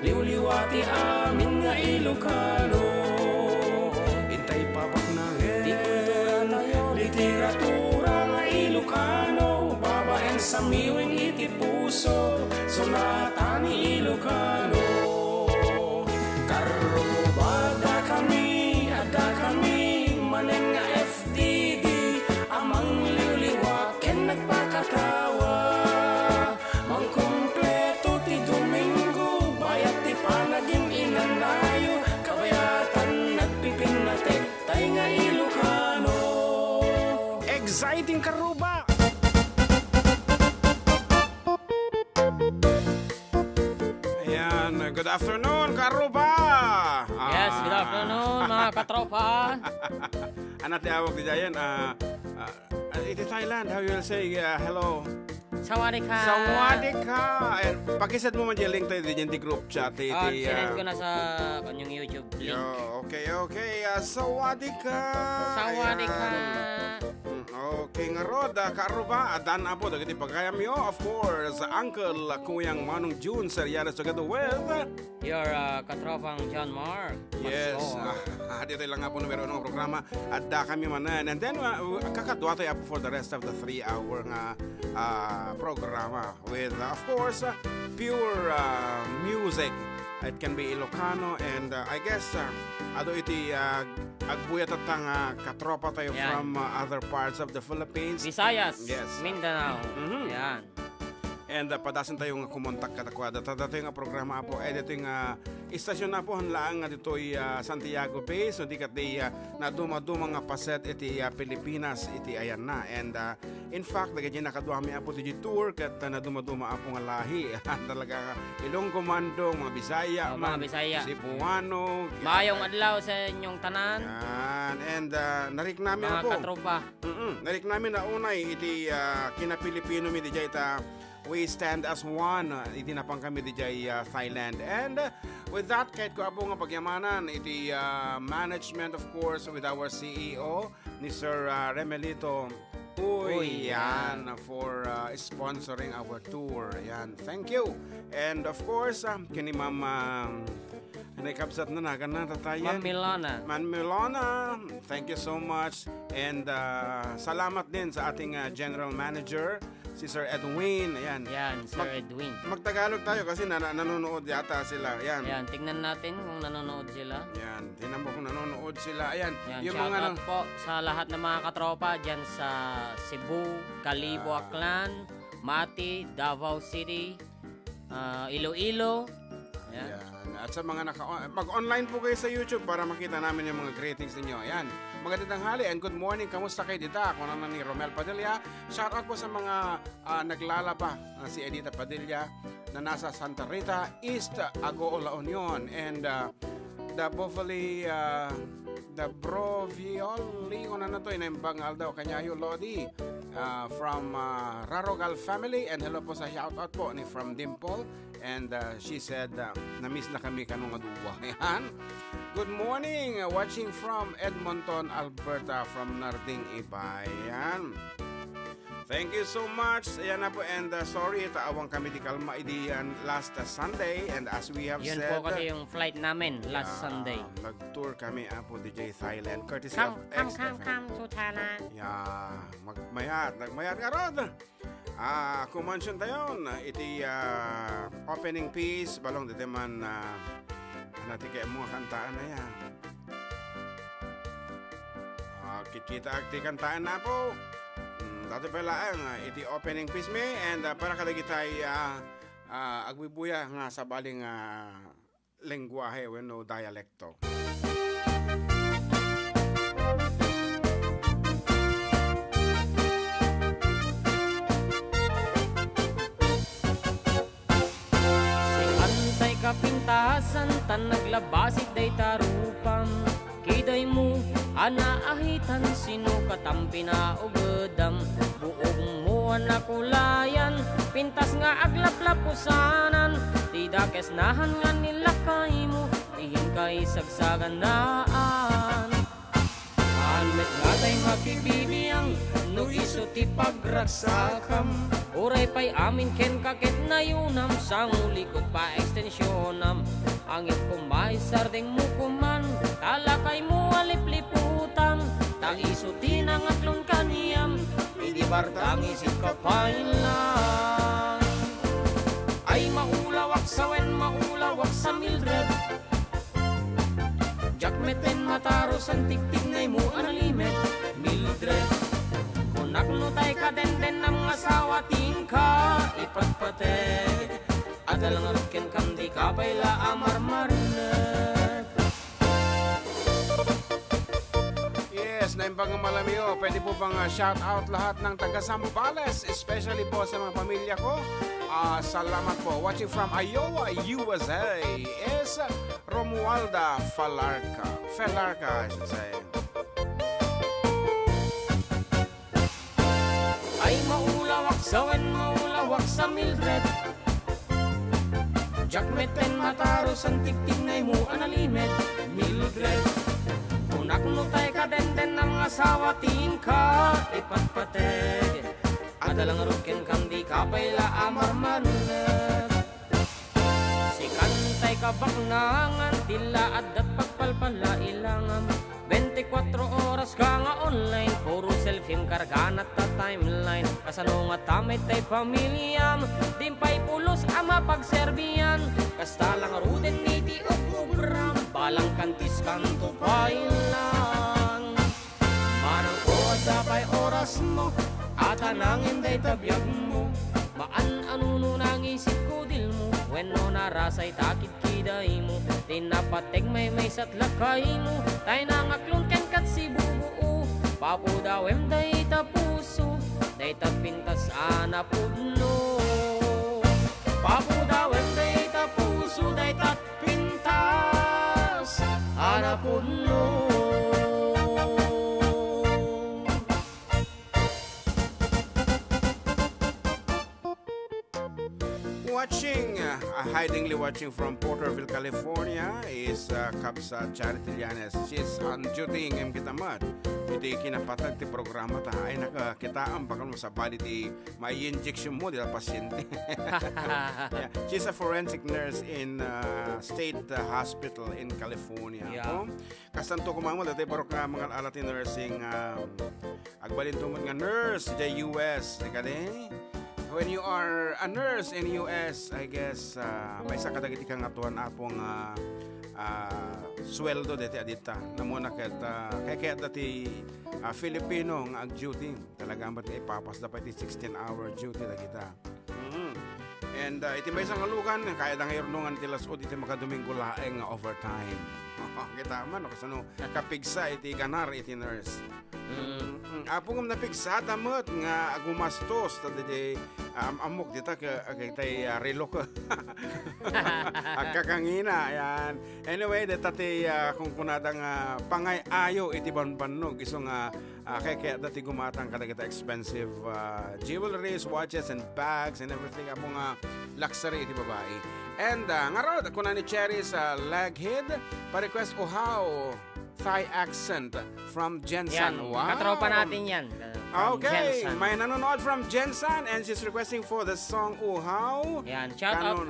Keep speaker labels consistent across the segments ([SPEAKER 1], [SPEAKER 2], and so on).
[SPEAKER 1] liwliwati amin nga Ilocano. Intay papak na rin, literatura nga Ilocano. Babaeng sa miwing iti puso, sonata ni Ilocano. Karubada kami, Adda kami, Manen nga FTD, amang liwliwat ken nagpakatawa. Mangkumpleto ti Domingo, bayat ti panagim inanayo, kabayatan nagpipinate, tay nga Ilocano. Exciting karuba! Ayan, good afternoon karuba!
[SPEAKER 2] Yes, good afternoon mga katropa.
[SPEAKER 1] Ano tiyawag di dyan? Iti Thailand, how you will say hello?
[SPEAKER 2] Sawadika.
[SPEAKER 1] Sawadika! Pakisad mo man dyan link tayo din di group chat.
[SPEAKER 2] Sinend ko na sa kanyang YouTube link.
[SPEAKER 1] Okay. Sawadika!
[SPEAKER 2] Sawadika.
[SPEAKER 1] Okay nga Rod, karuba, adan apo, dagiti pagkayam yo, of course, Uncle Kuyang Manong June, Seriana together with
[SPEAKER 2] your katropang John Mark.
[SPEAKER 1] Yes, dito lang nga po numero ng programa Adda kami manan. And then kakadwa tayo for the rest of the 3-hour nga programa with of course pure music. It can be Ilocano and I guess ado iti agbuyat at ang katropa tayo from other parts of the Philippines.
[SPEAKER 2] Visayas,
[SPEAKER 1] yes.
[SPEAKER 2] Mindanao. Yan.
[SPEAKER 1] And padasan tayo nga kumontak katakwada. Tada tayo nga programa po. Dito yung istasyon na po. Hanlaan nga dito Santiago Bay. So di kat di na dumaduma nga paset iti Pilipinas. Iti ayan na. And in fact, nagay nakaduami po iti tour. Kat na dumaduma po nga lahi. Talaga Ilonggo Mandong, mga Bisaya.
[SPEAKER 2] Mga Bisaya.
[SPEAKER 1] Cebuano.
[SPEAKER 2] Mayong adlaw sa inyong tanan.
[SPEAKER 1] Yan. And narik namin
[SPEAKER 2] mga
[SPEAKER 1] po.
[SPEAKER 2] Mga katropa.
[SPEAKER 1] Narik namin na unay iti kina-Pilipino mi di ita. We stand as one. Itinapang kami di Thailand. And with that, kahit ko abo nga pagyamanan, iti management of course with our CEO, ni Sir Remelito Uy, yan, for sponsoring our tour. Yan, thank you. And of course, kini Ma'am naikabsat na nagan na tatayan. Man Milana, thank you so much. And salamat din sa ating General Manager, si Sir Edwin. Ayan.
[SPEAKER 2] Yan, Sir Edwin.
[SPEAKER 1] Magtagalog tayo kasi nanonood yata sila. Ayan.
[SPEAKER 2] Yan, tignan natin kung nanonood sila.
[SPEAKER 1] Yan, tingnan mo kung nanonood sila. Ayan.
[SPEAKER 2] Yan,
[SPEAKER 1] yung
[SPEAKER 2] shout
[SPEAKER 1] mga
[SPEAKER 2] out po sa lahat ng mga katropa dyan sa Cebu, Calibo, Aklan, Mati, Davao City, Iloilo. Yan.
[SPEAKER 1] Yan. At sa mga mag-online po kayo sa YouTube para makita namin yung mga greetings ninyo. Ayan. Magandang tanghali and good morning. Kamusta kayo dita? Ako naman ni Romel Padilla. Shout out po sa mga naglalaba si Edita Padilla na nasa Santa Rita, East Agoola Union. And the Buffalo, the Brovioli, na to, inaimbang daw, Kanyayo Lodi, from Rarogal family. And hello po sa shout out po ni from Dimple. And she said, na-miss na kami kanong aduwa. Ayan. Good morning. Watching from Edmonton, Alberta, from Narding Ibay. Ayan. Thank you so much. Ayan na po. And sorry, taawang kami di kalma last Sunday. And as we have
[SPEAKER 2] yun
[SPEAKER 1] said...
[SPEAKER 2] Yun po kasi yung flight namin last Sunday.
[SPEAKER 1] Nag-tour kami po DJ Thailand. Courtesy of XFM.
[SPEAKER 2] Come to Thailand.
[SPEAKER 1] Yeah. Nagmayat ka ron. Kumansyon tayo iti opening piece balong dito man natin kaya mga kantaan na yan. Kita akti kantaan na po. Dati pala iti opening piece me and para kadagitay agbibuya nga sa baling lengguwahe when no dialecto.
[SPEAKER 2] Kapintasan tan naglabasig day tarupam kiday mo anaahitan sino katampi na ugedam buog mo anakulayan pintas nga aglaplapusanan tidak kesnahan nga nilakay mo ihin kay sagsaganaan anmet nga tay makibibiyang no iso ti pagragsakam. Uray pa'y amin ken kakit na yunam, sang ulikot pa ekstensyonam. Angit kumay sardeng mo kuman, talakay mo alipliputam. Ta iso tinangaklon kaniyam, idibartang isip kapain lang. Ay maulawak sa wen, maulawak sa Mildred. Jakmeten mataros ang tiktik ngay mo analimet, Mildred. Kunakno tay kadenden ng asawa tingka ipagpateg. Adalang arutken kandi kapayla amarmarnet.
[SPEAKER 1] Yes, naimbang malamiyo. Pwede po bang shout out lahat ng taga Zambales, especially po sa mga pamilya ko. Salamat po. Watching from Iowa, USA is Romualda Falarca, I should say.
[SPEAKER 2] Ay maulawak sa wen, maulawak sa Mildred. Jakmeten mataros ang tiktik na mo analimet, Mildred. Kunakno tay kadenden ng asawa tingka ipagpateg. Adalang rutken kandi kapayla amarmanet. Si kantay kabaknangan tila adat pagpalpala ilangam. 24 oras ka nga online, puro selfie karganat ta timeline. Kasano nga tamay tay pamilyam, dimpay pulos ama pagserbiyan. Kasta lang rudet niti o kubram, balang kantis kanto pa ilang. Manang ko sabay oras mo, at anangin day tabiyag mo. Maan anuno nang isip ko dil mo, when no narasay takit kiday mo. Tinapateg may sat lakay mo, tay nangaklon ken kat si bubuo. Papo dawem day tapuso, day tapintas anapudno. Papo dawem day tapuso, day tapintas anapudno.
[SPEAKER 1] Hidingly watching from Porterville, California is Kapsa Charity Llanes. She's on duty ng kitamat. Iti kinapatag ti programa ta. Ay nakakitaan bakal mo sa body ti may injection mo dila pasyente. Yeah. She's a forensic nurse in State Hospital in California.
[SPEAKER 2] Yeah.
[SPEAKER 1] Kastanto ko mga dati baro ka mga alati nursing agbalin tumod nga nurse sa US. Kade? When you are a nurse in US, I guess may sa kadagiti kang atuan apong sweldo deti adita. Namuna kaya dati Filipino nga ag-duty. Talagang ba't ipapas dapat 16-hour duty na kita. And iti may isang alugan, kaya da ngayon nungan tilas o iti makaduminggo laeng overtime. Kita man, kasano kapigsa iti ganar iti nurse. Apong napigsa damot nga gumastos tadi amok dita kay relo ko. Agkakangina yan. Anyway, dati kung kunadang pangay ayo iti banbanog iso nga kaya dati gumatang kadagita expensive jewelries, watches and bags and everything apong luxury iti babae. And nga kuna ni Cherry sa Leghead pa-request uhaw Thai accent from Jensen.
[SPEAKER 2] Yan,
[SPEAKER 1] wow.
[SPEAKER 2] katropa natin yan.
[SPEAKER 1] Okay,
[SPEAKER 2] Jensen.
[SPEAKER 1] may nanonood from Jensen and she's requesting for the song Uhaw.
[SPEAKER 2] Yan, shout out.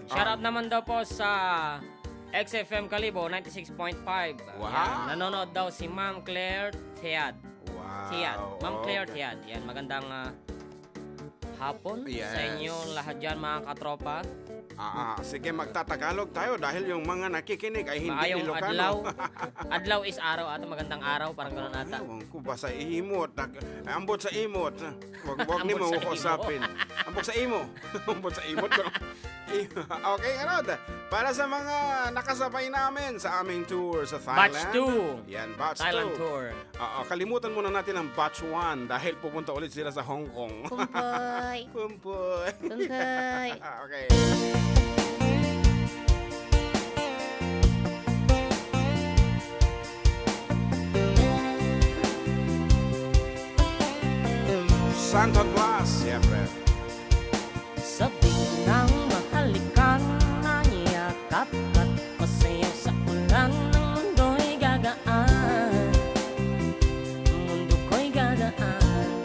[SPEAKER 2] Shout out naman daw po sa XFM Kalibo 96.5.
[SPEAKER 1] Wow.
[SPEAKER 2] Yan, nanonood daw si Ma'am Claire Tiad.
[SPEAKER 1] Wow.
[SPEAKER 2] Tiad. Ma'am Claire Tiad. Yan, magandang hapon sa inyo lahat dyan mga katropa.
[SPEAKER 1] Sige, magtatagalog tayo dahil yung mga nakikinig ay hindi
[SPEAKER 2] Maayong
[SPEAKER 1] Ilocano.
[SPEAKER 2] adlaw. Adlaw is araw ata, magandang araw, parang gano'n ata.
[SPEAKER 1] Ewan ko ba sa imot? Ambot sa imot. Wag ni mo
[SPEAKER 2] Ambot sa
[SPEAKER 1] usapin. Ambot sa imo. Ambot sa imot. Okay, Arod. Para sa mga nakasabay namin sa aming tour sa Thailand.
[SPEAKER 2] Batch 2.
[SPEAKER 1] Yan, Batch 2.
[SPEAKER 2] Thailand tour.
[SPEAKER 1] Kalimutan muna natin ang Batch 1 dahil pupunta ulit sila sa Hong Kong.
[SPEAKER 3] Pumpoy.
[SPEAKER 1] Pumpoy.
[SPEAKER 3] Pumpoy.
[SPEAKER 1] Okay. Santa Claus, siyempre.
[SPEAKER 2] Sabi ng mahalikan na niyakap at masayaw sa ulan ng mundo'y gagaan. Mundo ko'y gagaan.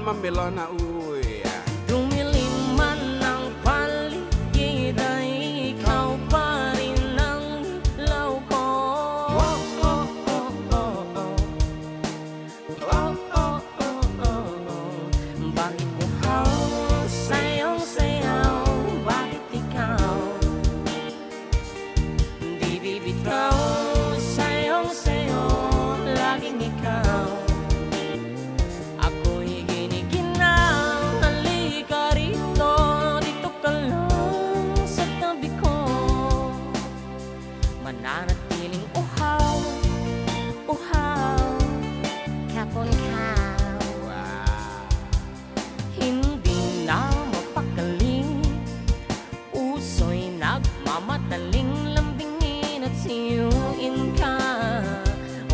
[SPEAKER 1] on, Ma'am Milona. Uy.
[SPEAKER 2] Dumilim man ang paligid ay ikaw pa rin ang ilaw ko. Bakit uhaw sayong sayaw? Bakit ikaw di bibitaw? Sayong sayo, laging ikaw. Ako'y giniginaw, halika rito, dito ka lang sa tabi ko. Mananatiling uhaw, uhaw,
[SPEAKER 3] Kapon ka.
[SPEAKER 1] Wow.
[SPEAKER 2] hindi na mapakaling. Uso'y nagmamataling, lambingin at siyuin ka.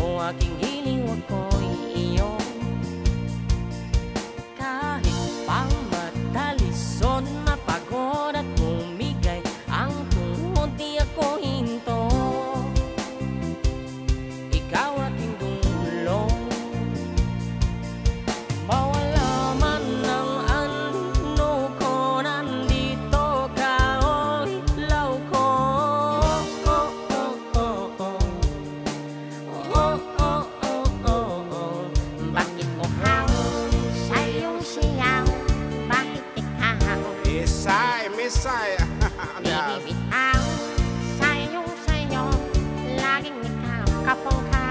[SPEAKER 2] O aking giling, ako'y iyong kahit pang matalisod, mapagod at bumigay ang tungod, di ako hinto. Ikaw aking dulong, mawala man ang ano ko, nandito ka, o ilaw ko. Bakit uhaw
[SPEAKER 3] Sayong siyaw. Bakit ikaw?
[SPEAKER 1] Isay, Misay.
[SPEAKER 3] Bibitaw. Sayong sayo. Laging ikaw. Kapon ka.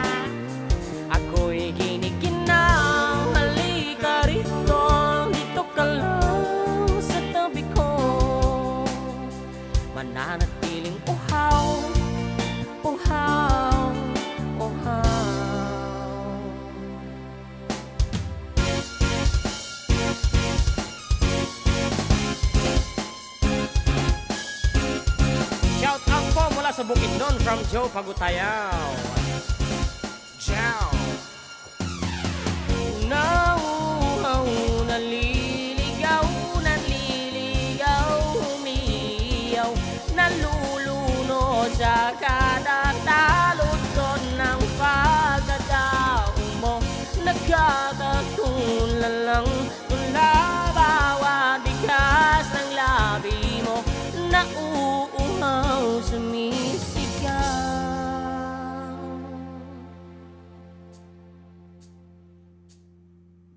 [SPEAKER 2] ako'y giniginaw, halika rito, dito ka lang sa tabi ko. Mananatiling uhaw, uhaw, uhaw. Shout out po mula sa Bukidnon from Joe Pagutayaw.
[SPEAKER 1] Ciao.
[SPEAKER 2] Nauhaw, naliligaw, umiiyaw, nalulunod sa kada taludtod ng pagkatao mo. Nagkakatulad lang tula bawat bigas ng labi mo. Nauuhaw, sumisigaw.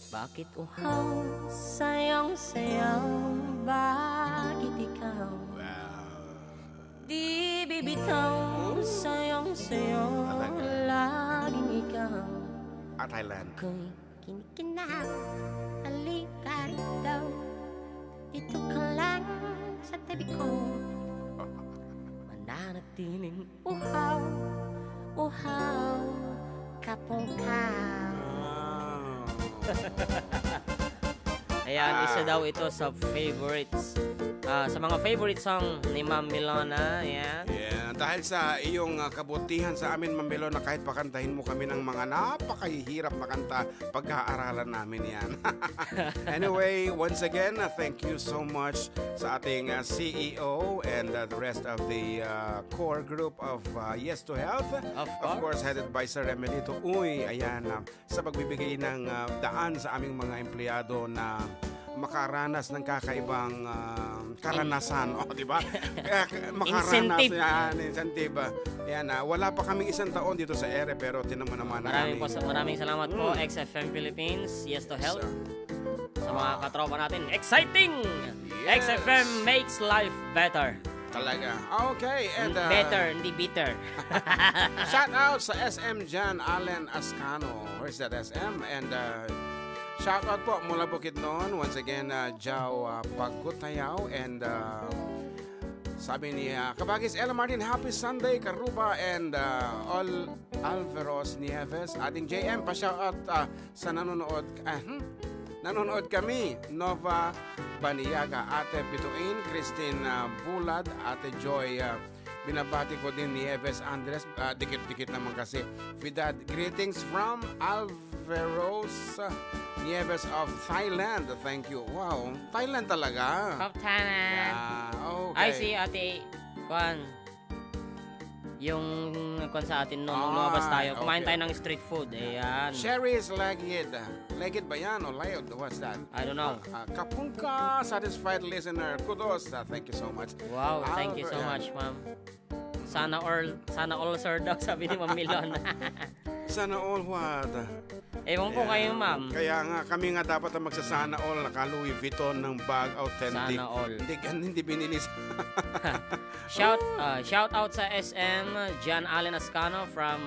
[SPEAKER 2] Bakit uhaw sayang sayaw? Bakit ikaw di bibitaw? Sayang sayaw, laging ikaw.
[SPEAKER 1] Thailand.
[SPEAKER 2] Ako'y
[SPEAKER 3] Kinikinaw. Halika rito. Dito ka lang sa tabi ko.
[SPEAKER 2] mananatiling uhaw, uhaw,
[SPEAKER 3] Kapon ka.
[SPEAKER 2] Ayan, isa daw ito sa favorites. Sa mga favorite song ni Ma'am Milona. Ayan.
[SPEAKER 1] Yeah, dahil sa iyong kabutihan sa amin, Ma'am Milona, kahit pakantahin mo kami ng mga napakahihirap na kanta, pag-aaralan namin yan. Anyway, once again, thank you so much sa ating CEO and the rest of the core group of Yes to Health. Of course, headed by Sir Remelito Uy. Ayan, sa pagbibigay ng daan sa aming mga empleyado na makaranas ng kakaibang karanasan, di ba? Makaranas
[SPEAKER 2] Incentive.
[SPEAKER 1] yan, incentive. Yan, wala pa kaming isang taon dito sa ere, pero tinamo naman
[SPEAKER 2] Maraming salamat po, XFM Philippines, Yes to Health. Sa mga katropa natin, exciting!
[SPEAKER 1] Yes.
[SPEAKER 2] XFM makes life better.
[SPEAKER 1] Talaga. Okay, and
[SPEAKER 2] Better, hindi bitter.
[SPEAKER 1] shout out sa SM Jan Allen Ascano. Where's that SM? And shout out po mula Bukidnon. Once again, Jao Pagkutayaw. And sabi ni Kabagis Ella Martin, Happy Sunday, Karuba, and all Alvaros Nieves. Ating JM, pa-shout out sa nanonood. Nanonood kami. Nova Baniyaga, Ate Bituin, Christine Bulad, Ate Joy. Binabati ko din ni Nieves Andres. Dikit-dikit naman kasi. Fidad, greetings from Alvaros Nieves of Thailand. Thank you. Wow, Thailand talaga.
[SPEAKER 2] Top Thailand.
[SPEAKER 1] Yeah, okay.
[SPEAKER 2] I see Ate Juan. yung kung sa atin noon, nung lumabas tayo, kumain
[SPEAKER 1] okay.
[SPEAKER 2] tayo ng street food. Ayan.
[SPEAKER 1] Sherry is legged. Legged ba yan o layout? What's that?
[SPEAKER 2] I don't know.
[SPEAKER 1] Kapungka, satisfied listener. Kudos. Thank you so much.
[SPEAKER 2] Wow, thank you so much, ma'am. Sana all sir daw, sabi ni Ma'am Milon.
[SPEAKER 1] Sana all what?
[SPEAKER 2] Ewan ko kayo, ma'am.
[SPEAKER 1] Kaya nga, kami nga dapat ang magsasana all. Naka Louis Vuitton ng bag, authentic.
[SPEAKER 2] Sana all.
[SPEAKER 1] Hindi binili
[SPEAKER 2] Shout out sa SM, John Allen Ascano from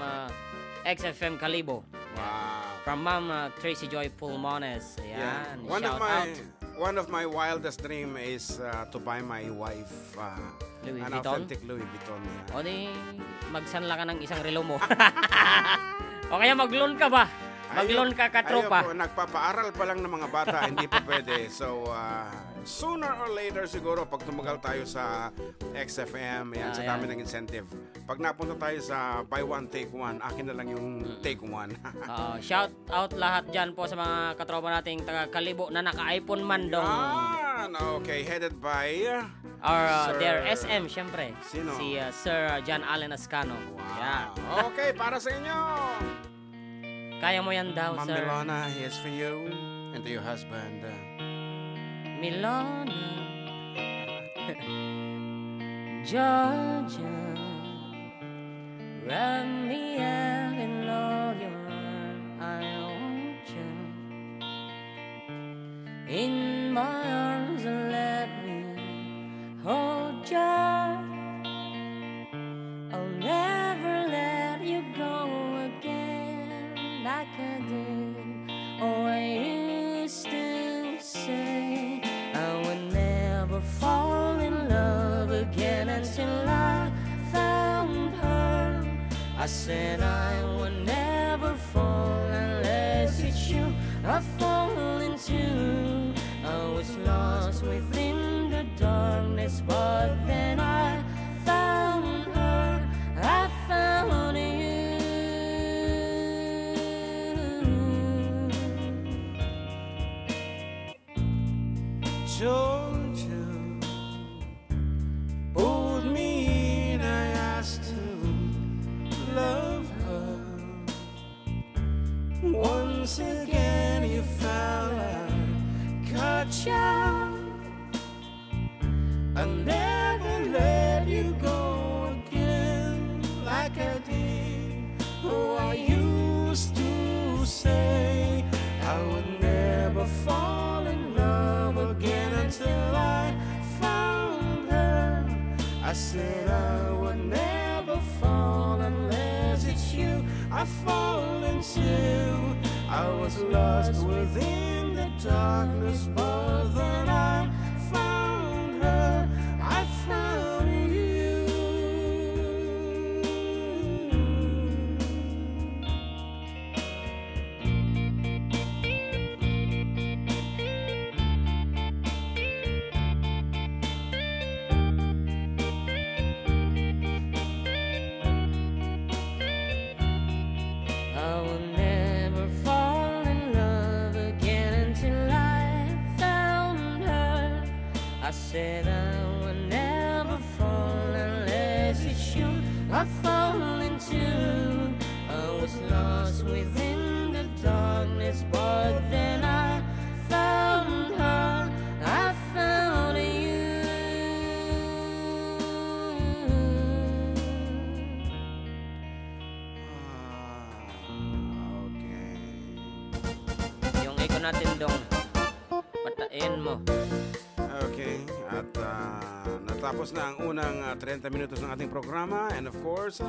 [SPEAKER 2] XFM Calibo.
[SPEAKER 1] Wow.
[SPEAKER 2] From Ma'am Tracy Joy Pulmones. Ayan.
[SPEAKER 1] One of my wildest dream is to buy my wife
[SPEAKER 2] Louis
[SPEAKER 1] an
[SPEAKER 2] Vuitton?
[SPEAKER 1] authentic Louis Vuitton. Yeah.
[SPEAKER 2] O di, magsanla ka ng isang relo mo. O kaya mag-loan ka ba? Mag-loan ka katropa.
[SPEAKER 1] Ayoko, nagpapaaral pa lang ng mga bata, hindi pa pwede. So, sooner or later siguro, pag tumagal tayo sa XFM, yan, sa dami ng incentive. Pag napunta tayo sa buy one, take one, akin na lang yung take one.
[SPEAKER 2] Shout out lahat dyan po sa mga katropa nating taga Kalibo na naka-iPhone man dong.
[SPEAKER 1] Okay, headed by...
[SPEAKER 2] their SM, syempre.
[SPEAKER 1] Sino?
[SPEAKER 2] Si Sir John Allen Ascano.
[SPEAKER 1] Wow.
[SPEAKER 2] Yeah.
[SPEAKER 1] Okay, para sa inyo.
[SPEAKER 2] Kaya mo yan daw,
[SPEAKER 1] Ma'am
[SPEAKER 2] sir.
[SPEAKER 1] Milona, here's for you and to your husband.
[SPEAKER 2] Milona, Georgia, wrap me up in all your arms. I want you in my arms and let me hold you. I'll never let you go again like I did. Oh, I used to say I would never fall in love again until I found her. I said I would never fall unless it's you I fall into. I was lost within the darkness, but then I found her. I found you.
[SPEAKER 1] Georgia, hold me and I asked to love her. Once again you found I caught you. I never let you go again like I did. Oh, I used to say I would never fall in love again until I found her. I said I would never fall unless it's you I fall into. I was lost within the darkness, but then I found her. I found you.
[SPEAKER 2] I will never fall in love again until I found her. I said I will never fall unless it's you I fall into. I was lost within the darkness, but then I found her. I found you.
[SPEAKER 1] Okay.
[SPEAKER 2] Yung echo natin dong, patain mo.
[SPEAKER 1] Okay, at natapos na ang unang 30 minutos ng ating programa, and of course,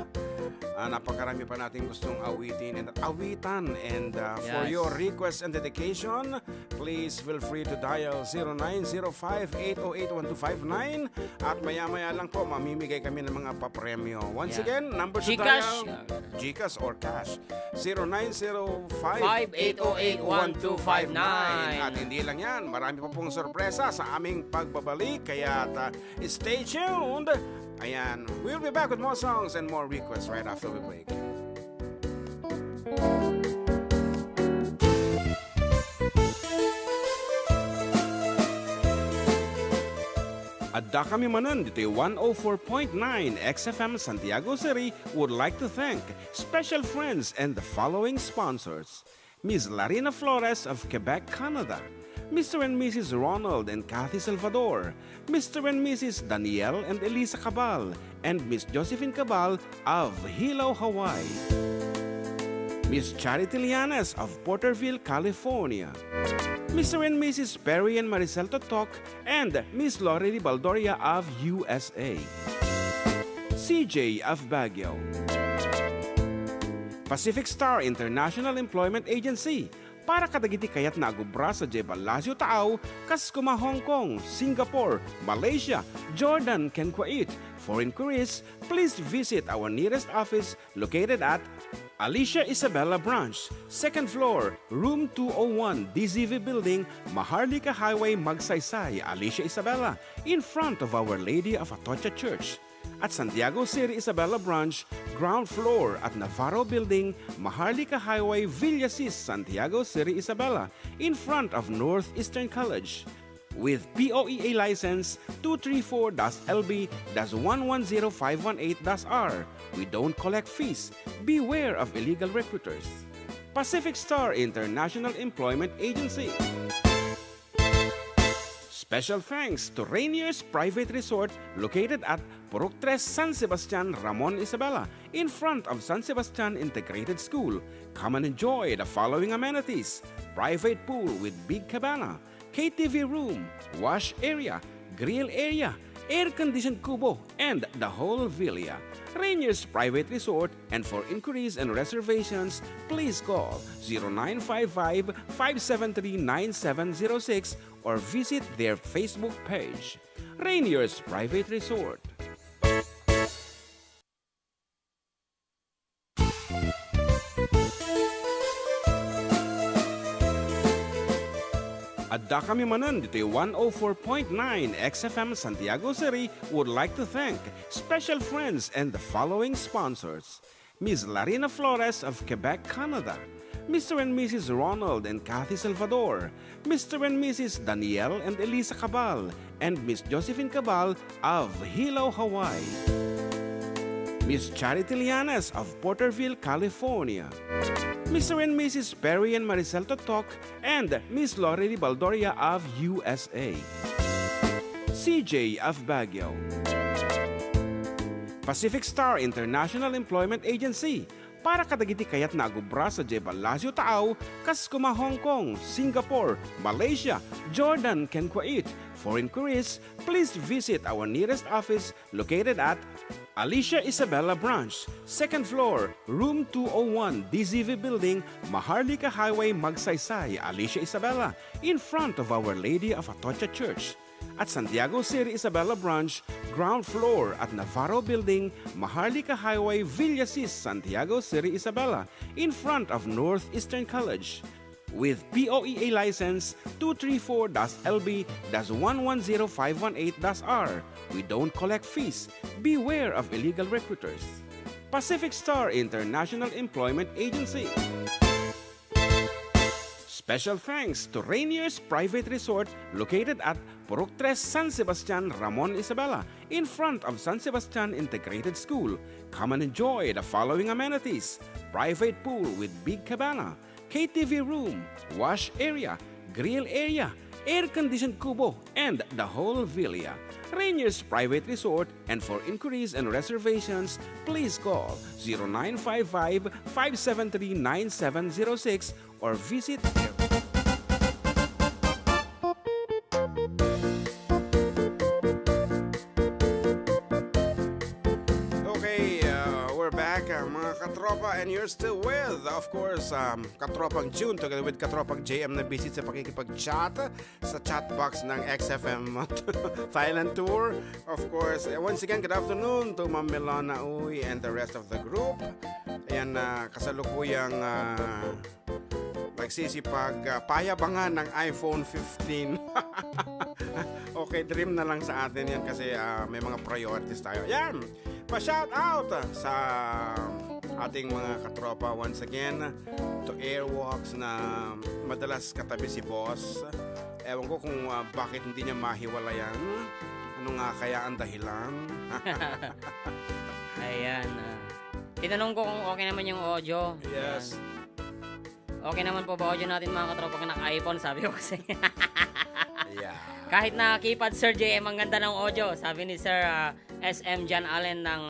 [SPEAKER 1] napakarami pa natin gustong awitin and awitan, and for
[SPEAKER 2] Yes.
[SPEAKER 1] your request and dedication, please feel free to dial 0905-808-1259 at maya-maya lang po mamimigay kami ng mga papremyo. Once
[SPEAKER 2] Yeah.
[SPEAKER 1] again, number to
[SPEAKER 2] Gcash.
[SPEAKER 1] dial, Gcash or cash,
[SPEAKER 2] 0905-808-1259.
[SPEAKER 1] At hindi lang yan, marami pa pong sorpresa sa aming pagbabalik, kaya stay tuned. Ayan, we'll be back with more songs and more requests right after we break. Adda kami Manen, dito 104.9 XFM Santiago City would like to thank special friends and the following sponsors. Ms. Larina Flores of Quebec, Canada. Mr. and Mrs. Ronald and Kathy Salvador. Mr. and Mrs. Danielle and Elisa Cabal. And Miss Josephine Cabal of Hilo, Hawaii. Miss Charity Lianes of Porterville, California. Mr. and Mrs. Perry and Maricel Totok and Miss Lorely Baldoria of USA. CJ of Baguio. Pacific Star International Employment Agency. Para kadagiti kayat na agubra sa Jebalasyo Tao, Kaskuma, Hong Kong, Singapore, Malaysia, Jordan, can Kuwait. For inquiries, please visit our nearest office located at Alicia Isabella Branch, 2nd floor, room 201, DZV Building, Maharlika Highway, Magsaysay, Alicia Isabella, in front of Our Lady of Atocha Church. At Santiago City Isabella Branch, ground floor at Navarro Building, Maharlika Highway, Villasis, Santiago City Isabella, in front of Northeastern College. With POEA license 234-LB-110518-R. We don't collect fees. Beware of illegal recruiters. Pacific Star International Employment Agency. Special thanks to Rainier's Private Resort located at Purok 3, San Sebastian, Ramon Isabela, in front of San Sebastian Integrated School. Come and enjoy the following amenities: private pool with big cabana, KTV room, wash area, grill area, air-conditioned kubo, and the whole villa. Rainier's Private Resort, and for inquiries and reservations, please call 0955-573-9706 or visit their Facebook page. Rainier's Private Resort. Adda kami Manen, dito 104.9 XFM Santiago City would like to thank special friends and the following sponsors. Ms. Larina Flores of Quebec, Canada. Mr. and Mrs. Ronald and Kathy Salvador. Mr. and Mrs. Danielle and Elisa Cabal. And Miss Josephine Cabal of Hilo, Hawaii. Miss Charity Lianes of Porterville, California. Mr. and Mrs. Perry and Maricel Totok and Miss Lorely Baldoria of USA. CJ of Baguio. Pacific Star International Employment Agency. Para kadagiti kayat na agubra sa Jebalasyo Tao, Kaskuma, Hong Kong, Singapore, Malaysia, Jordan, can Kuwait. For inquiries, please visit our nearest office located at Alicia Isabella Branch, 2nd floor, room 201, DZV Building, Maharlika Highway, Magsaysay, Alicia Isabella, in front of Our Lady of Atocha Church. At Santiago City Isabella Branch, ground floor at Navarro Building, Maharlika Highway, Villasis, Santiago City Isabella, in front of Northeastern College. With POEA license 234-LB-110518-R. We don't collect fees. Beware of illegal recruiters. Pacific Star International Employment Agency. Special thanks to Rainier's Private Resort located at Purok 3, San Sebastian, Ramon Isabela, in front of San Sebastian Integrated School. Come and enjoy the following amenities: private pool with big cabana, KTV room, wash area, grill area, air-conditioned kubo, and the whole villa. Rainier's Private Resort, and for inquiries and reservations, please call 0955-573-9706 or visit their... Mga katropa, and you're still with, of course, Katropang June together with Katropang JM na visit sa pakikipag-chat sa chat box ng XFM Thailand Tour. Of course, once again, good afternoon to Ma'am Milana Uy and the rest of the group. Ayan, kasalukuyang nagsisipag payabangan ng iPhone 15. Okay, dream na lang sa atin yan kasi may mga priorities tayo. Ayan, pa-shout out sa ating mga katropa once again to Airwalks na madalas katabi si boss. Ewan ko kung bakit hindi niya mahiwalayan Ano nga kaya ang dahilan?
[SPEAKER 2] Ayan. Tinanong ko kung okay naman yung audio.
[SPEAKER 1] Yes.
[SPEAKER 2] Ayan. Okay naman po ba audio natin mga katropa kung naka-iPhone? Sabi ko kasi.
[SPEAKER 1] Yeah.
[SPEAKER 2] Kahit na keypad Sir JM, ang ganda ng audio. Sabi ni Sir SM John Allen ng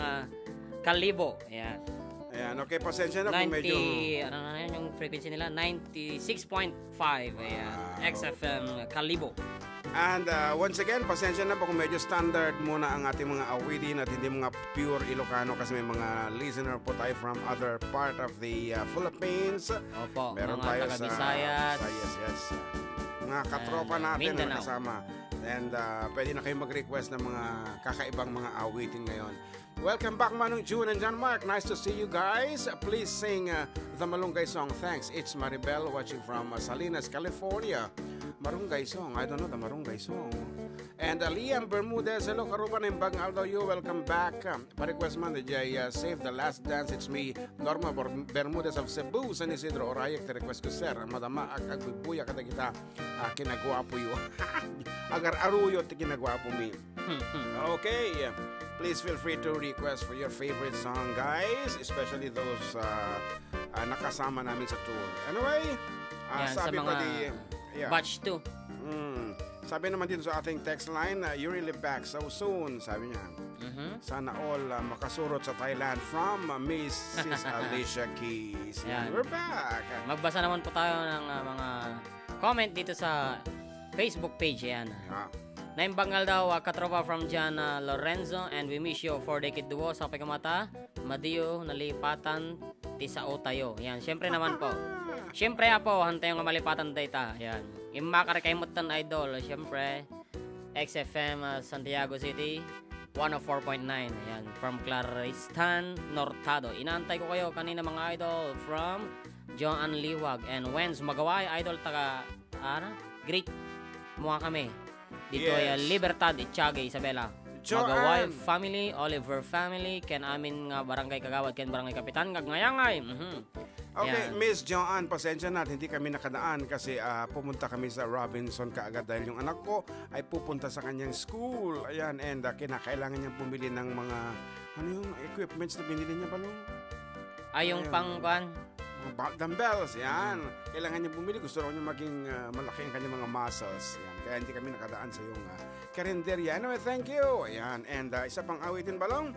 [SPEAKER 2] Kalibo. Ayan.
[SPEAKER 1] Ayan, okay, pasensya na kung medyo...
[SPEAKER 2] Ano na yun yung frequency nila? 96.5. Ayan. XFM Kalibo.
[SPEAKER 1] And once again, pasensya na po kung medyo standard muna ang ating mga awitin at hindi mga pure Ilocano kasi may mga listener po tayo from other part of the Philippines.
[SPEAKER 2] Opo,
[SPEAKER 1] Meron
[SPEAKER 2] mga
[SPEAKER 1] tayo
[SPEAKER 2] taga-Visayas.
[SPEAKER 1] Yes. Mga katropa natin na
[SPEAKER 2] Mindanao.
[SPEAKER 1] kasama. And pwede na kayo mag-request ng mga kakaibang mga awitin ngayon. Welcome back, Manong June and John Mark. Nice to see you guys. Please sing the Malunggay song. Thanks. It's Maribel watching from Salinas, California. Marunggay song. I don't know the Marunggay song. And Liam Bermudez. Hello, Karuban and Bang Aldo. You welcome back. Pa-request man, Save the Last Dance. It's me, Norma Bermudez of Cebu, San Isidro, Orayak. Request ko, sir. Madama, agbubuya kada kita. Kinagwapo yun. Agar aruyo, kinagwapo mi. Okay. Please feel free to request for your favorite song, guys. Especially those nakasama namin sa tour. Anyway,
[SPEAKER 2] Yan,
[SPEAKER 1] sabi
[SPEAKER 2] sa
[SPEAKER 1] pa
[SPEAKER 2] mga batch 2.
[SPEAKER 1] Sabi naman dito sa ating text line, you're really back so soon, sabi niya. Sana all makasurot sa Thailand from Mrs. Alicia Keys.
[SPEAKER 2] Yan.
[SPEAKER 1] We're back.
[SPEAKER 2] Magbasa naman po tayo ng mga comment dito sa Facebook page. Yan.
[SPEAKER 1] Yeah.
[SPEAKER 2] Naimbangal daw, katropa from John Lorenzo, and we miss you for Decade Duo sa Pikamata, Madiyo, Nalipatan, Tisao tayo. Yan, syempre naman po. Syempre po, hantay yung malipatan data. Yan. Imakar kay Mutan Idol, syempre, XFM Santiago City, 104.9. Yan, from Claristan, Nortado. Inaantay ko kayo kanina mga idol from Joan Liwag and Wenz Magaway, idol taga, great mukha kami. Dito ay Libertad, Itchage, Isabela. Magaway family, Oliver family, ken amin nga barangay kagawad, ken barangay kapitan, ngayangay.
[SPEAKER 1] Okay,
[SPEAKER 2] Yan.
[SPEAKER 1] Miss Joanne, pasensya na, hindi kami nakadaan kasi pumunta kami sa Robinson kaagad dahil yung anak ko ay pupunta sa kanyang school. Ayan, and kinakailangan niyang bumili ng mga, ano yung equipments na binili niya, Balong?
[SPEAKER 2] Ay, yung pangkuan.
[SPEAKER 1] Dumbbells, yan. Kailangan niya bumili. Gusto raw niya maging malaki ang kanyang mga muscles. Yan. Kaya hindi kami nakadaan sa yung karinderya. Anyway, thank you. Yan. And isa pang awitin, Balong.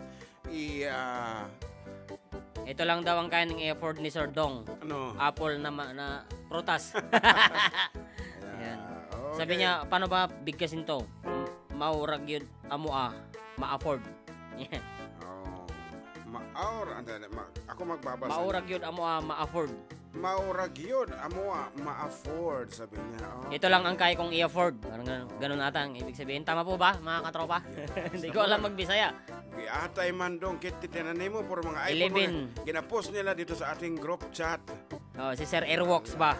[SPEAKER 2] Ito lang daw ang kain ng effort ni Sir Dong.
[SPEAKER 1] Ano?
[SPEAKER 2] Apple na prutas. Ayan.
[SPEAKER 1] Okay.
[SPEAKER 2] Sabi niya, paano ba bigkasin to? Maurag yun, amua, ma-afford. Yan.
[SPEAKER 1] Ako magbabasa.
[SPEAKER 2] Maurag yun, amua, ma-afford.
[SPEAKER 1] Maurag yun, amoa, ma-afford, sabi niya.
[SPEAKER 2] Ito lang ang kaya kong i-afford. Parang ganun ata ang ibig sabihin. Tama po ba, mga katropa? Hindi ko alam magbisaya.
[SPEAKER 1] Atay man dong kit titinanin mo por mga iPhone. Ginapost nila dito sa ating group chat.
[SPEAKER 2] Oh, si Sir Airwalks ba?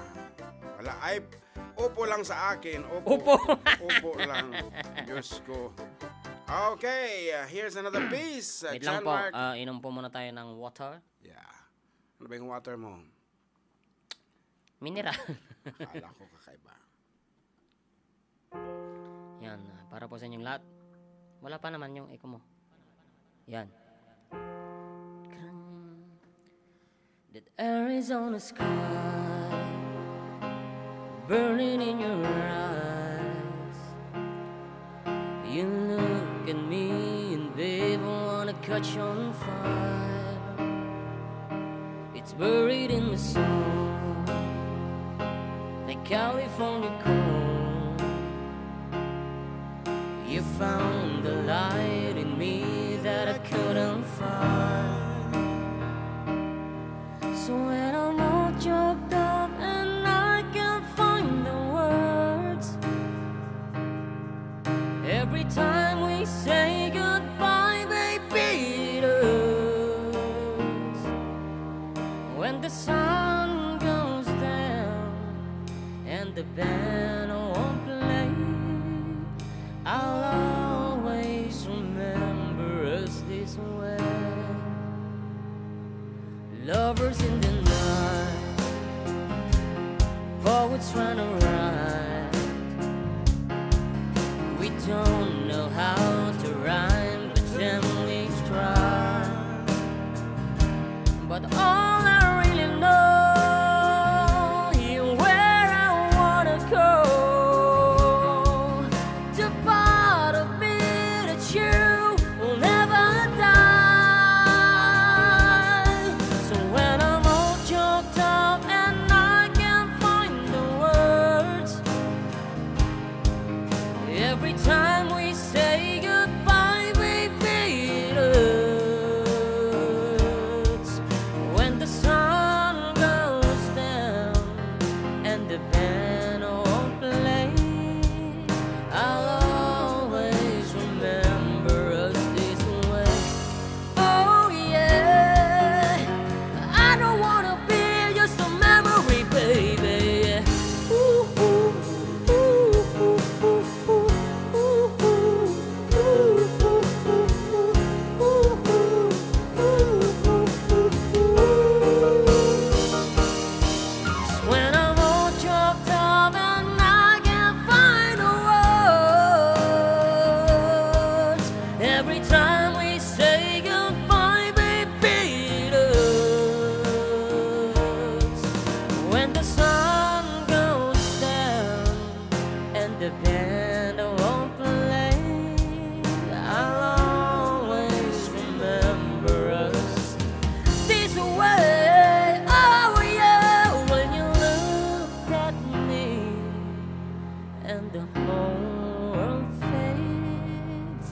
[SPEAKER 1] Wala, ay upo lang sa akin. Upo lang. Diyos ko. Okay, here's another piece.
[SPEAKER 2] Wait lang po, inom po muna tayo ng water.
[SPEAKER 1] Yeah. Ano ba yung water mo?
[SPEAKER 2] Mineral.
[SPEAKER 1] Akala ko kakaiba.
[SPEAKER 2] Yan, para po sa inyong lahat. Wala pa naman yung echo mo. Yan. That Arizona sky burning in your eyes. You look at me and babe, I wanna catch on fire. It's buried in the soul, like California cold. You found the light in me that I couldn't find. So when I'm all choked up and I can't find the words, every time we say goodbye, baby, it hurts. When the sun goes down and the band won't play, I'll always remember us this way. Lovers in the night, poets trying to write. We don't know how to rhyme, but then we try. But all I really know is where I wanna go. The part of me that you will never die. So when I'm all choked up and I can't find the words, every time we say goodbye, baby, it hurts. When the sun goes down and the band won't play, I'll always remember us this way. Oh yeah, I don't wanna be just a memory, baby. Ooh, ooh, ooh, ooh, ooh, ooh, ooh, when I'm all choked up and I can't find the words, every time we say goodbye, baby, it hurts. When the sun goes down and the band won't play, I'll always remember us this way. Oh yeah, when you look at me and the whole world fades,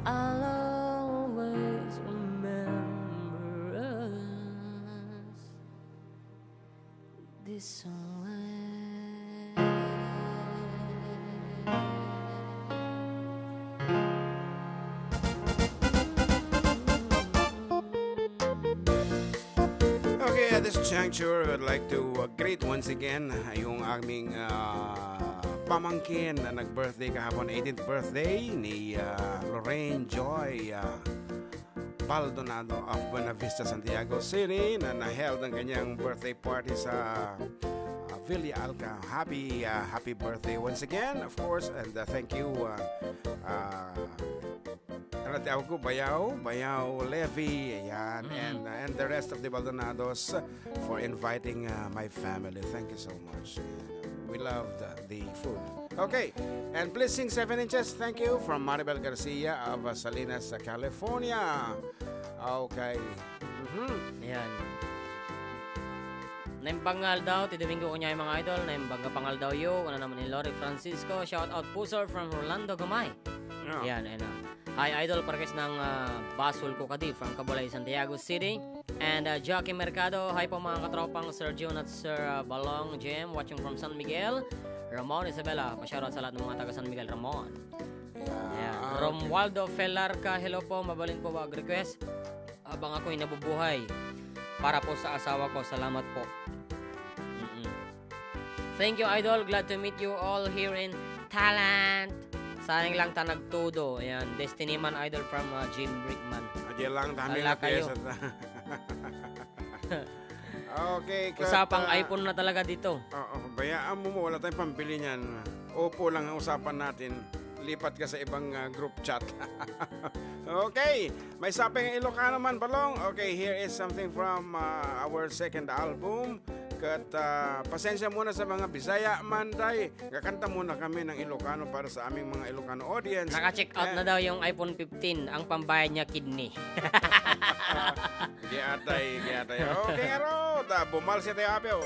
[SPEAKER 2] I'll always remember us this way.
[SPEAKER 1] Okay, at this juncture, I'd like to greet once again yung aming pamangkin na nag-birthday kahapon, 18th birthday ni Lorraine Joy Baldonado of Buena Vista, Santiago City, na na-held ang kanyang birthday party sa Villa Alca. Happy birthday once again, of course, and thank you ano tawag ko, Bayaw Levy, ayan, and the rest of the Baldonados for inviting my family. Thank you so much. We loved the food. Okay, and please sing 7 inches. Thank you from Maribel Garcia of Salinas, California. Okay.
[SPEAKER 2] Ayan. Naimbangal daw, ti Domingo ko niya yung mga idol. Naimbangga pangal daw yo. Ano naman ni Lori Francisco. Shout out Pusor from Orlando, Gamay.
[SPEAKER 1] Yeah.
[SPEAKER 2] Ayan, ayan. Hi idol, parkes ng Basul Kukadi from Cabulay, Santiago City. And Joaquin Mercado. Hi po mga katropang Sir June at Sir Balong Jem watching from San Miguel. Ramon Isabela, pa-shoutout sa lahat ng mga taga San Miguel, Ramon. Yeah. Romualdo Felarca, hello po, mabalin po wag request. Habang ako'y nabubuhay para po sa asawa ko, salamat po. Thank you idol, glad to meet you all here in Thailand. Sayang lang ta nagtudo. Ayan, Destiny Man idol from Jim Brickman.
[SPEAKER 1] Adya lang tayo
[SPEAKER 2] Hala
[SPEAKER 1] na
[SPEAKER 2] kayo.
[SPEAKER 1] Okay.
[SPEAKER 2] Usapang iPhone na talaga dito.
[SPEAKER 1] Bayaan mo, wala tayong pambili niyan. Opo lang ang usapan natin. Lipat ka sa ibang group chat. Okay, may saping Ilocano man, Balong. Okay, here is something from our second album. Kat pasensya muna sa mga Bisaya man, day. Kakanta muna kami ng Ilocano para sa aming mga Ilocano audience.
[SPEAKER 2] Naka-check out na daw yung iPhone 15. Ang pambayad niya, kidney.
[SPEAKER 1] Giatay. Okay, aro. Bumal siya tayo, apyo.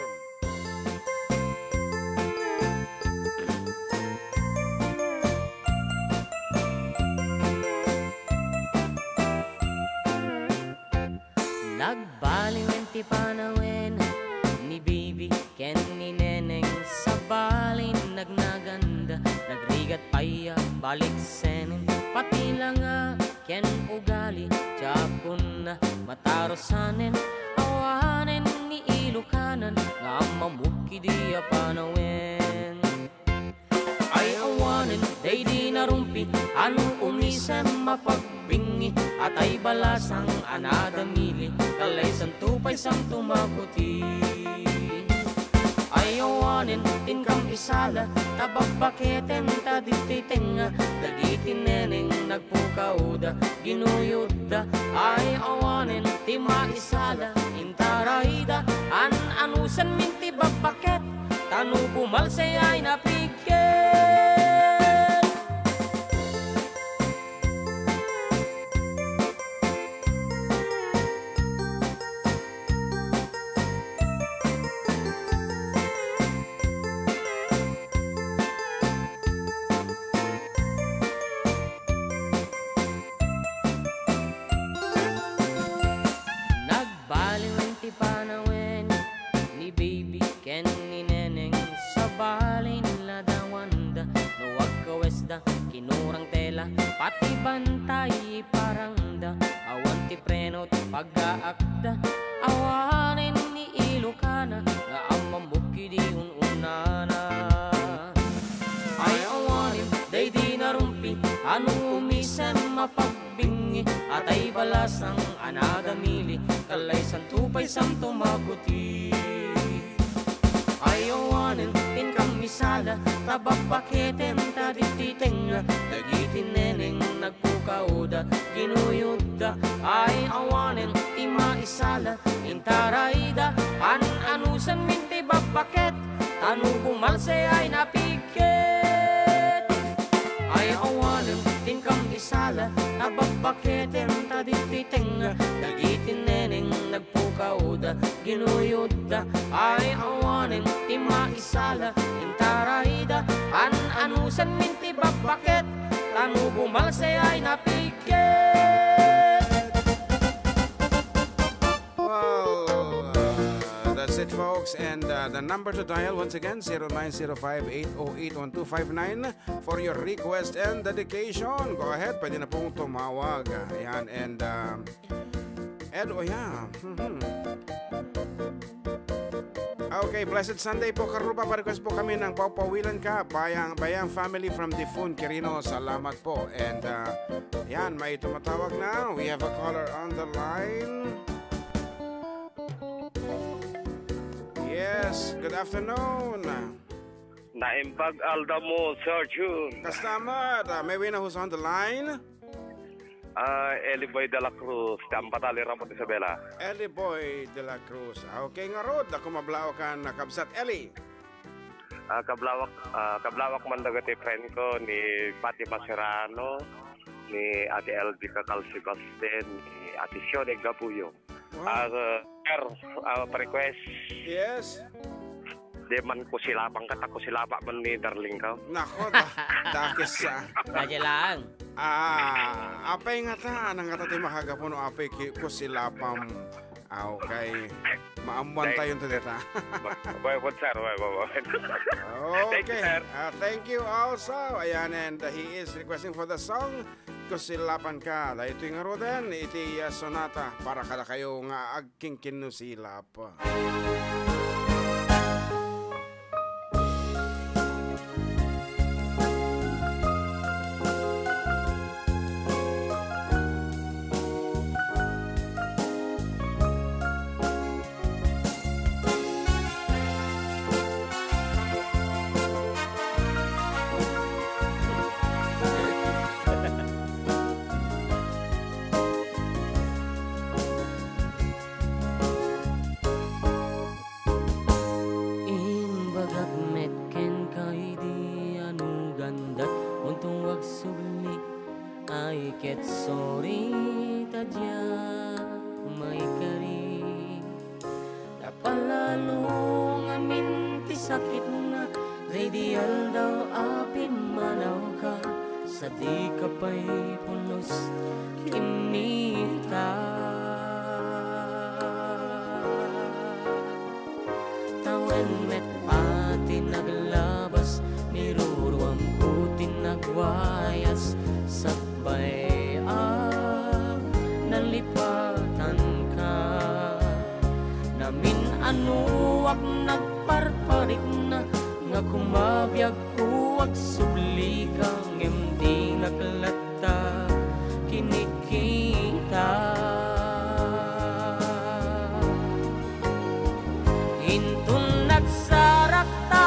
[SPEAKER 2] Nagbaliw ang tipanawin ni Bibi ken ni Neneng sa balin nagnaganda nagrigat paya balik senin pati lang ken ugali japon na matarosanen awanen ni Ilocanan nga mamuki di panawin ay awanen day di narumpi anu umisem mapagbingi at ay balasang anadamili kalay santupay sang tumabuti ay awanen tinkam maisala, tababaketen tadititenga, dagiti neneng nagpukauda, ginuyuda, ay awanen ti maisala, intarayda, anusan minti babaket, tanu bumalsay ay napigket. Kinurang tela, pati bantay parangda, awan ti preno ti pag-aakda, awanin ni Ilocana, nga amambuki di ununana. Ay awanin, day di narumpi, anong umisen mapagbingi, at ay balas ang anadamili, kalay santupay santo mabuti. Ay awanin, pinkang misala, tababaketen tadititenga, dagiti neneng nagpukauda, ginuyuda, ay awanen ti maisala, intarayda, anusan minti babaket, tanu bumalse ay napigket. Ay awanen tingkang isala, tababaketen tadititenga, dagiti neneng nagpukauda, ginuyuda, ay awanen ti maisala, intarayda, anusan minti babaket, tanu bumalse ay napigket.
[SPEAKER 1] Well, that's it, folks. And the number to dial once again, 0905-808-1259 for your request and dedication. Go ahead, pwede na pong tumawag. Ayan, and oh yeah. Okay, blessed Sunday po, Karuba. Pa-request po kami ng Paupawilan Ka, Bayang Family from Difun Quirino. Salamat po. And yan, may tumatawag na. We have a caller on the line. Yes, good afternoon.
[SPEAKER 4] Naimbag alda mo, Sir June.
[SPEAKER 1] Kastamad, may we know who's on the line?
[SPEAKER 4] Eliboy de la Cruz, Tampatali Ramot Isabela.
[SPEAKER 1] Eli Boy de la Cruz. Okay nga rod, ako mablaw ka na kabsat. Eli.
[SPEAKER 4] Kablawak man dagati friend ko ni Pati Maserano, ni Ate LG Kakalsibasten, ni Ate Sione Gabuyo.
[SPEAKER 1] Wow.
[SPEAKER 4] Request.
[SPEAKER 1] Yes.
[SPEAKER 4] Di man ko silapang kata ko silapa man ni darling ka.
[SPEAKER 1] Nako, dakis sa.
[SPEAKER 2] Radya lang.
[SPEAKER 1] Apay nga ta, nang nga tayo makagapuno, apay ko silapam. Okay. Maamuan tayo to dita.
[SPEAKER 4] Boy, sir.
[SPEAKER 1] Okay.
[SPEAKER 4] Thank you, sir.
[SPEAKER 1] Thank you also. Ayan, and he is requesting for the song Kusilapan Ka. Ito yung roden, iti sonata para kada kayo nga agking kinusilap.
[SPEAKER 2] Ket sorry tadya may kari napalalong amin ti sakit na radial daw apin manaw ka sa di ka pa'y punos kinita tawen met pati naglabas niruruam ko tinagwayas sabay nalipatan ka namin anuwak nagparparik na nga kumabiyag kuwag subli kang hindi naglata kinikita intun nagsarakta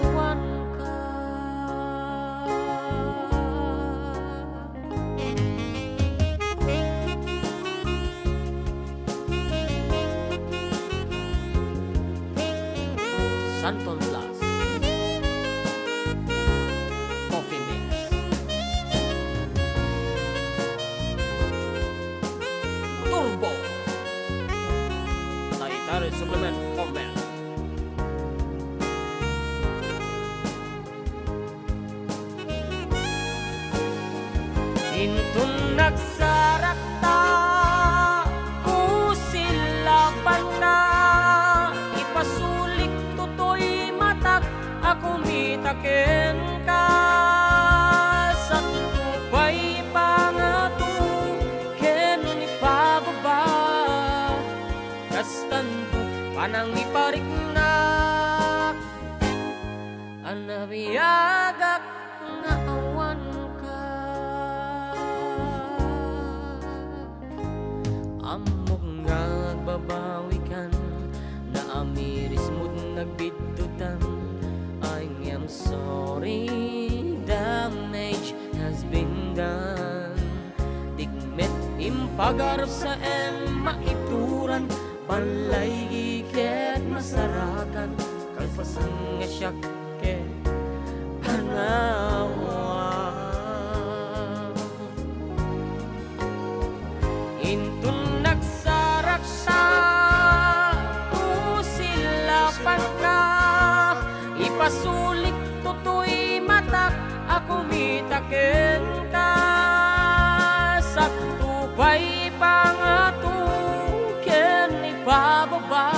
[SPEAKER 2] awan ka. Santon Plus Coffee Mix. Turbo Dietary Supplement Comment. Intun nagsarakta ku sila na ipasulik tutoy matak ako mitaken ka sa tupay pangatu ken ipababa kastanto panang ipariknak anabiyagak nga awan ka amok nga agbabawikan na amiris mo't nagbidutan. I am sorry, damage has been done. Digmet impagarap sa maituran balay iket masarakan kalpasan nga syakke panawa intun nagsaraksa ku sila ka ipasulik tutoy matak ako mitaken ka sa tupay pangatu ken ipababa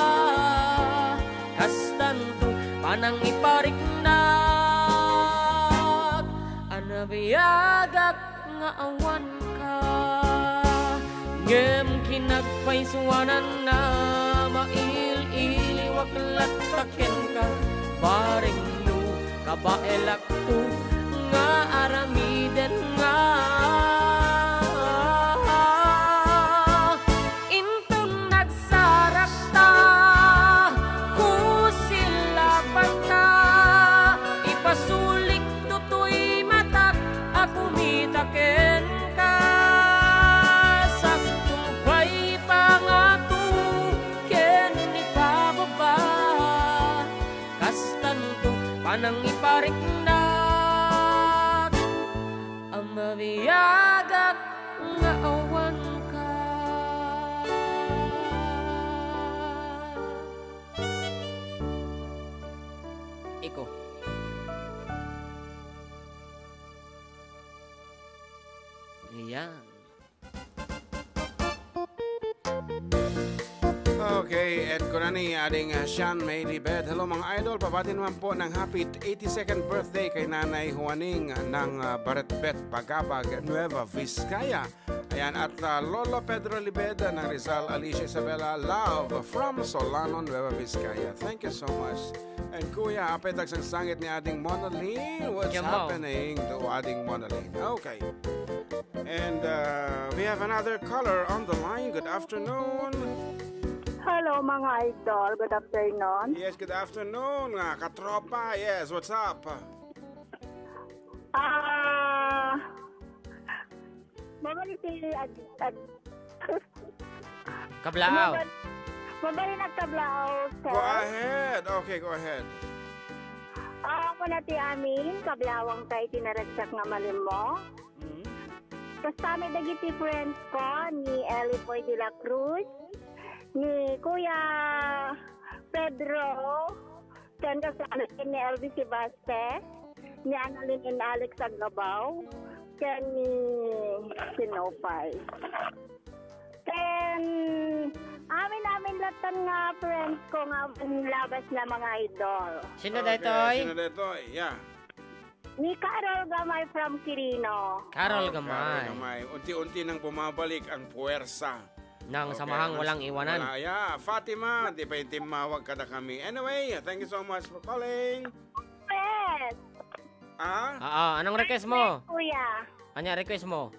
[SPEAKER 2] kastanto panang ipariknak anabiyagak nga awan ka ngem kinagpaisuanan na mail-ili waklat taken ka baring lu kabaelak tu nga aramiden nga intun nagsarakta ku sila na ipasulik tutoy matak ako mitaken ka sa tupay pangatu ken ipababa kastanto panang ipariknak ang mabiyagak nga awan ka. Iko ayan.
[SPEAKER 1] Okay, at kunani ading Sean May Libed. Hello mga idol, pabati naman po ng happy 82nd birthday kay Nanay Juaning ng Baretbet, Pagabag, Nueva Vizcaya. Ayan, at Lolo Pedro Libed ng Rizal, Alicia Isabela, love from Solano, Nueva Vizcaya. Thank you so much. And Kuya, apetag sang sangit ni ading Monalyn. What's happening to ading Monalyn? Okay. And we have another caller on the line. Good afternoon.
[SPEAKER 5] Hello mga idol, good afternoon.
[SPEAKER 1] Yes, good afternoon, katropa. Yes, what's up?
[SPEAKER 5] Mabali si
[SPEAKER 2] Kablao.
[SPEAKER 5] Mabali nagkablao, sir.
[SPEAKER 1] Go ahead. Okay, go ahead.
[SPEAKER 5] Ako na ti amin, kablawang tayo tinaragsak nga malimo. Kasama dagiti friends ko, ni Ellie Boy de la Cruz, ni Kuya Pedro, then kasama ni Elvis Sebaste, ni Annalyn and Alex Aglabaw, then ni Sinopay. Then, amin latan nga friends ko nga labas na mga idol.
[SPEAKER 2] Sino daytoy?
[SPEAKER 1] Sino daytoy? Yeah.
[SPEAKER 5] Ni Carol Gamay from Quirino.
[SPEAKER 2] Carol
[SPEAKER 1] Carol
[SPEAKER 2] Gamay.
[SPEAKER 1] Gamay. Unti-unti nang bumabalik ang puwersa.
[SPEAKER 2] Nang samahang walang iwanan.
[SPEAKER 1] Wala, yeah. Fatima, di pa yung timawag ka na kami. Anyway, thank you so much for calling.
[SPEAKER 5] Yes.
[SPEAKER 2] Anong request mo?
[SPEAKER 5] Kuya.
[SPEAKER 2] Ano request mo?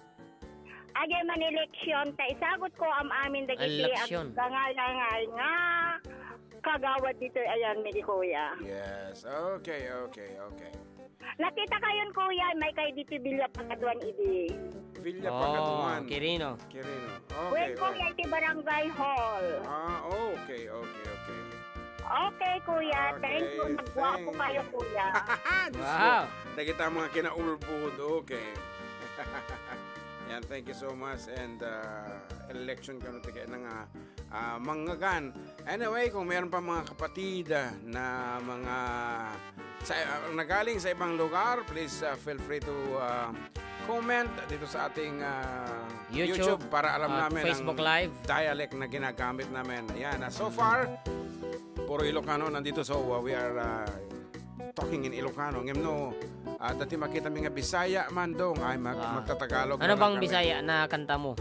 [SPEAKER 5] Agay man eleksyon, ta isagot ko am amin dagiti at
[SPEAKER 2] Eleksyon.
[SPEAKER 5] nga kagawad dito. Ayan, may kuya.
[SPEAKER 1] Yes. Okay.
[SPEAKER 5] Nakita kayon kuya, may kay dito bilya pagkaduan idi.
[SPEAKER 1] Villa
[SPEAKER 2] Oh,
[SPEAKER 1] Pagatuan.
[SPEAKER 2] Kirino.
[SPEAKER 1] Quirino.
[SPEAKER 5] When
[SPEAKER 1] Okay.
[SPEAKER 5] kuya iti barangay hall.
[SPEAKER 1] Okay.
[SPEAKER 5] Okay kuya,
[SPEAKER 1] Okay,
[SPEAKER 5] thank you. Nagwapo
[SPEAKER 1] thank
[SPEAKER 5] kayo
[SPEAKER 1] you.
[SPEAKER 5] kuya.
[SPEAKER 2] Wow.
[SPEAKER 1] Nakita mga kinaulbud. Okay. Yan, thank you so much. And election ka nung tigay ng manggagan. Anyway, kung meron pa mga kapatid na mga nagaling sa ibang lugar, please feel free to comment dito sa ating YouTube para alam namin
[SPEAKER 2] Facebook
[SPEAKER 1] ang
[SPEAKER 2] Live.
[SPEAKER 1] dialect na ginagamit namin. Ayan, so far, puro Ilocano nandito. So, we are talking in Ilocano. Ngayon, no, dati makita mga Bisaya man dong. Ay, magtatagalog.
[SPEAKER 2] Ano bang Bisaya na kanta mo?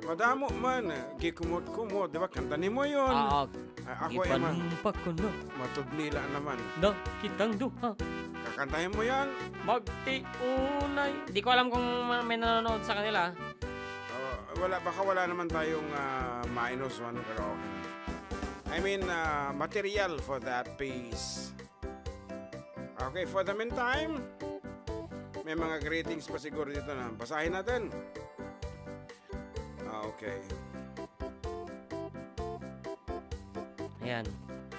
[SPEAKER 1] Madamo man. Gikumot-kumot. Di ba? Kanta ni mo yun.
[SPEAKER 2] Oo.
[SPEAKER 1] Ako ay
[SPEAKER 2] Ipanumpak ko na
[SPEAKER 1] matudnila naman.
[SPEAKER 2] na kitang duha.
[SPEAKER 1] Kakantahin mo yan.
[SPEAKER 2] Magtiunay. Di ko alam kung may nanonood sa kanila.
[SPEAKER 1] Baka wala naman tayong minus one. Pero okay. I mean, material for that piece. Okay, for the meantime, may mga greetings pa siguro dito na basahin natin. Okay.
[SPEAKER 2] Ayan.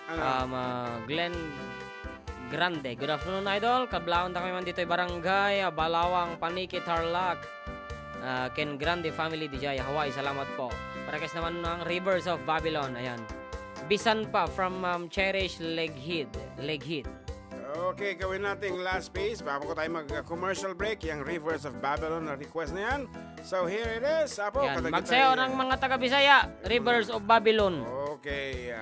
[SPEAKER 1] Ano?
[SPEAKER 2] Glenn Grande. Good afternoon, Idol. Kablaon ta kami man dito barangay Balawang, Paniki, Tarlac. Ken Grande family di Jaya, Hawaii. Salamat po. Parakas naman ng Rivers of Babylon. Ayan. Bisan pa from Cherish Leghid.
[SPEAKER 1] Okay, gawin natin last piece. Bago ko tayo mag-commercial break, yung Rivers of Babylon na request na yan. So here it is. Apo,
[SPEAKER 2] Ayan.
[SPEAKER 1] kadagiti
[SPEAKER 2] Magsayaw
[SPEAKER 1] tayo.
[SPEAKER 2] ng mga taga-Bisaya. Rivers of Babylon.
[SPEAKER 1] Okay,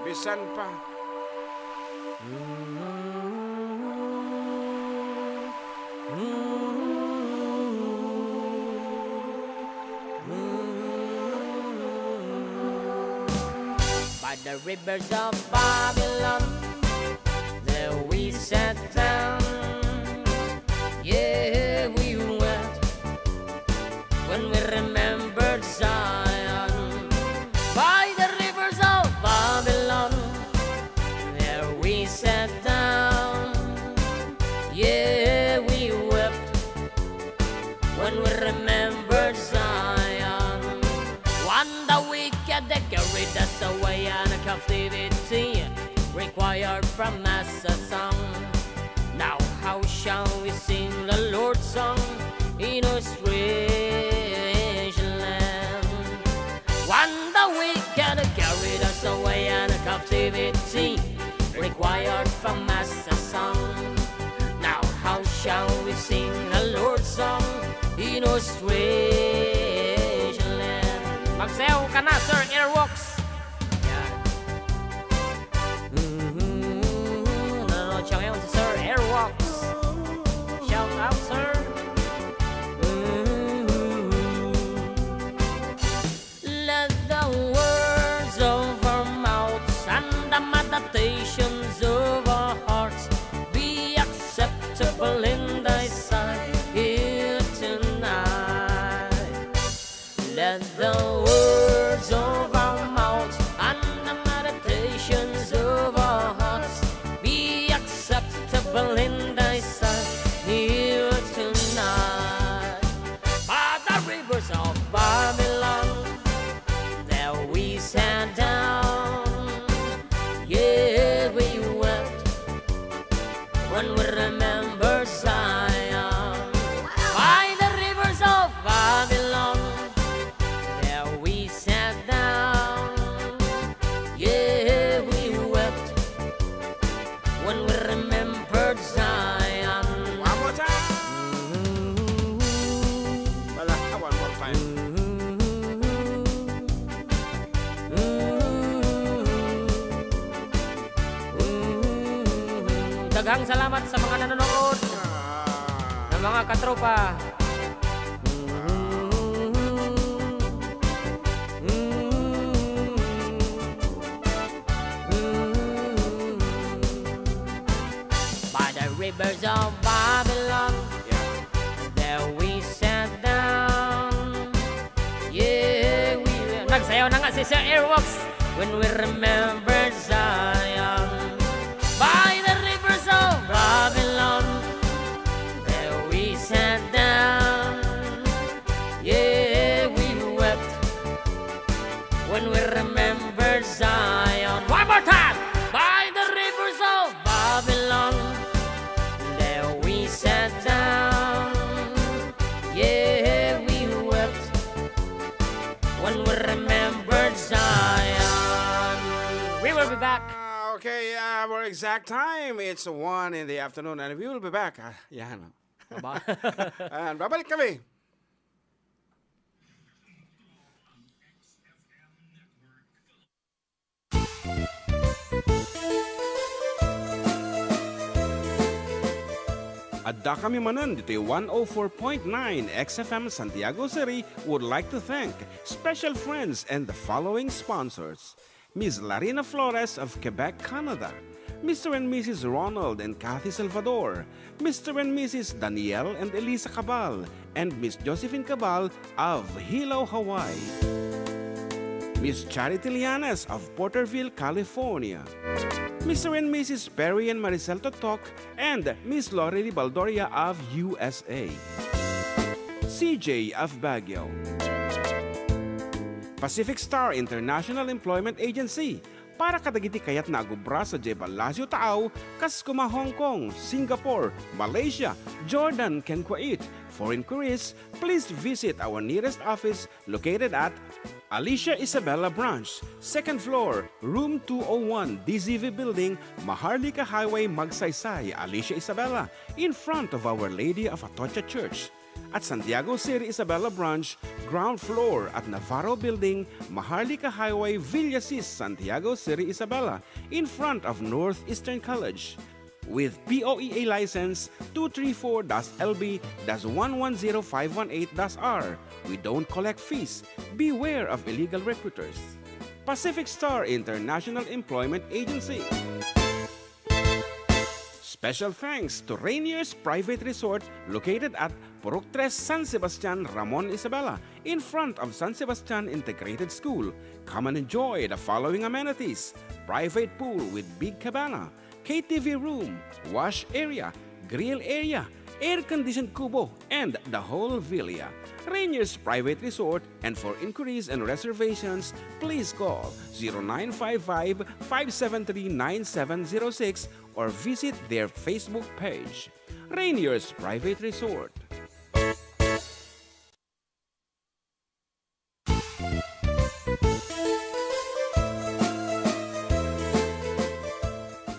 [SPEAKER 1] bisan pa.
[SPEAKER 2] By the rivers of Babylon, there we sat down. Yeah, we wept when we remembered Zion. By the rivers of Babylon, there we sat down. Yeah, we wept when we remembered Zion. When the wicked they carried us away and captivity required from us a song. Now how shall we sing the Lord's song in a strange land? When the wicked carried us away and captivity required from us a song. Now how shall we sing the Lord's song in a strange land? Magsayaw ka na, Sir Airwalks. Nanonood siya ngayon si Sir Airwalks. Shout out, sir. Let the words of our mouths and the meditations of our hearts be acceptable in thy sight here tonight. Let the words of our mouths and the meditations of our hearts be acceptable in thy sight here tonight. By the rivers of Babylon, there we sat down. Yeah, we wept when we remembered Zion. By the rivers of Babylon, there we sat down. Yeah, we wept when we remembered Zion.
[SPEAKER 1] One more time. Wala, one more time.
[SPEAKER 2] Daghang salamat sa mga nanonood, ng mga katropa. By the rivers of Babylon,
[SPEAKER 1] Yeah.
[SPEAKER 2] there we sat down. Yeah, we... Nagsayaw na nga si Sir Airwalks. when we remember Zion. By the rivers of Babylon, there we sat down. Yeah, we wept when we remember Zion. One more time! By the rivers of Babylon, there we sat down. Yeah, we wept when we remembered Zion. We will be back.
[SPEAKER 1] Okay, our exact time, it's 1 in the afternoon and we will be back. Yan. And babalik kami. Adda kami Manen dito 104.9 XFM Santiago City would like to thank special friends and the following sponsors. Ms. Larina Flores of Quebec, Canada. Mr. and Mrs. Ronald and Kathy Salvador. Mr. and Mrs. Danielle and Elisa Cabal. And Miss Josephine Cabal of Hilo, Hawaii. Miss Charity Lianes of Porterville, California. Mr. and Mrs. Perry and Maricel Totok, and Miss Lorely Baldoria of USA. CJ of Baguio. Pacific Star International Employment Agency. Para kadagiti kayat na agubra sa Jebalasio Tao, Kaskuma, Hong Kong, Singapore, Malaysia, Jordan, ken Kuwait. For inquiries, please visit our nearest office located at Alicia Isabella Branch, 2nd floor, room 201, DZV Building, Maharlika Highway, Magsaysay, Alicia Isabella, in front of Our Lady of Atocha Church. At Santiago City Isabella Branch, ground floor at Navarro Building, Maharlika Highway, Villasis, Santiago City Isabella, in front of Northeastern College. With POEA license 234-LB-110518-R. We don't collect fees. Beware of illegal recruiters. Pacific Star International Employment Agency. Special thanks to Rainier's Private Resort located at Purok 3 San Sebastian, Ramon, Isabela, in front of San Sebastian Integrated School. Come and enjoy the following amenities: private pool with big cabana, KTV room, wash area, grill area, air-conditioned kubo, and the whole villa. Rainier's Private Resort, and for inquiries and reservations, please call 0955-573-9706 or visit their Facebook page. Rainier's Private Resort.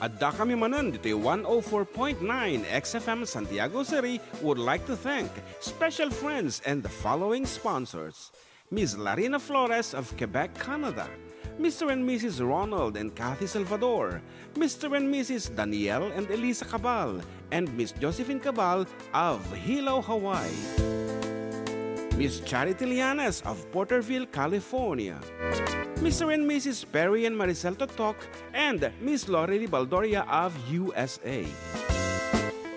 [SPEAKER 1] Adda kami Manen dito 104.9 XFM Santiago City would like to thank special friends and the following sponsors. Ms. Larina Flores of Quebec, Canada. Mr. and Mrs. Ronald and Kathy Salvador. Mr. and Mrs. Danielle and Elisa Cabal. And Miss Josephine Cabal of Hilo, Hawaii. Miss Charity Lianes of Porterville, California. Mr. and Mrs. Perry and Maricel Totok, and Miss Lorely Baldoria of USA.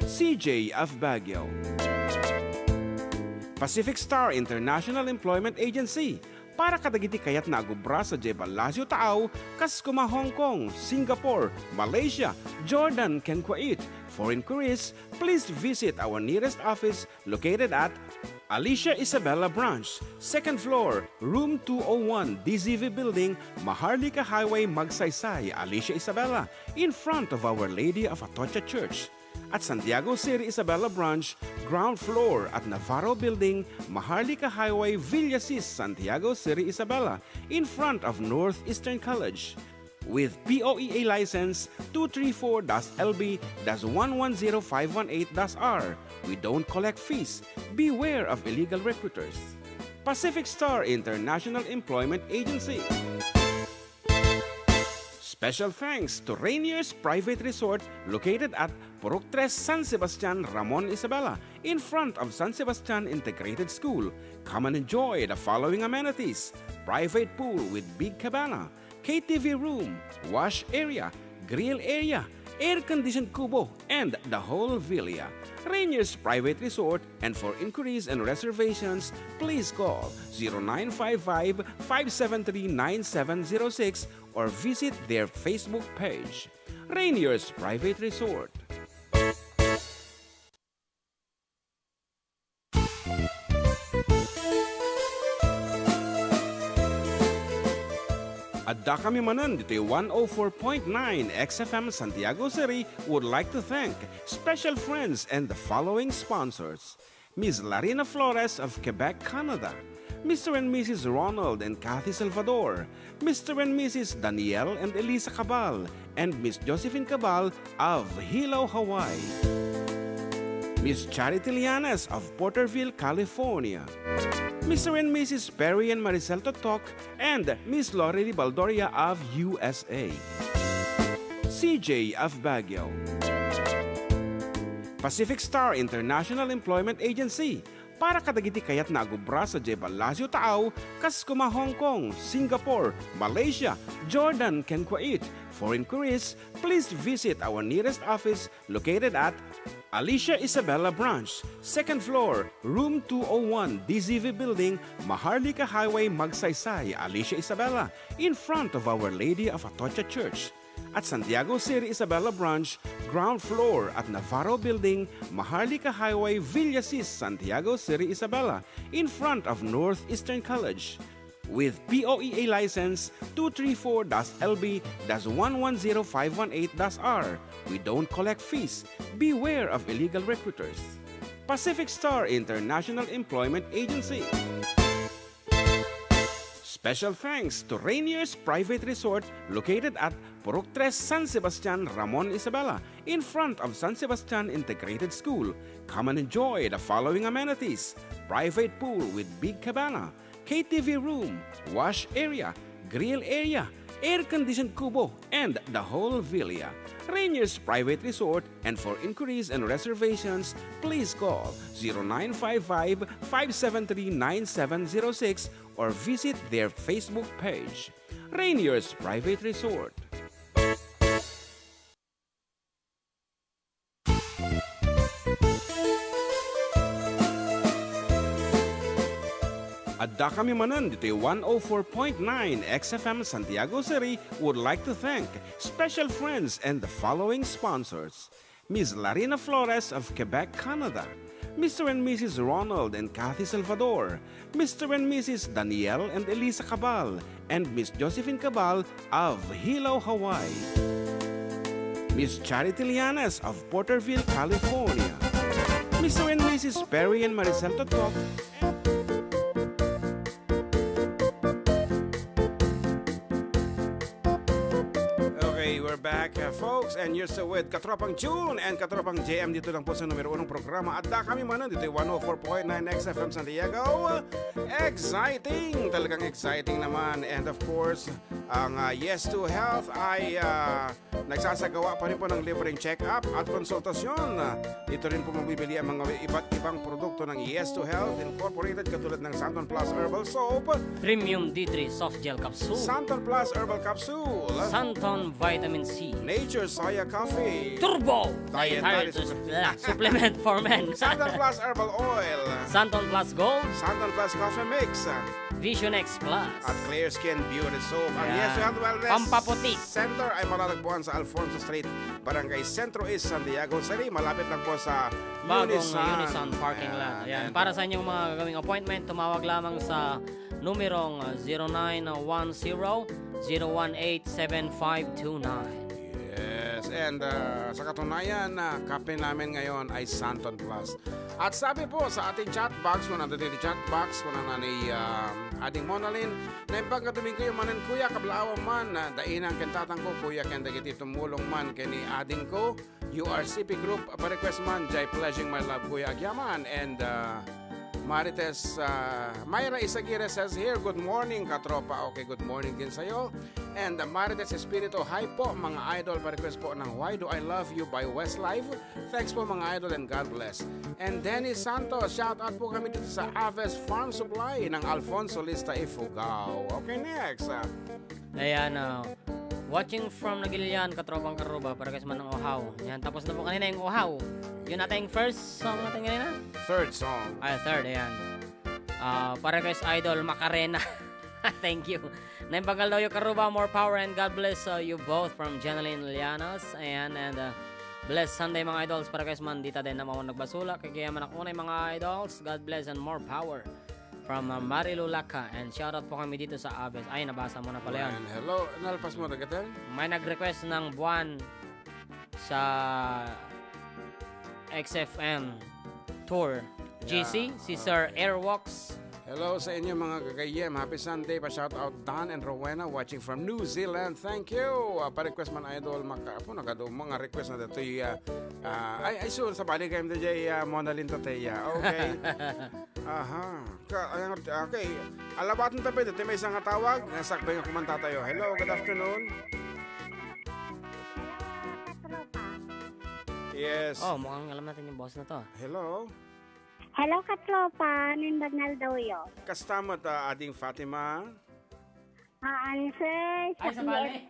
[SPEAKER 1] CJ of Baguio. Pacific Star International Employment Agency. Para kadagiti kayat na agubra sa Jebalasio Tao, Kaskuma, Hong Kong, Singapore, Malaysia, Jordan, ken Kuwait. For inquiries, please visit our nearest office located at Alicia Isabella Branch, 2nd floor, room 201, DZV Building, Maharlika Highway, Magsaysay, Alicia Isabella, in front of Our Lady of Atocha Church. At Santiago City Isabella Branch, ground floor at Navarro Building, Maharlika Highway, Villasis, Santiago City Isabella, in front of Northeastern College. With POEA license 234-LB-110518-R. We don't collect fees. Beware of illegal recruiters. Pacific Star International Employment Agency. Special thanks to Rainier's Private Resort located at Purok 3 San Sebastian, Ramon, Isabela, in front of San Sebastian Integrated School. Come and enjoy the following amenities: private pool with big cabana, KTV room, wash area, grill area, air-conditioned kubo, and the whole villa. Rainier's Private Resort, and for inquiries and reservations, please call 0955-573-9706 or visit their Facebook page. Rainier's Private Resort. Adda kami Manen dito 104.9 XFM Santiago City would like to thank special friends and the following sponsors. Ms. Larina Flores of Quebec, Canada. Mr. and Mrs. Ronald and Kathy Salvador. Mr. and Mrs. Danielle and Elisa Cabal. And Miss Josephine Cabal of Hilo, Hawaii. Miss Charity Lianes of Porterville, California. Mr. and Mrs. Perry and Maricel Totok, and Miss Lorely Baldoria of USA. CJ of Baguio. Pacific Star International Employment Agency. Para kadagiti kayat nagubra sa Jebalasyo Tao, Kaskuma, Hong Kong, Singapore, Malaysia, Jordan, can Kuwait. For inquiries, please visit our nearest office located at Alicia Isabella Branch, 2nd floor, room 201, DZV Building, Maharlika Highway, Magsaysay, Alicia Isabella, in front of Our Lady of Atocha Church. At Santiago City Isabella Branch, ground floor at Navarro Building, Maharlika Highway, Villasis, Santiago City Isabella, in front of Northeastern College. With POEA license 234-LB-110518-R. We don't collect fees. Beware of illegal recruiters. Pacific Star International Employment Agency. Special thanks to Rainier's Private Resort located at Purok 3 San Sebastian, Ramon Isabela, in front of San Sebastian Integrated School. Come and enjoy the following amenities: private pool with big cabana, KTV room, wash area, grill area, air-conditioned kubo, and the whole villa. Rainier's Private Resort, and for inquiries and reservations, please call 0955-573-9706 or visit their Facebook page. Rainier's Private Resort. Adda kami Manen dito 104.9 XFM Santiago City would like to thank special friends and the following sponsors. Ms. Larina Flores of Quebec, Canada. Mr. and Mrs. Ronald and Kathy Salvador. Mr. and Mrs. Danielle and Elisa Cabal. And Miss Josephine Cabal of Hilo, Hawaii. Miss Charity Lianes of Porterville, California. Mr. and Mrs. Perry and Maricel Totok. We're back, folks, and you're still with Katropang June and Katropang JM dito lang po sa numero 1 programa. Adda kami Manen dito 104.9 XFM Santiago. Exciting! Talagang exciting naman. And of course, ang Yes to Health ay nagsasagawa pa rin po ng libreng check-up at konsultasyon. Dito rin po mabibili ang mga iba't ibang produkto ng Yes to Health Incorporated katulad ng Santon Plus Herbal Soap,
[SPEAKER 2] Premium D3 Soft Gel Capsule,
[SPEAKER 1] Santon Plus Herbal Capsule,
[SPEAKER 2] Santon Vitamin C,
[SPEAKER 1] Nature Soya Coffee,
[SPEAKER 2] Turbo
[SPEAKER 1] Dietary
[SPEAKER 2] Supplement for Men,
[SPEAKER 1] Santon Plus Herbal Oil,
[SPEAKER 2] Santon Plus Gold,
[SPEAKER 1] Santon Plus Coffee Mix,
[SPEAKER 2] Vision X Plus,
[SPEAKER 1] at Clear Skin Beauty Soap. Ang
[SPEAKER 2] Yan.
[SPEAKER 1] Yes to Health Wellness
[SPEAKER 2] Pampaputi
[SPEAKER 1] Center ay matatagpuan sa Alfonso Street, Barangay Centro East, Santiago City. Malapit lang po sa
[SPEAKER 2] bagong
[SPEAKER 1] Unison
[SPEAKER 2] Unison parking lot. Ayan. Para sa inyong mga gagawing appointment, tumawag lamang sa numerong 0910-018-7529.
[SPEAKER 1] Yes, and sa katunayan, kape namin ngayon ay Santon Plus. At sabi po sa ating chat box, kung nandito yung chat box, kung na ni ating Monalyn, na yung pagkatuming kayo manan kuya, kablaawang man, dainang kentatang ko, kuya kendagiti tumulong man, kini ading ko, URCP Group, pa-request man, jay pledging my love, kuya Agyaman, and Marites, Mayra Isagire says here, good morning katropa. Okay, good morning din sa'yo. And Marites Espiritu, hi po mga idol, pa-request po ng Why Do I Love You by Westlife. Thanks po mga idol and God bless. And Dennis Santos, shout out po kami dito sa Aves Farm Supply ng Alfonso Lista Ifugao. Okay, next.
[SPEAKER 2] Ayan, watching from Nagilian, Katropang Karuba, para kasi man ng Ohaw. Yan, tapos na po kanina yung Ohaw. Yun natin first song natin kanina?
[SPEAKER 1] Third song.
[SPEAKER 2] Ay, third, ayan. Para guys, idol, Macarena. Thank you. Naimbagal daw yung karuba, more power and God bless you both from Jeneline Lianos. Ayan, and bless Sunday mga idols para kayo mandita din na mga nagbasula. Kaya man ako na mga idols. God bless and more power from Marilu Laka. And shoutout po kami dito sa Aves. Ay, nabasa mo na pala yan.
[SPEAKER 1] Hello, nalpas mo na gatel?
[SPEAKER 2] May nag-request ng buwan sa XFM Tour. GC, si Sir Airwalks.
[SPEAKER 1] Hello sa inyo mga kagayem. Happy Sunday. Pa-shout out Don and Rowena watching from New Zealand. Thank you. Pa-request man idol. Nagado mga request na dito. Ay, so sa bali kayo dito Mona Linda Teya. Okay. Aha. Okay. Alabatan tabi dito. May isang tawag. Nasakbay yung kumanta tayo. Hello, good afternoon. Yes.
[SPEAKER 2] Oh, mukhang alam natin yung boss na to.
[SPEAKER 1] Hello.
[SPEAKER 5] Hello, katropa. Nimbagnal daw yun.
[SPEAKER 1] Kastamot ading Fatima.
[SPEAKER 5] Answer.
[SPEAKER 2] Ay, sa bali.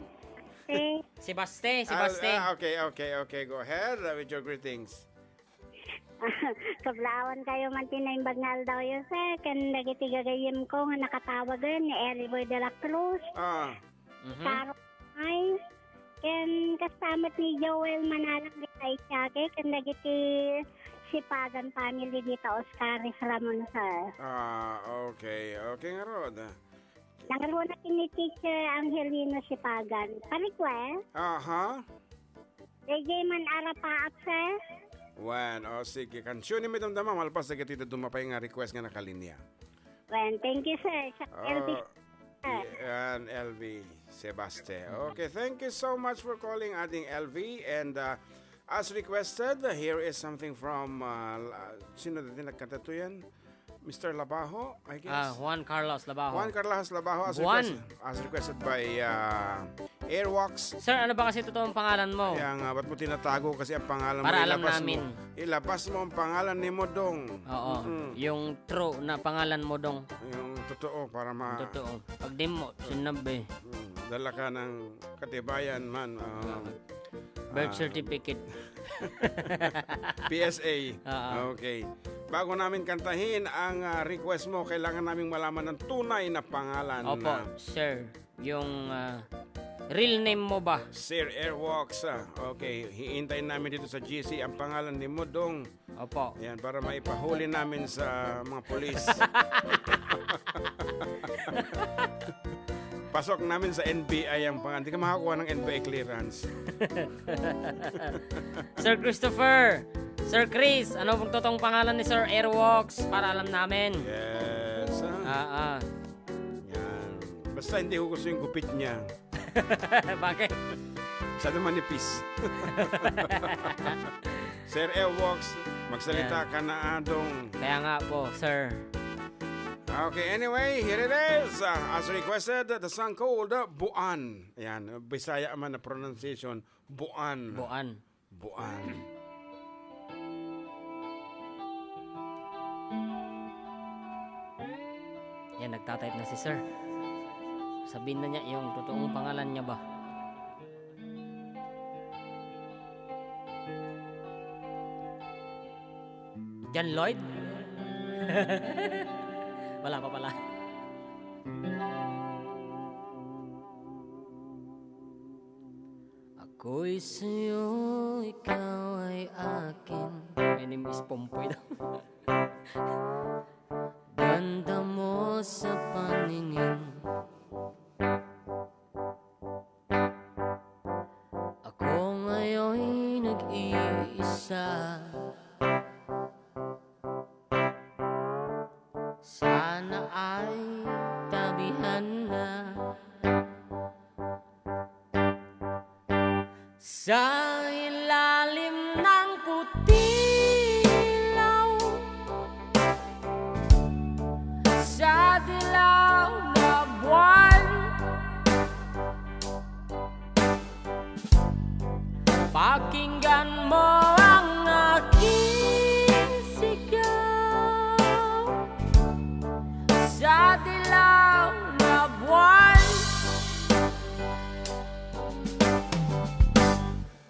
[SPEAKER 2] Si Baste.
[SPEAKER 1] Okay. Go ahead with your greetings.
[SPEAKER 5] Kablawan kayo man tinimbagnal daw yun, sir. Kadagiti gagayim ko nga nakatawagan ni Eriboy de la Cruz. Karo ay. Ken kastamot ni Joel Manalang di ay siyake. Kadagiti Sipagan family dito, Oscar Ramon, sir.
[SPEAKER 1] Okay nga rod.
[SPEAKER 5] Nangaro na ni Teacher Angelino Sipagan. Pa-request? Reggae man arapaak, sir?
[SPEAKER 1] Sige. Kansyon ni Madam Dama, malpas na katito dumapay nga request nga nakalinya.
[SPEAKER 5] Thank you, sir. LV, sir.
[SPEAKER 1] Yan, LV Sebaste. Okay, thank you so much for calling ating LV. And as requested, here is something from, sino din nagkanta to yan? Mr. Labajo, I guess.
[SPEAKER 2] Juan Carlos Labajo.
[SPEAKER 1] Juan Carlos Labajo, as requested by Airwalks.
[SPEAKER 2] Sir, ano ba kasi totoong pangalan mo?
[SPEAKER 1] Kaya nga, ba't mo tinatago kasi ang pangalan
[SPEAKER 2] para
[SPEAKER 1] mo?
[SPEAKER 2] Alam namin.
[SPEAKER 1] Ilabas mo ang pangalan ni Modong.
[SPEAKER 2] Oo, yung true na pangalan Modong.
[SPEAKER 1] Yung totoo, para
[SPEAKER 2] Totoo. Pag di mo, sinabi.
[SPEAKER 1] Dala ka ng katibayan man.
[SPEAKER 2] Birth certificate.
[SPEAKER 1] PSA. Okay. Bago namin kantahin ang request mo, kailangan naming malaman ng tunay na pangalan.
[SPEAKER 2] Opo, sir. Yung real name mo ba?
[SPEAKER 1] Sir Airwalks. Okay, hihintayin namin dito sa GC ang pangalan ni Modong.
[SPEAKER 2] Opo.
[SPEAKER 1] Yan, para maipahuli namin sa mga polis. Pasok namin sa NBI ang pangalan. Hindi ka makakuha ng NBI clearance.
[SPEAKER 2] Sir Christopher, Sir Chris, ano pong totoong pangalan ni Sir Airwalks para alam namin?
[SPEAKER 1] Yes. Yan. Basta hindi ko gusto yung gupit niya.
[SPEAKER 2] Bakit?
[SPEAKER 1] Masyado manipis. Sir Airwalks, magsalita ka na adong.
[SPEAKER 2] Kaya nga po, sir.
[SPEAKER 1] Okay, anyway, here it is. As requested, the song called Buan. Ayan, Bisaya man na pronunciation. Buan.
[SPEAKER 2] Yan, nagtatype na si sir. Sabihin na niya yung totoong pangalan niya ba? John Lloyd? Wala pa pala. Ako'y sa'yo, ikaw ay akin. My name is Pompoy daw. Ganda mo sa paningin. Ako ngayon'y nag-iisa. Sana ay tabihan na sa ilalim ng putilaw, sa dilaw na buwan. Pakinggan mo ang aking sigaw sa dilaw na buwan.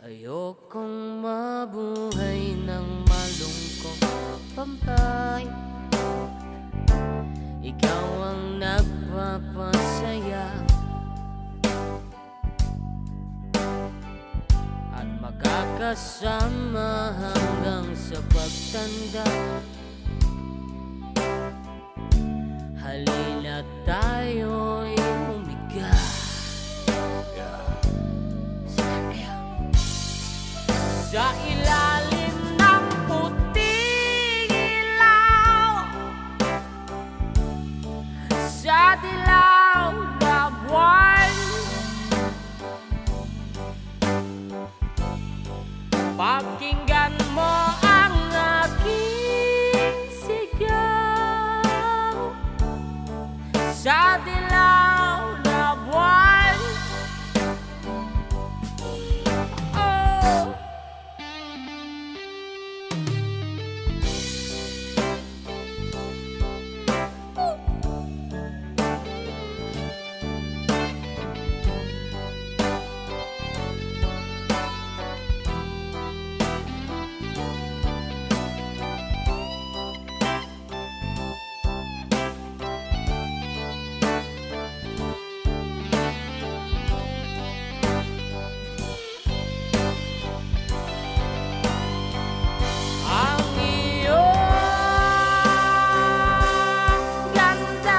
[SPEAKER 2] Ayokong mabuhay ng malungkot pampay. Ikaw ang nagpapas magkasama hanggang sa pagtanda. Halina tayo'y humiga. Sa ilalim ng puting ilaw, sa dilaw na buwan, pakinggan mo ang aking sigaw. Sa dilaw na buwan, oh. Ang iyong ganda'y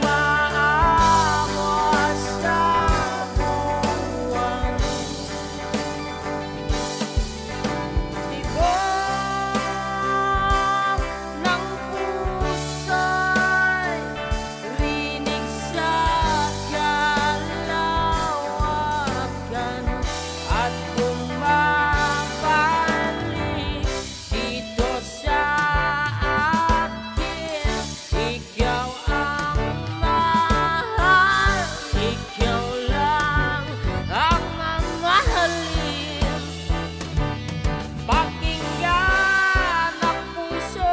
[SPEAKER 2] umaamos sa buwan. Tibok ng puso'y rinig sa kalawakan at bumabalik dito sa akin. Ikaw ang mahal, ikaw lang ang mamahalin. Pakinggan ang puso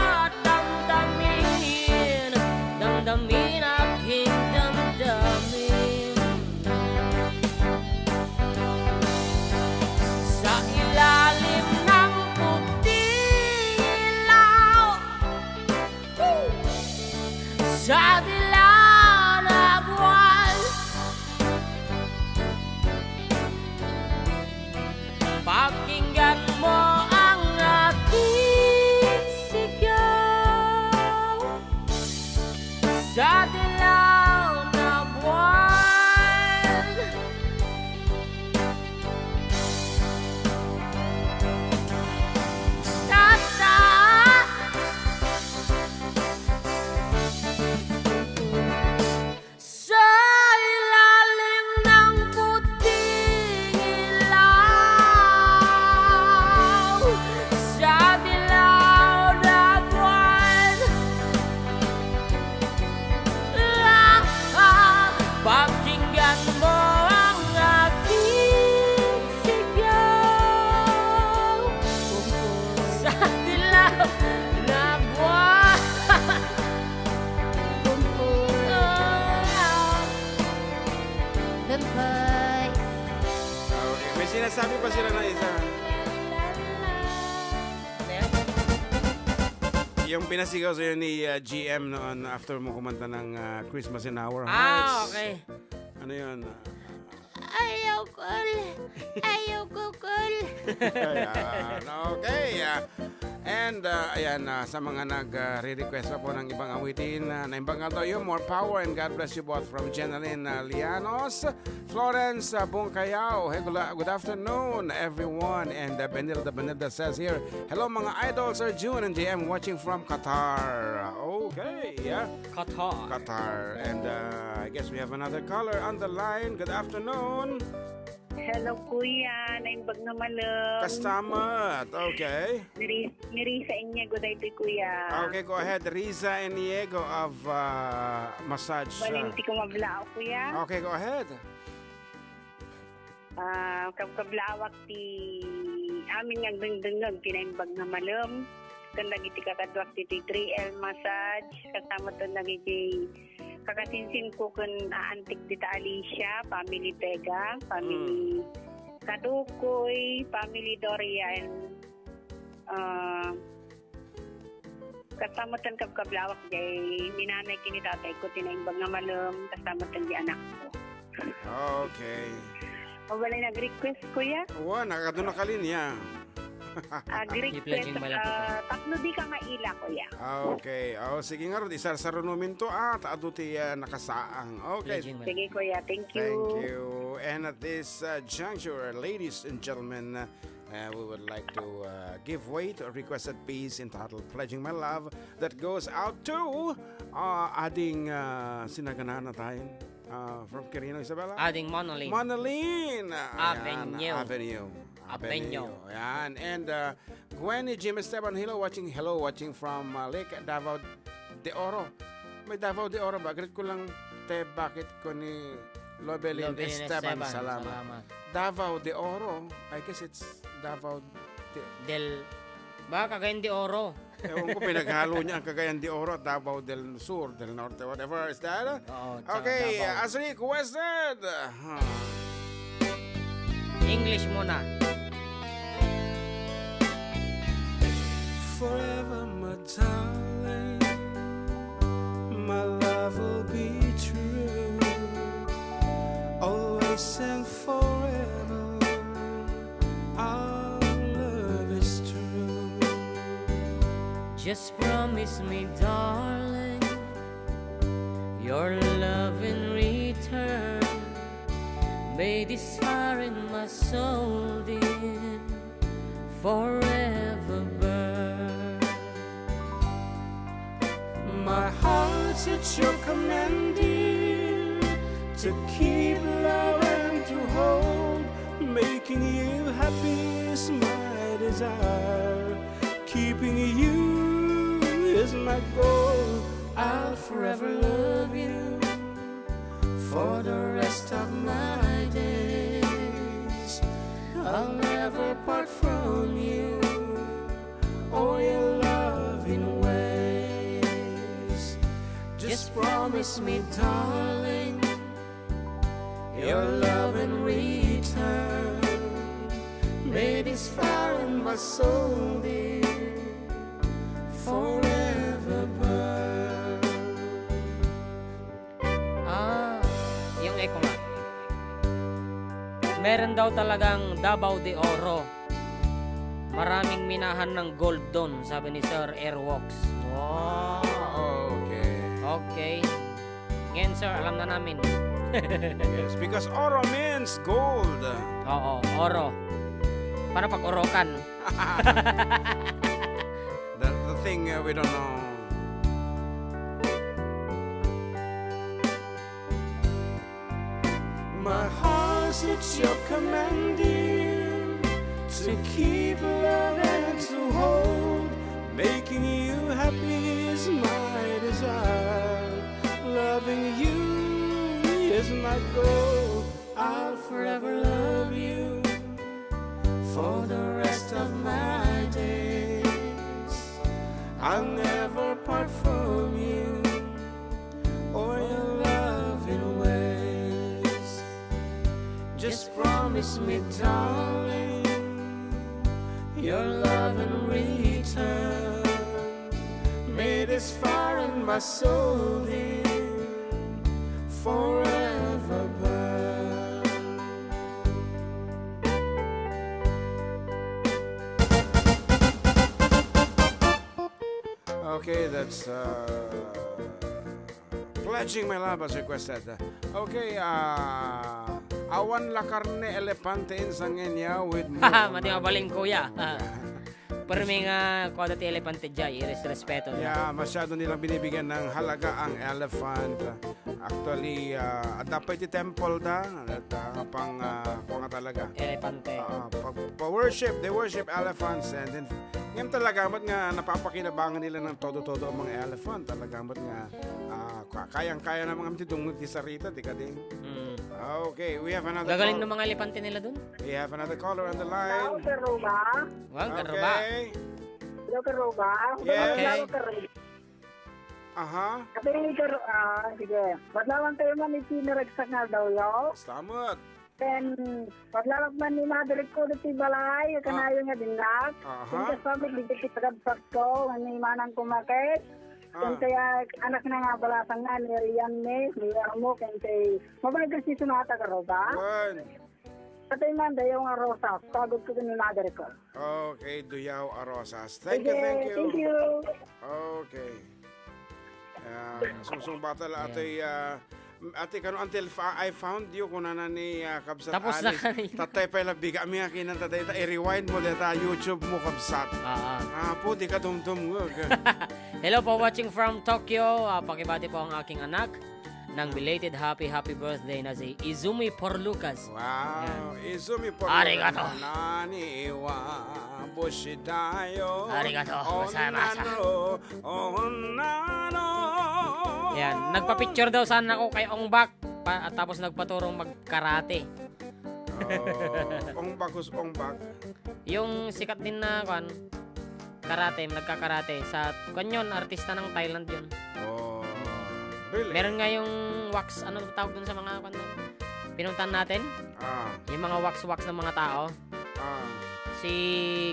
[SPEAKER 2] at damdamin, damdamin aking damdamin. Sa ilalim ng puting ilaw, sa dilaw na buwan, pakinggan mo ang aking sigaw. Sa dilaw na buwan, tata. Sa ilalim ng puting ilaw, sa dilaw na buwan, pakinggan mo ang aking sigaw. Sa dilaw na buwan,
[SPEAKER 3] Bye.
[SPEAKER 1] Okay, may sinasabi pa sila na isa. Yung pinasigaw sa'yo ni GM noon after mo kumanta ng Christmas in Our Hearts.
[SPEAKER 2] okay.
[SPEAKER 1] Ano yun?
[SPEAKER 3] Ayaw ko.
[SPEAKER 1] Ayan, okay. And ayan, sa mga nag-re-request pa po ng ibang awitin, na ibang kanto yun, More Power and God Bless You Both from Jenaline Lianos, Florence Bungkayao. Hey, good afternoon, everyone. And Benilda says here, hello mga idols, Sir June and JM watching from Qatar. Okay, yeah. Qatar. And I guess we have another caller on the line. Good afternoon.
[SPEAKER 5] Hello, kuya. Naimbag na malam.
[SPEAKER 1] Kastamat. Okay.
[SPEAKER 5] Mirisa Inyego dito, kuya.
[SPEAKER 1] Okay, go ahead. Riza Iniego of Massage.
[SPEAKER 5] Balinti ko mablao, kuya.
[SPEAKER 1] Okay, go ahead.
[SPEAKER 5] Kablawak ti amin nga dungdungag kinaimbag na malam. Kandagiti kakadwak ti 3L massage. Kasama to nagiging kakasinsin ko kun aantik dita Alicia, family Tega, family Kadukoy, family Doria, and kasamutan kablawak jay minanay kini tatay ko tinaimbag nga malam kasamutan di anak ko.
[SPEAKER 1] Okay.
[SPEAKER 5] O wala nag-request, kuya?
[SPEAKER 1] Oo, nakadun na kalinya.
[SPEAKER 5] Nag-request, tatlo di ka maila, kuya.
[SPEAKER 1] Okay. Sige nga ron. Isa sa runumin to. Taaduti nakasaang. Okay.
[SPEAKER 5] Sige, kuya. Thank you.
[SPEAKER 1] Thank you. And at this juncture, ladies and gentlemen, we would like to give way to a requested piece entitled Pledging My Love that goes out to ading sinaganaan na tayo. From Quirino, Isabela?
[SPEAKER 2] Ading Monolin.
[SPEAKER 1] Monolin!
[SPEAKER 2] Avenue.
[SPEAKER 1] Avenue. Ayan. And Gwen Jim Esteban, hello watching from Lake Davao de Oro. May Davao de Oro ba? Agad ko lang, bakit ko ni Lobelin Esteban. Salamat. Davao de Oro. I guess it's Davao
[SPEAKER 2] Baka Cagayan de Oro.
[SPEAKER 1] Ewan ko, pinaghalo niya ang Cagayan de Oro at Davao del Sur, del Norte, whatever. Is that? Okay, as requested.
[SPEAKER 2] English muna.
[SPEAKER 1] Forever, my darling, my love will be true, always and forever, our love is true.
[SPEAKER 2] Just promise me, darling, your love in return. May this fire in my soul, dear, forever burn.
[SPEAKER 1] My heart's at your command, dear, to keep love and to hold. Making you happy is my desire. Keeping you is my goal. I'll forever love you for the rest of my days. I'll never part from you or your loving ways. Just promise me, darling, your love in return. May this fire in my soul, dear, forever burn.
[SPEAKER 2] Yung echo nga. Meron daw talagang Davao de Oro. Maraming minahan ng gold doon, sabi ni Sir Airwalks.
[SPEAKER 1] Wow. Okay.
[SPEAKER 2] Okay. Ngayon, sir, alam na namin.
[SPEAKER 1] Yes, because oro means gold.
[SPEAKER 2] Oo, oro. Para pag-orokan.
[SPEAKER 1] The thing we don't know. My heart's at your command, dear, to keep love and to hold. Making you happy is my desire. Loving you is my goal. I'll forever love you for the rest of my days. I'll never part from you or your loving ways. Just promise me, darling, your love in return. May this fire in my soul, dear, forever burn. Okay, that's Pledging My Love as requested. Okay, awan la carne elefante in sangenya with mo.
[SPEAKER 2] Mati mabaling kuya. Pero may nga koda ti elepante jay, respeto.
[SPEAKER 1] Yeah, masyado nilang binibigyan ng halaga ang elephant. Actually, dapat iti temple da. At pang nga talaga.
[SPEAKER 2] Elepante.
[SPEAKER 1] Pa-worship, they worship elephants. And then, ngayon talaga, ba't nga napapakinabangan nila ng todo-todo ang mga elephant. Talaga, ba't nga kayang-kaya na mga mitidungog di sarita, di ka din. Okay, we have another
[SPEAKER 2] Gagaling
[SPEAKER 1] call.
[SPEAKER 2] ng mga elepante nila dun?
[SPEAKER 1] We have another caller on the line.
[SPEAKER 5] Karuba.
[SPEAKER 2] Wag, karuba.
[SPEAKER 5] Hello, Karuba.
[SPEAKER 1] Yes.
[SPEAKER 5] Okay.
[SPEAKER 1] Aha.
[SPEAKER 5] Sige. Badlawan tayo man itinaragsak nga daw yo.
[SPEAKER 1] Salamat.
[SPEAKER 5] Then, badlawan man ni madalit ko dito balay, kanayo nga dinnak.
[SPEAKER 1] Aha.
[SPEAKER 5] Kung sabi, dito kitagabsak ko, ni manang kumakit. Kung kaya anak na nga balasang nga, ni Rian ni Amo, kung kaya, mabalag kasi sunata ka ro ba?
[SPEAKER 1] Good.
[SPEAKER 5] Katay man, dayong arosas. Pagod ko din yung mother ko.
[SPEAKER 1] Okay, Duyaw Arosas. Thank you, thank you.
[SPEAKER 5] Thank you.
[SPEAKER 1] Okay. Susung batal ate kano until I found you kunana ni Kabsat
[SPEAKER 2] Tapos na
[SPEAKER 1] Alice.
[SPEAKER 2] kanina.
[SPEAKER 1] Tatay pa biga mi akin tatay i-rewind mo data YouTube mo Kabsat. Po di ka dumdum.
[SPEAKER 2] Hello po, watching from Tokyo. Pakibati po ang aking anak ng belated happy birthday na si Izumi Porlucas.
[SPEAKER 1] Wow, Izumi po.
[SPEAKER 2] Arigato.
[SPEAKER 1] Nani wa bushidayo.
[SPEAKER 2] Arigato. Masa.
[SPEAKER 1] Onano.
[SPEAKER 2] Yan, nagpa-picture daw sana ako kay Ongbak at tapos nagpaturong mag-karate.
[SPEAKER 1] Ongbak.
[SPEAKER 2] Yung sikat din na karate, nagka-karate sa kanyon, artista ng Thailand yun.
[SPEAKER 1] Oh, really?
[SPEAKER 2] Meron nga yung wax, ano tawag dun sa mga pinuntan natin? Yung mga wax ng mga tao. Si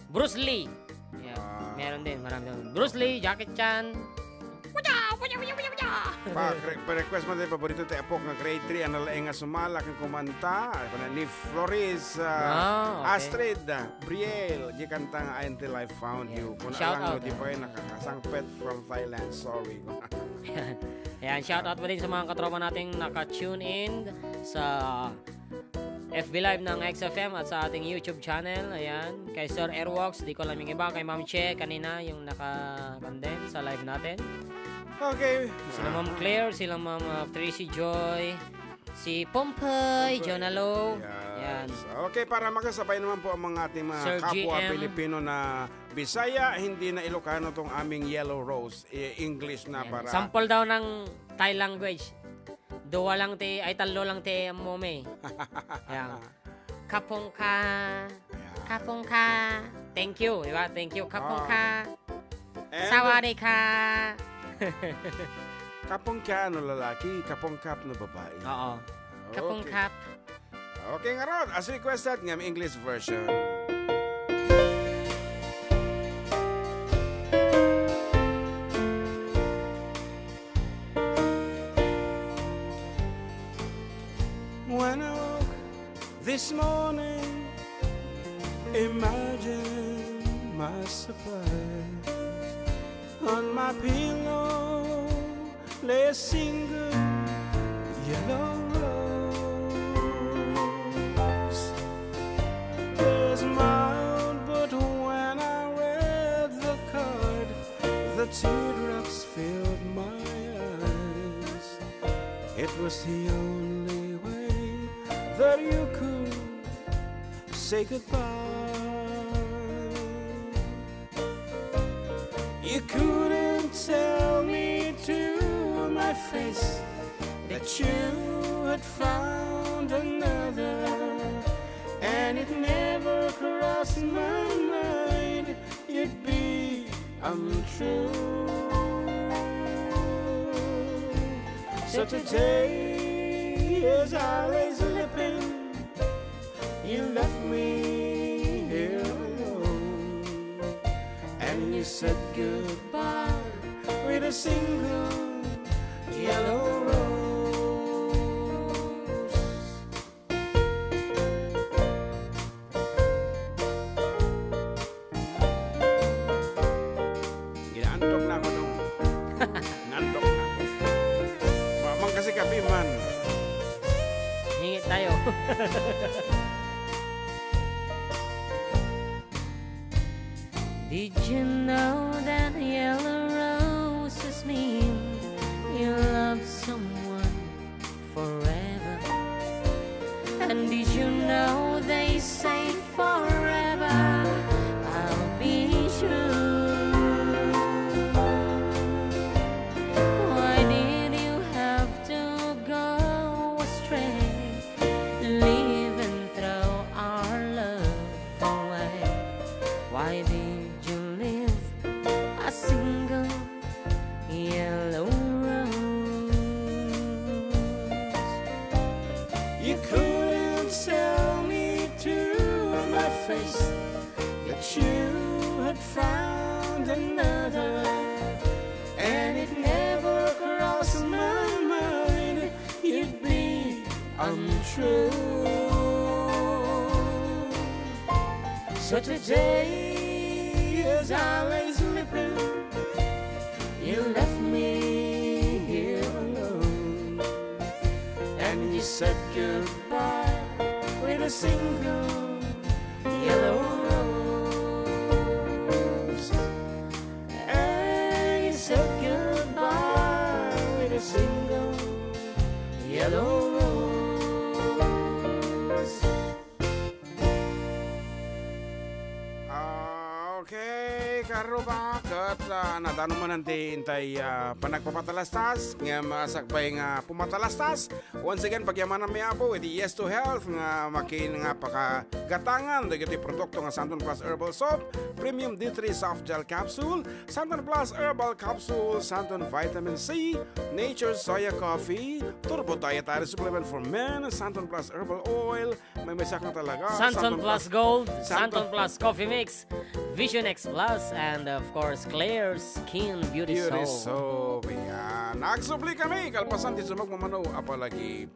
[SPEAKER 2] Bruce Lee. Yeah, meron din, marami din. Bruce Lee, Jackie Chan.
[SPEAKER 1] Pa-request mo din paborito tayo epok nga grade 3 ang nalaing nga sumala kang kumanta ni Flores,
[SPEAKER 2] okay.
[SPEAKER 1] Astrid, Brielle di kanta nga Until I Found You kung
[SPEAKER 2] Shout
[SPEAKER 1] alang
[SPEAKER 2] out,
[SPEAKER 1] di pa yung nakakasangpet from Thailand, sorry.
[SPEAKER 2] Ayan, shout out mo din sa mga katropa nating naka-tune in sa FB Live ng XFM at sa ating YouTube channel. Ayan, kay Sir Airwalks, di ko alam yung iba, kay Ma'am Che kanina yung naka-condemn sa live natin.
[SPEAKER 1] Okay.
[SPEAKER 2] Sila Ma'am Claire, sila Ma'am Tracy Joy, si Pompey, Jonalo. Yan.
[SPEAKER 1] Okay, para makasabay naman po ang mga ating mga
[SPEAKER 2] Sir
[SPEAKER 1] kapwa
[SPEAKER 2] GM.
[SPEAKER 1] Pilipino na Bisaya, hindi na Ilocano tong aming Yellow Rose, English na
[SPEAKER 2] Yan.
[SPEAKER 1] para.
[SPEAKER 2] Sample daw ng Thai language. Dua lang ay talo lang ang mome. Yan. Kapong ka. Kapong ka. Thank you, di ba? Thank you. Kapong ka. Sawadee ka.
[SPEAKER 1] Kapong ka no lalaki, kapong kap no babae.
[SPEAKER 2] Oo. Kapong
[SPEAKER 1] Okay.
[SPEAKER 2] kap.
[SPEAKER 1] Okay nga ron, as requested ng English version. When I woke this morning, imagine my surprise. On my pillow lay a single yellow rose. There's mild, but when I read the card, the teardrops filled my eyes. It was the only way that you could say goodbye. You couldn't tell me to my face that you had found another, and it never crossed my mind you'd be untrue. So today, as I lay sleeping, you left me here alone, and you said goodbye with a single yellow rose. Ginantok na ako nung nandok na ako. Mamang kasi kapi man.
[SPEAKER 2] Hingi tayo. Did you know that yellow roses mean you love someone forever? And did you know they say forever I'll be true? Why did you have to go astray, leave and throw our love away? Why did you leave a single yellow rose? You couldn't tell me to my face that you had found another, and it never crossed my mind you'd be true. Such a day as I lay sleeping, you left me here alone, and you said goodbye with a single yellow rose. And you said goodbye with a single yellow rose.
[SPEAKER 1] Okay, karubak at nadano mo nanti intay panagpapatalastas nga masakbay nga pumatalastas. Once again, pagyamanan may apo with yes to health nga makin nga pakagatangan dagiti produkto nga Santon Plus Herbal Soap, Premium D3 Soft Gel Capsule, Santon Plus Herbal Capsule, Santon Vitamin C, Nature's Soya Coffee, Turbo Dietary Supplement for Men, Santon Plus Herbal Oil, may mesak na talaga.
[SPEAKER 2] Santon Plus Gold,
[SPEAKER 1] Santon
[SPEAKER 2] Santon Plus Coffee Mix, Vision X Plus, and of course, Clear Skin Beauty
[SPEAKER 1] Beauty
[SPEAKER 2] Soap.
[SPEAKER 1] Soap. Yan. Nagsupli kami. Kalpasan di sumag mamano. Apalagi.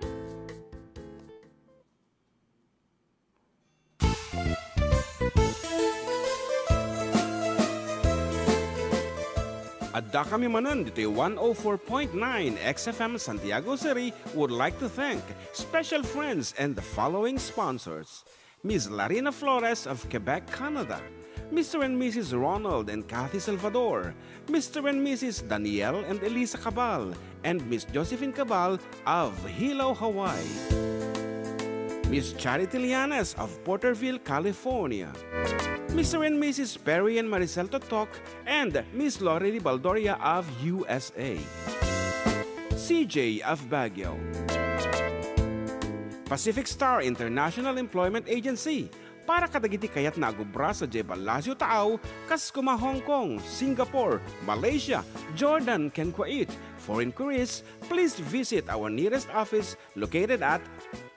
[SPEAKER 1] Adda kami manan dito 104.9 XFM Santiago City would like to thank special friends and the following sponsors. Ms. Larina Flores of Quebec, Canada. Mr. and Mrs. Ronald and Kathy Salvador, Mr. and Mrs. Danielle and Elisa Cabal, and Miss Josephine Cabal of Hilo, Hawaii. Miss Charity Lianes of Porterville, California. Mr. and Mrs. Perry and Maricel Totok, and Miss Lori Baldoria of USA. CJ of Baguio. Pacific Star International Employment Agency, para kadagiti kayat na agubra sa Jebalasyo Taaw, kas kuma Hong Kong, Singapore, Malaysia, Jordan, ken Kuwait. For inquiries, please visit our nearest office located at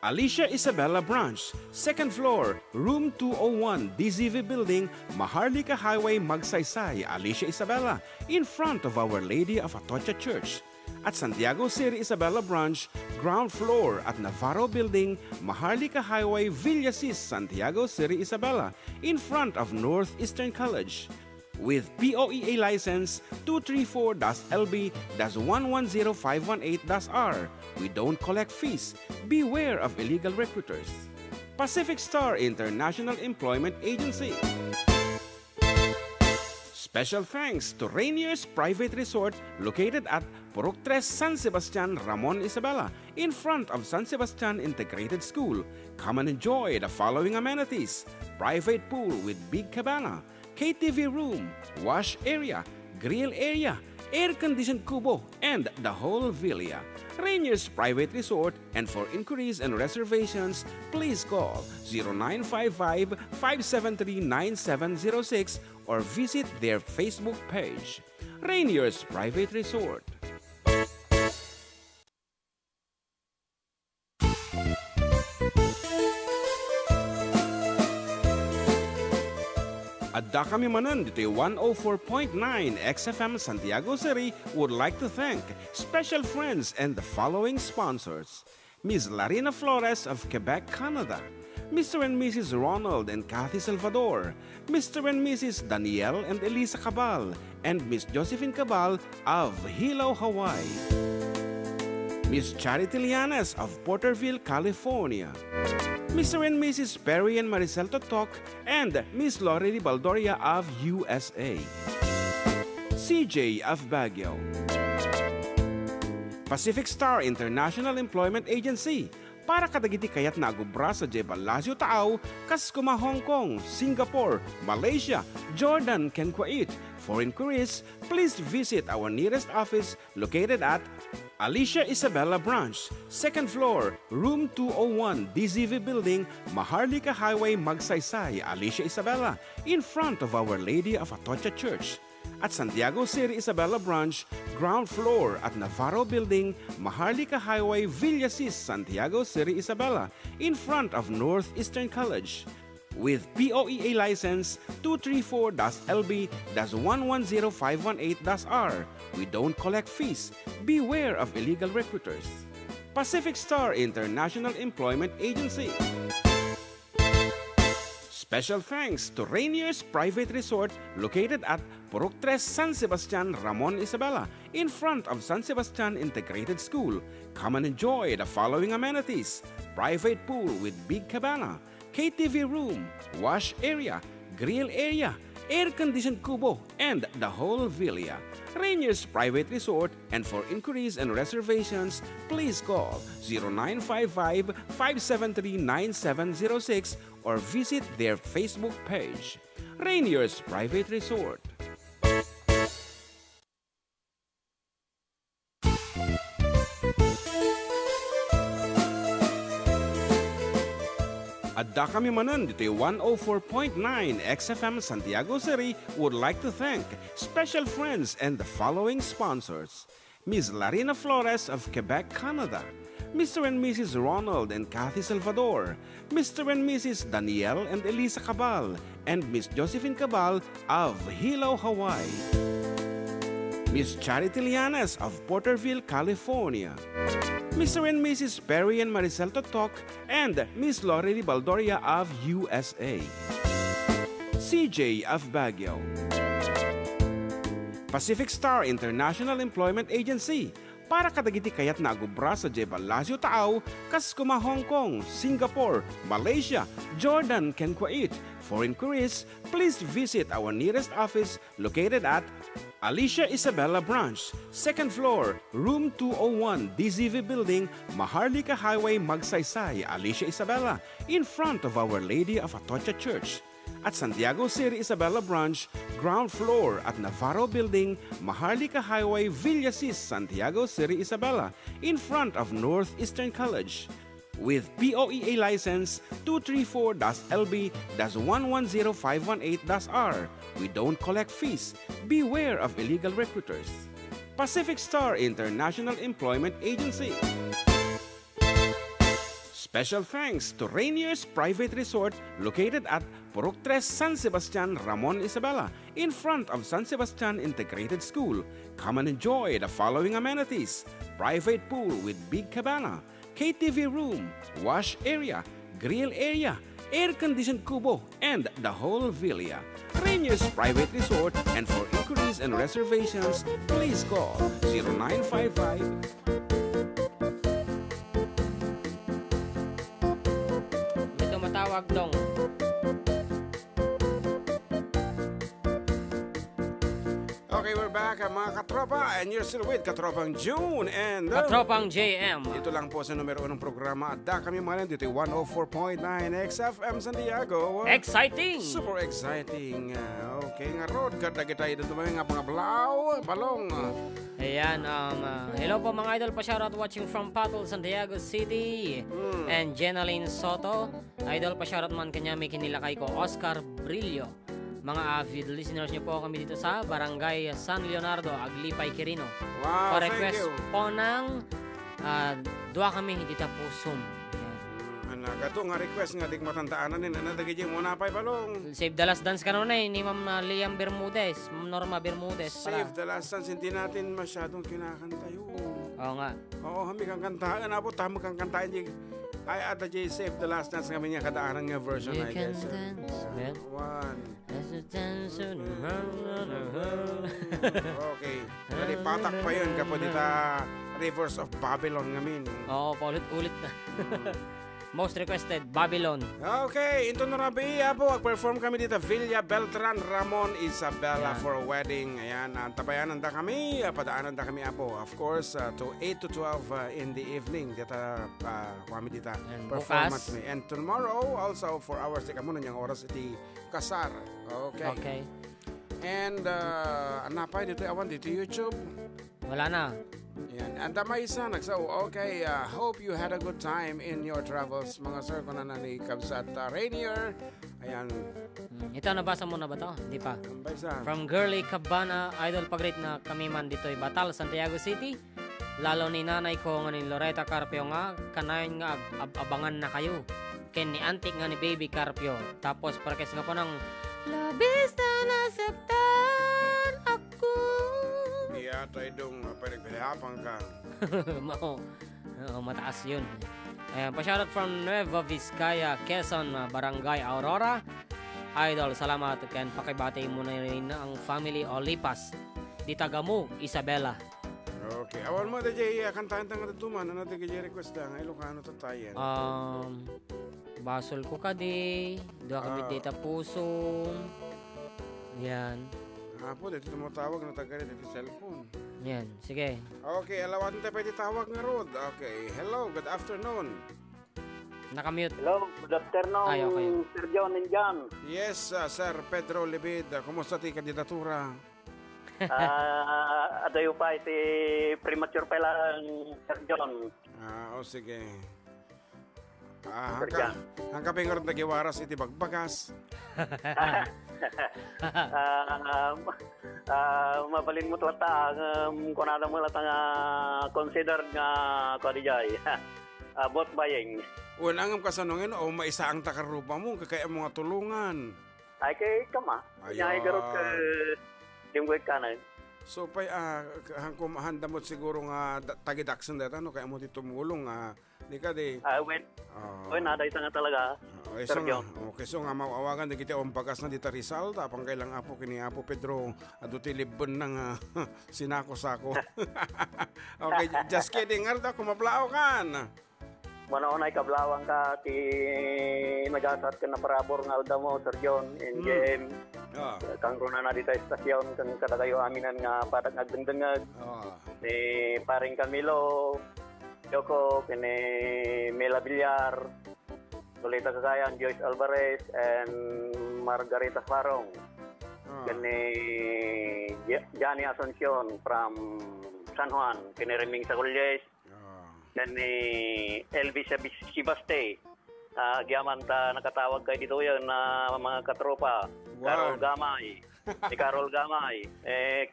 [SPEAKER 1] Alicia Isabella Branch, 2nd floor, room 201, DZV Building, Maharlika Highway, Magsaysay, Alicia Isabella, in front of Our Lady of Atocha Church. At Santiago City Isabela Branch, ground floor at Navarro Building, Maharlika Highway, Villasis, Santiago City Isabela, in front of Northeastern College. With POEA license 234-LB-110518-R. We don't collect fees. Beware of illegal recruiters. Pacific Star International Employment Agency. Special thanks to Rainier's Private Resort located at Purok 3, San Sebastian, Ramon Isabela, in front of San Sebastian Integrated School. Come and enjoy the following amenities: private pool with big cabana, KTV room, wash area, grill area, air-conditioned kubo, and the whole villa. Rainier's Private Resort, and for inquiries and reservations, please call 0955-573-9706 or visit their Facebook page. Rainier's Private Resort. Adda kami manan dito 104.9 XFM Santiago City would like to thank special friends and the following sponsors. Ms. Larina Flores of Quebec, Canada. Mr. and Mrs. Ronald and Kathy Salvador. Mr. and Mrs. Danielle and Elisa Cabal, and Miss Josephine Cabal of Hilo, Hawaii. Miss Charity Lianes of Porterville, California. Mr. and Mrs. Perry and Maricel Totok, and Miss Lori Baldoria of USA. CJ of Baguio. Pacific Star International Employment Agency, para kadagiti kayat na agubra sa Jebalasyo Taaw, kas kuma Hong Kong, Singapore, Malaysia, Jordan, ken Kuwait. For inquiries, please visit our nearest office located at Alicia Isabella Branch, 2nd floor, room 201, DZV Building, Maharlika Highway, Magsaysay, Alicia Isabella, in front of Our Lady of Atocha Church. At Santiago City Isabela Branch, ground floor at Navarro Building, Maharlika Highway, Villasis, Santiago City Isabela, in front of Northeastern College. With POEA license 234-LB-110518-R. We don't collect fees. Beware of illegal recruiters. Pacific Star International Employment Agency. Special thanks to Rainier's Private Resort located at Purok 3 San Sebastian, Ramon Isabela, in front of San Sebastian Integrated School. Come and enjoy the following amenities: private pool with big cabana, KTV room, wash area, grill area, air-conditioned kubo, and the whole villa. Rainier's Private Resort, and for inquiries and reservations, please call 0955-573-9706 or visit their Facebook page. Rainier's Private Resort. Adda kami Manen dito 104.9 XFM Santiago City would like to thank special friends and the following sponsors: Ms. Larina Flores of Quebec, Canada, Mr. and Mrs. Ronald and Kathy Salvador, Mr. and Mrs. Danielle and Elisa Cabal, and Miss Josephine Cabal of Hilo, Hawaii, Miss Charity Lianas of Porterville, California, Mr. and Mrs. Perry and Maricel Totok, and Miss Lorely Baldoria of USA, CJ of Baguio, Pacific Star International Employment Agency, para kadagiti kayat na agubra sa Jebel Lazio Tao, Kaskuma, Hong Kong, Singapore, Malaysia, Jordan, and Kuwait. For inquiries, please visit our nearest office located at Alicia Isabela Branch, 2nd floor, room 201, DZV Building, Maharlika Highway, Magsaysay, Alicia Isabela, in front of Our Lady of Atocha Church. At Santiago City Isabela Branch, ground floor at Navarro Building, Maharlika Highway, Villasis, Santiago City Isabela, in front of Northeastern College. With POEA license 234-LB-110518-R. We don't collect fees. Beware of illegal recruiters. Pacific Star International Employment Agency. Special thanks to Rainier's Private Resort located at Purok 3 San Sebastian, Ramon Isabela, in front of San Sebastian Integrated School. Come and enjoy the following amenities: private pool with big cabana, KTV room, wash area, grill area, air-conditioned kubo, and the whole villa. Rainier's Private Resort, and for inquiries and reservations, please call 0955
[SPEAKER 2] Ito matawag dong.
[SPEAKER 1] Okay, we're back mga katropa, and you're still with Katropang June and
[SPEAKER 2] Katropang JM.
[SPEAKER 1] dito lang po sa numero 1 programa. Adda kami Manen dito 104.9 XFM Santiago.
[SPEAKER 2] Exciting!
[SPEAKER 1] Super exciting. Okay nga road, kadagitay dito mga blaw, balong.
[SPEAKER 2] Ayan, hello po mga idol, pa-shoutout watching from Patol, Santiago City. And Jenaline Soto, idol, pa-shoutout man kanya may kinilakay ko, Oscar Brillo. Mga avid listeners niyo po kami dito sa Barangay San Leonardo, Aglipay, Quirino.
[SPEAKER 1] Wow,
[SPEAKER 2] request
[SPEAKER 1] thank you.
[SPEAKER 2] po ng dua kami hindi tapusum.
[SPEAKER 1] Gato nga request nga dik matandaanan din na dagiti mo na pay balong.
[SPEAKER 2] Save the Last Dance kanon ni Ma'am Liam Bermudez, Ma'am Norma Bermudez pala.
[SPEAKER 1] Save the Last Dance, hindi natin masyadong kinakanta yun.
[SPEAKER 2] Oo nga.
[SPEAKER 1] Oo, kami kang kantaan. Apo, tamo kang kantaan. Ay, Adda J, Save the Last Dance kami niya kadaanan nga version.
[SPEAKER 2] You
[SPEAKER 1] I
[SPEAKER 2] can
[SPEAKER 1] guess.
[SPEAKER 2] dance, man.
[SPEAKER 1] One.
[SPEAKER 2] As a dancer,
[SPEAKER 1] Okay. Kali patak pa yun kapag dita Rivers of Babylon ngamin.
[SPEAKER 2] Oo, paulit-ulit na. Most requested, Babylon.
[SPEAKER 1] Okay, ito na rabi po. Perform kami dito Villa Beltran, Ramon Isabela for a wedding. Ayan, tabayanan da kami. Padaanan da kami po. Of course, to 8 to 12 in the evening. Dita kami dito performance. And tomorrow, also 4 hours. Ika muna niyang oras iti kasar. Okay.
[SPEAKER 2] Okay.
[SPEAKER 1] And anapay dito awan dito YouTube.
[SPEAKER 2] Wala na.
[SPEAKER 1] Yan. And may isa okay, hope you had a good time in your travels, mga sir, kung ni Kabsat Rainier. Ayan.
[SPEAKER 2] Ito, nabasa mo na ba to? Hindi pa.
[SPEAKER 1] Baysa.
[SPEAKER 2] From Girly Cabana, idol pag-rate na kami man dito'y Batal, Santiago City. Lalo ni nanay ko nga ni Loretta Carpio nga, kanayon nga abangan na kayo. Ken ni Antik nga ni Baby Carpio. Tapos parkes nga po ng labis na nasaktan ako.
[SPEAKER 1] Iyatay dong pinagpilihapang ka.
[SPEAKER 2] Mao. Oo, mataas yun. Ayan, pa-shoutout from Nueva Vizcaya, Quezon, Barangay Aurora. Idol, salamat. Ken pakibati mo na rin ang family Olipas. Di taga mo, Isabela.
[SPEAKER 1] Okay. Awan mo, DJ, kantahan tanga tuman. Ano di kaya request lang? Ilocano tatayan.
[SPEAKER 2] Basol ko ka di. Dua kami dita puso. Yan.
[SPEAKER 1] Po, dito tumatawag na taga dito cellphone.
[SPEAKER 2] Yan, sige.
[SPEAKER 1] Okay, alawatan tayo pwede tawag nga Rod. Okay, hello, good afternoon.
[SPEAKER 2] Nakamute.
[SPEAKER 6] Hello, good afternoon,
[SPEAKER 2] Ay, okay.
[SPEAKER 6] Sir John and John.
[SPEAKER 1] Yes, Sir Pedro Libid. Kumusta ti kandidatura?
[SPEAKER 6] Adayo pa iti premature pa lang, Sir John.
[SPEAKER 1] Sige.
[SPEAKER 6] Sir John.
[SPEAKER 1] Hangka pingorot na giwaras iti bagbagas.
[SPEAKER 6] Mabalin mo tlata, kung ano mo latang consider nga kadijay. Bot baying.
[SPEAKER 1] Unang kasanungin o maisa ang takarupa mo, kakaya mga tulungan.
[SPEAKER 6] Ay kay kama. Ay garot ka dimwek kanan.
[SPEAKER 1] So pay handa mo siguro nga tagidaksan dito ano kaya mo tumulong di ka di.
[SPEAKER 6] When nada isa nga talaga. Sir John.
[SPEAKER 1] Okay, so nga mawawagan di kita ang bagas na dita Rizal tapang kailang apo kini Apo Pedro aduti libon ng sinako-sako. Okay, just kidding. Arda kumablao kan.
[SPEAKER 6] Manaunay kablawang ka ti nagasat ka na parabor nga alda mo, Sir John, in game. Kang runa na dito estasyon, kang kadagayo aminan nga patag agdengdengag. Ni paring Camilo, Yoko, kini Mela Villar, Lolita Cagayan, Joyce Alvarez, and Margarita Farong. Kini Johnny Asuncion from San Juan, kini Reming Sagulles, dan ni Elvis Sibaste. Giyaman ta nakatawag kay dito yan na mga katropa. Carol Gamay. Ni Carol Gamay.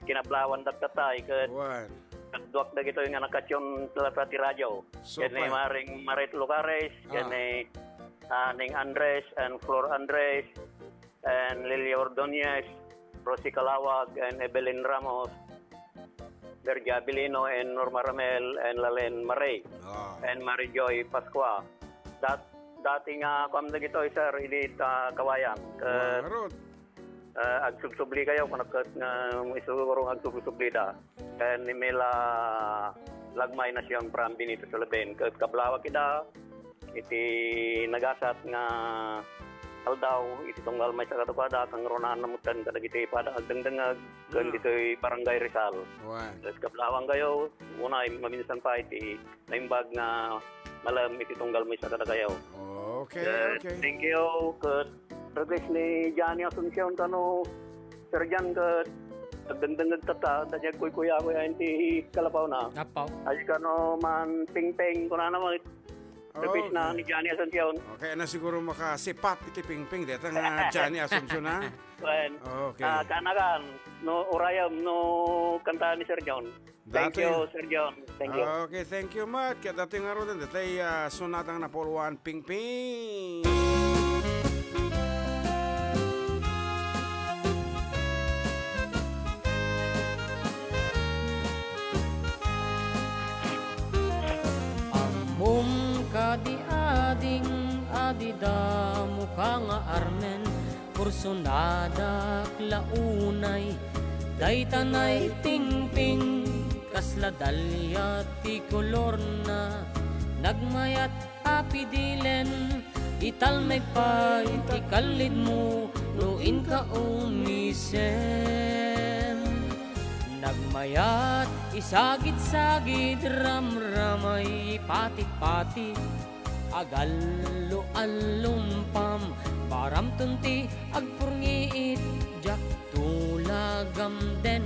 [SPEAKER 6] Kinablawan datatay. Kadwak na gito yung nakatyon sa radyo. Yan ni Maring Marit Lucares. Yan ni Ning Andres and Flor Andres. And Lily Ordonez. Rosie Calawag and Evelyn Ramos. Berja Abilino and Norma Ramel and Lalen Maray and Mary Joy Pasqua. Dating kam na gito sir ilit kawayan. Agsugsubli kayo kung isurong agsugsubli da. And nimela lagmay na siyang from Benito Sulaben. Kablawag kita iti nagasat nga aldaw iti tunggal may sa katupada kang ronan namutan kadagiti pada agdengdengag kan ditoy Barangay Rizal. Tapos kablawang kayo unay maminsan pa iti naimbag nga malam iti tunggal may sa katagayaw.
[SPEAKER 1] Okay.
[SPEAKER 6] Thank you kat request ni Johnny Asuncion kano Sir Jan kat agdengdengag tata dadya kuya iti kalapaw na.
[SPEAKER 2] Kapaw.
[SPEAKER 6] Ay kano man ping-ping kuna naman request na ni Johnny Asuncion.
[SPEAKER 1] Okay, na siguro makasipat iti ping-ping dito nga Johnny Asuncion na. Okay.
[SPEAKER 6] Kanagan, no urayam, no kanta ni Sir John. Thank you, Sir John. Thank you.
[SPEAKER 1] Okay, thank you, Matt. Kaya dati nga rin, dati sunatang napoluan ping-ping.
[SPEAKER 2] Kadi-ading adida mukha nga armen kursunada klaunay daytanay ping-ping kasla dalya ti kolor na nagmayat apidilen italmay pa iti kalid mo nuin ka umisen nagmayat isagid-sagid ramramay patit-patit agallo-allumpam param tunti agpurngiit jak tulagam den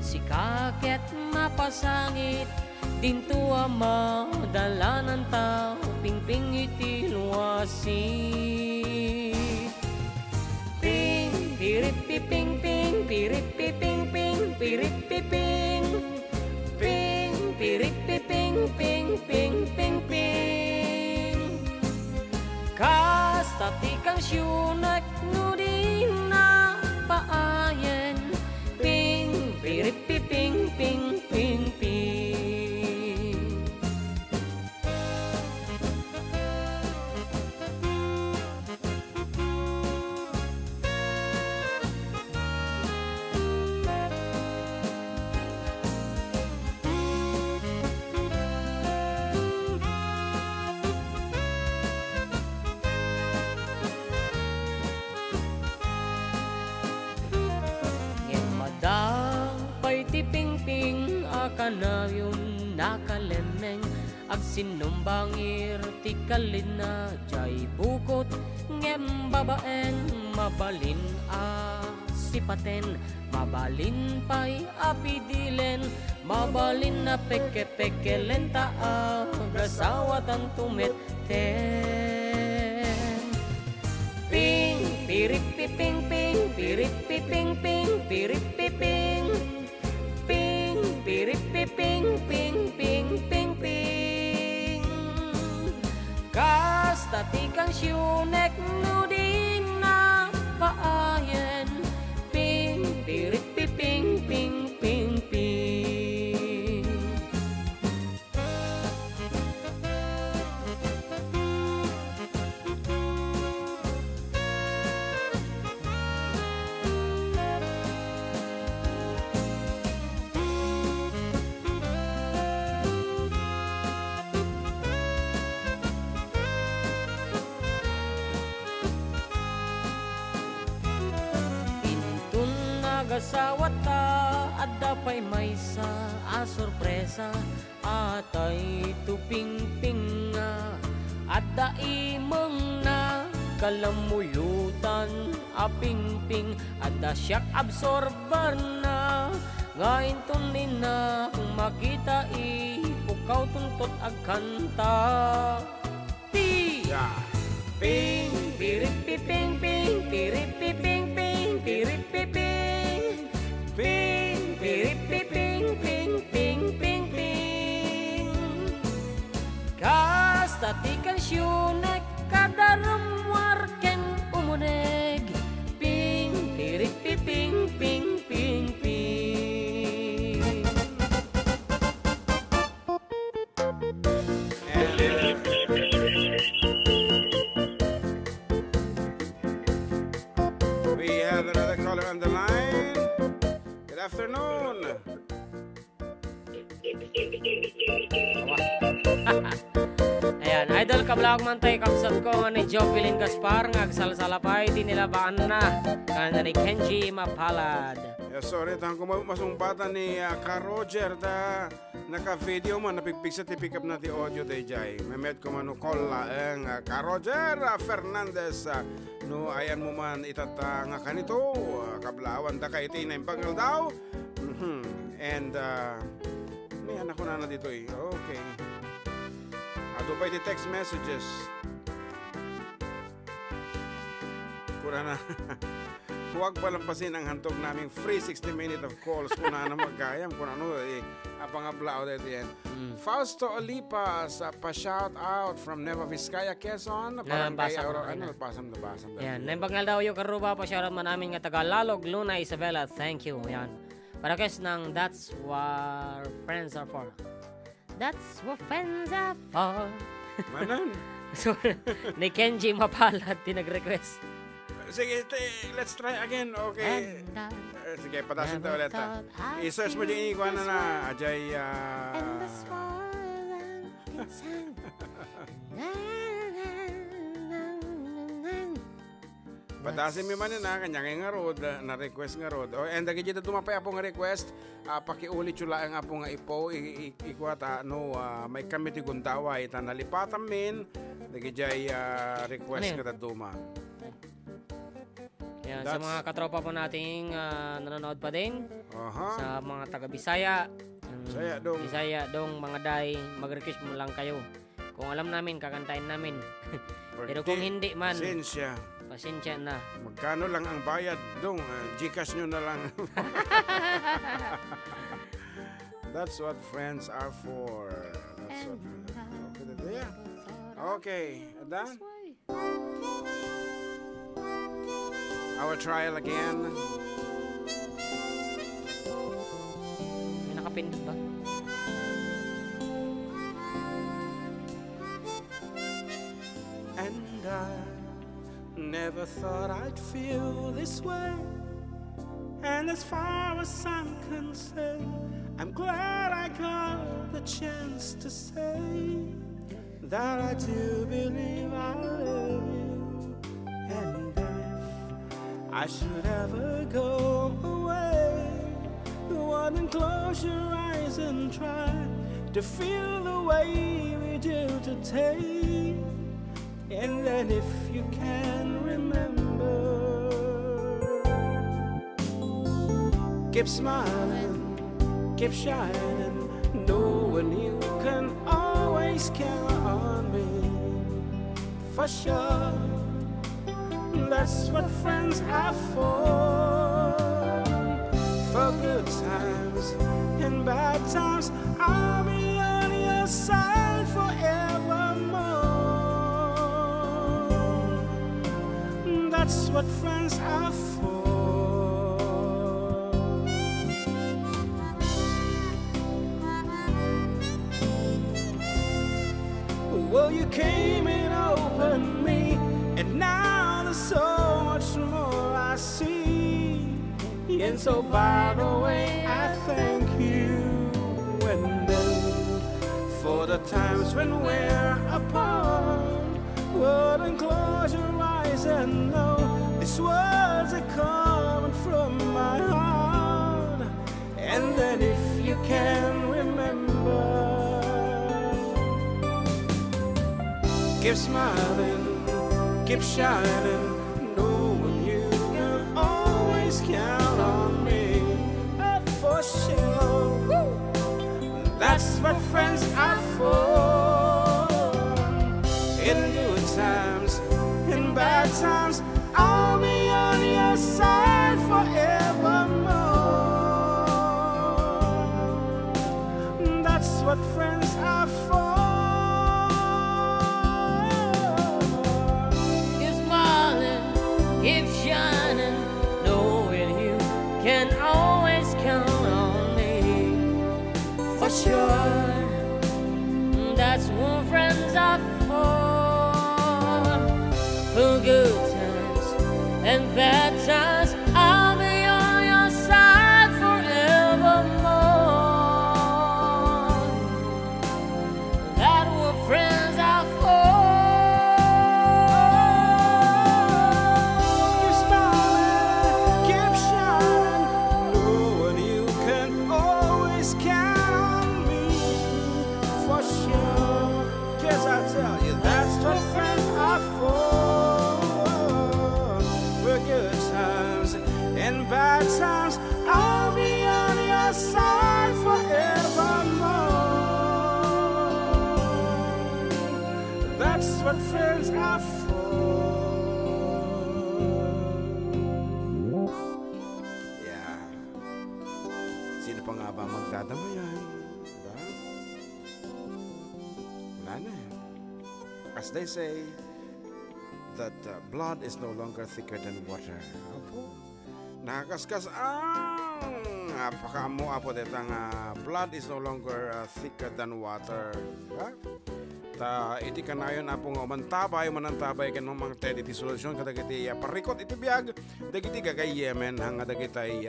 [SPEAKER 2] sikaket mapasangit dinto madalanan tao pingping iti luwasi ping pirit piping ping pirit piping ping pirit piping ping pirit piping ping ping ping ping kastati kang syunak nudi na paayen ping pirit piping ping ping ping kanayon nakalemeng ag sinumbangir ti kalina jay bukot ngem babaeng mabalin sipaten mabalin pay apidilen mabalin na peke-peke lenta agasawatan tumeten ping pirit piping ping pirit piping ping pirit piping ping pirit piping ping ping ping ping kasta tikang syunek nudin na paayen ping pirit piping ping ping ping Nagasawa ta, adda pa'y may sa sorpresa atay tuping-ping nga adda imong na kalamuyutan aping-ping adda siyak absorber na ngayon tunin na makita ipukaw tuntot ag kanta ti ping pirit piping ping pirit piping ping pirit piping ping pirit piping ping ping ping ping kasta tikan syunek kadaram warken umuneg ping pirit piping ping ping ping
[SPEAKER 1] We have another caller on the line. Good afternoon.
[SPEAKER 2] Ayan, idol kablog man tayo kapsat ko nga ni Jovelyn Gaspar ngagsalsalapay di nila baan na kana ni Kenji Mapalad.
[SPEAKER 1] Sorry, tang ko masumpatan ni Ka Roger da naka-video man napigpigsa ti pick up na ti audio day jay. Memet ko man kolla ang Ka Roger Fernandez no ayan mo man itata nga kanito kablawan da kay tinay bangal daw. And may anak ko na dito eh. Okay. Ato pa iti text messages. Kuna na. Huwag palampasin ang hantog naming free 60 minutes of calls kung na magkayam kung ano apangablaw dito yan. Fausto Olipas pa-shout out from Nueva Vizcaya, Quezon. Barangay ano, basam.
[SPEAKER 2] Yan, naibagnal daw yung karuba pa shoutout man namin nga taga Lalog, Luna, Isabela. Thank you. Yan. Para kes ng That's What Friends Are For. That's what friends are for.
[SPEAKER 1] Manen.
[SPEAKER 2] So, ni Kenji Mapalad tinag-request.
[SPEAKER 1] Sige, let's try again. Okay. Sige, patasin tayo ulit. I-search mo din ikuha na Ajay. Patasin mi man na kanya nga road, na-request nga road. And dagi dito tumapay apo nga request, pakiulit chula ang apo nga ipo, ikuha ta, no, may kami ti gundawa, ita nalipatan min, dagi jay request ka ta duma.
[SPEAKER 2] Yan, sa mga katropa po nating nanonood pa din. Sa mga taga Bisaya. Bisaya dong mga day, mag-request mo lang kayo. Kung alam namin, kakantahin namin. Pero kung hindi man, pasensya na.
[SPEAKER 1] Magkano lang ang bayad dong? Gcash nyo na lang. That's what friends are for. That's what friends are for. Okay, Adda? I will trial again.
[SPEAKER 2] May nakapindot ba?
[SPEAKER 1] And I never thought I'd feel this way. And as far as I'm concerned, I'm glad I got the chance to say that I do believe I love you. And if I should ever go away,
[SPEAKER 2] then close your eyes and try to feel the way we do today. And then if you can remember, keep smiling, keep shining, knowing you can always count on me. For sure, that's what friends are for. For good times and bad times, I'll be on your side forevermore. That's what friends are for. Well, you came and opened me, and now there's so much more I see. And so by the way, I thank you. And then for the times when we're apart, well, then close your eyes and know these words are coming from my heart. And then if you can remember, keep smiling, keep shining, knowing you can always count on me. For sure, that's what friends are for. In good times, in bad times, I'll be on your side forevermore. That's what friends are for.
[SPEAKER 7] Keep shining, knowing you can always count on me. For sure, that's what friends are for. For good times and bad times, I'll be on your side forevermore. That's what friends are for.
[SPEAKER 2] Bad times, I'll be on your side forevermore. That's what friends are for. Yeah. Sino pa nga ba magdadama yan? Diba? Wala na. As they say, that blood is no longer thicker than water. Opo. Nakakaskas ang napakaamo po detang blood is no longer thicker than water. Diba? Ta iti kanayon apo nga mantabay manantabay ken mga tediti solusyon kadagiti parikot iti biag dagiti gagay Yemen hanga dagitay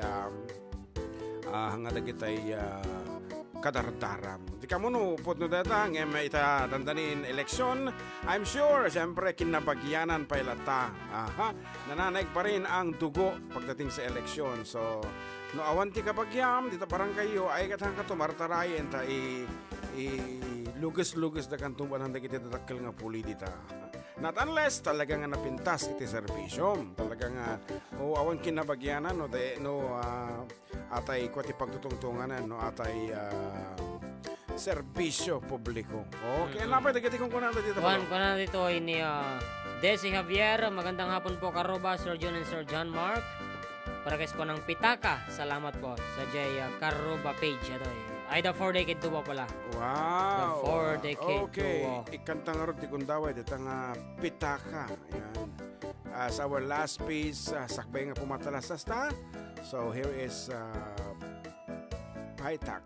[SPEAKER 2] kadardaram. Di kamuno pot no data ngem ita dandanin eleksyon. I'm sure siyempre kinabagyanan pa ilata. Nananaig pa rin ang dugo pagdating sa eleksyon. So no awan ti kabagyam dito parang kayo ay katang katumartaray enta lugas-lugas da kantung banang dagiti tatakkel nga puli dita. Not unless talaga nga napintas iti serbisyo. Talaga nga awan kinabagyanan no atay kwati pagtutungtunganan no atay serbisyo publiko. Okay, napay dagiti kung kunanda dito.
[SPEAKER 7] Kunanda dito ini Desi Javier, magandang hapon po karoba Sir John and Sir John Mark. Para kayo po ng pitaka. Salamat po sa Jay Karoba page ito. Ay, the 4-decade duo pala.
[SPEAKER 2] Wow.
[SPEAKER 7] The 4-decade duo.
[SPEAKER 2] Okay. Ikanta nga rin tikundaway. Dito nga pitaka. Ayan. As our last piece, sakbay nga pumatalas sa. So, here is Paitak.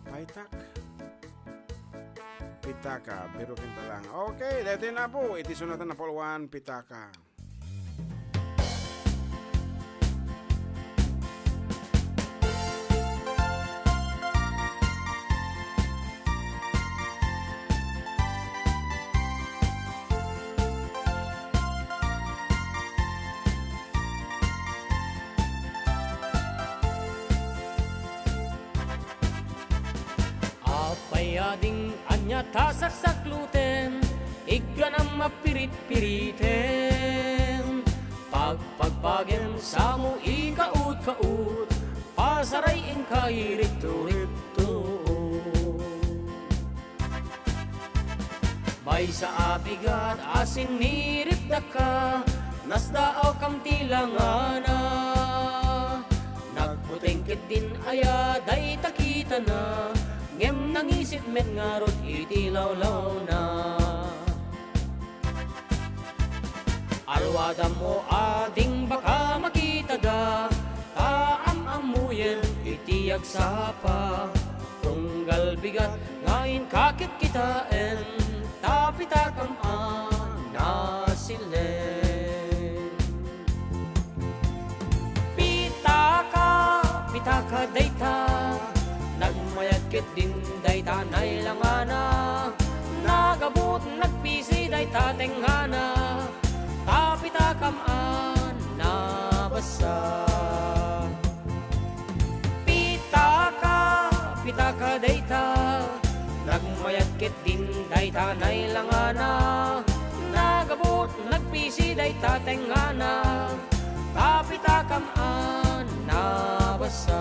[SPEAKER 2] Paitak. Pitaka. Biro kinta lang. Okay. Dito na po. Itisunatan na po 1 pitaka. ading anya tasak sakluten, igga na mapirit-piriten. Pagpagpagin sa mo ikaut-kaut, pasarayin ka irito-rito. Bay sa abigat asin niripda ka, nasdaaw kam tilangana. Nagputingkit din aya, day takita na, ngem nangisit met ngarot itilawlaw na. Alwada mo ading baka makita da, taam-amuyen itiyag sapa. Tunggal bigat ngayon kakit kitaen, tapita kam nasilen. Pitaka dayta, nagmayagkit din dayta nailangana. Nagabot nagpisi dayta tenghana, tapita kam nabasa. Pitaka dayta, nagmayagkit din dayta nailangana. Nagabot nagpisi dayta tenghana, tapita kam nabasa.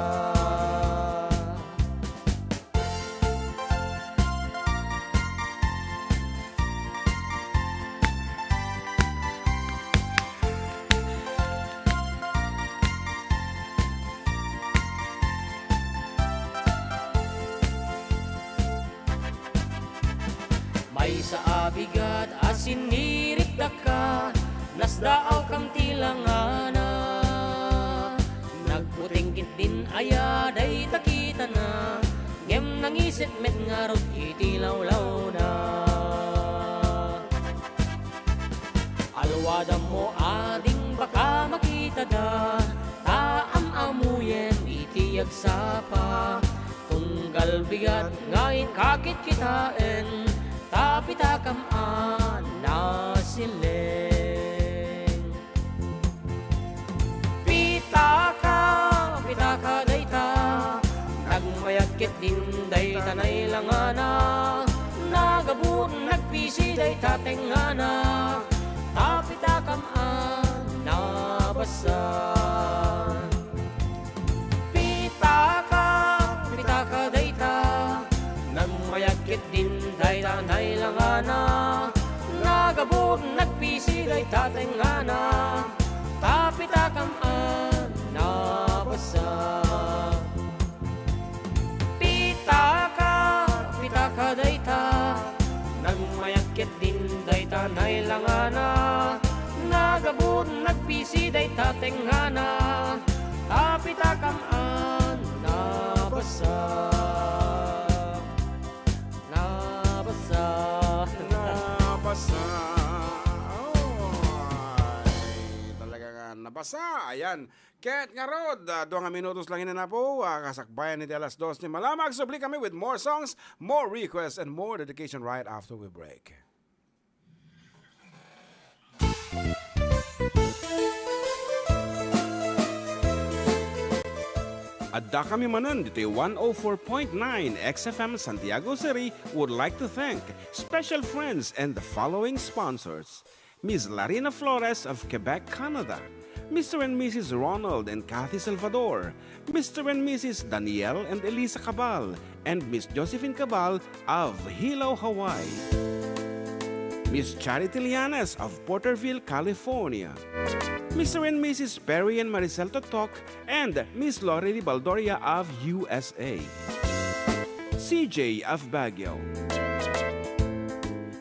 [SPEAKER 2] May sa abigat asin niripda ka, nasdaaw kam tilangana. Nagputingkit din aya, day takita na, ngem nangisit met ngarot itilawlaw na. Alwada mo ading baka makita da, taam-amuyen itiyag sapa. Tunggal bigat ngayon kakit kitaen, tapita kam nasilen. Pitaka dayta, nagmayagkit din dayta nailangana. Nagabot nagpisi dayta tenghana, tapita kam nabasa. Pitaka dayta, nagmayagkit din dayta nailangana. Nagabot nagpisi dayta tenghana, tapita kam nabasa. Pitaka dayta, nagmayagkit din dayta nailangana. Nagabot nagpisi dayta tenghana, tapita kam nabasa.
[SPEAKER 1] Nabasa. Ayan. Ket nga rod, 2 minutos lang na po. Kasakbayan ni alas 2 ni Malamag. Subli kami with more songs, more requests, and more dedication right after we break. Adda kami Manen dito 104.9 XFM Santiago City would like to thank special friends and the following sponsors. Ms. Larina Flores of Quebec, Canada. Mr. and Mrs. Ronald and Kathy Salvador. Mr. and Mrs. Danielle and Elisa Cabal. And Miss Josephine Cabal of Hilo, Hawaii. Miss Charity Lianes of Porterville, California. Mr. and Mrs. Perry and Maricel Totok, and Miss Lorely Baldoria of USA. CJ of Baguio.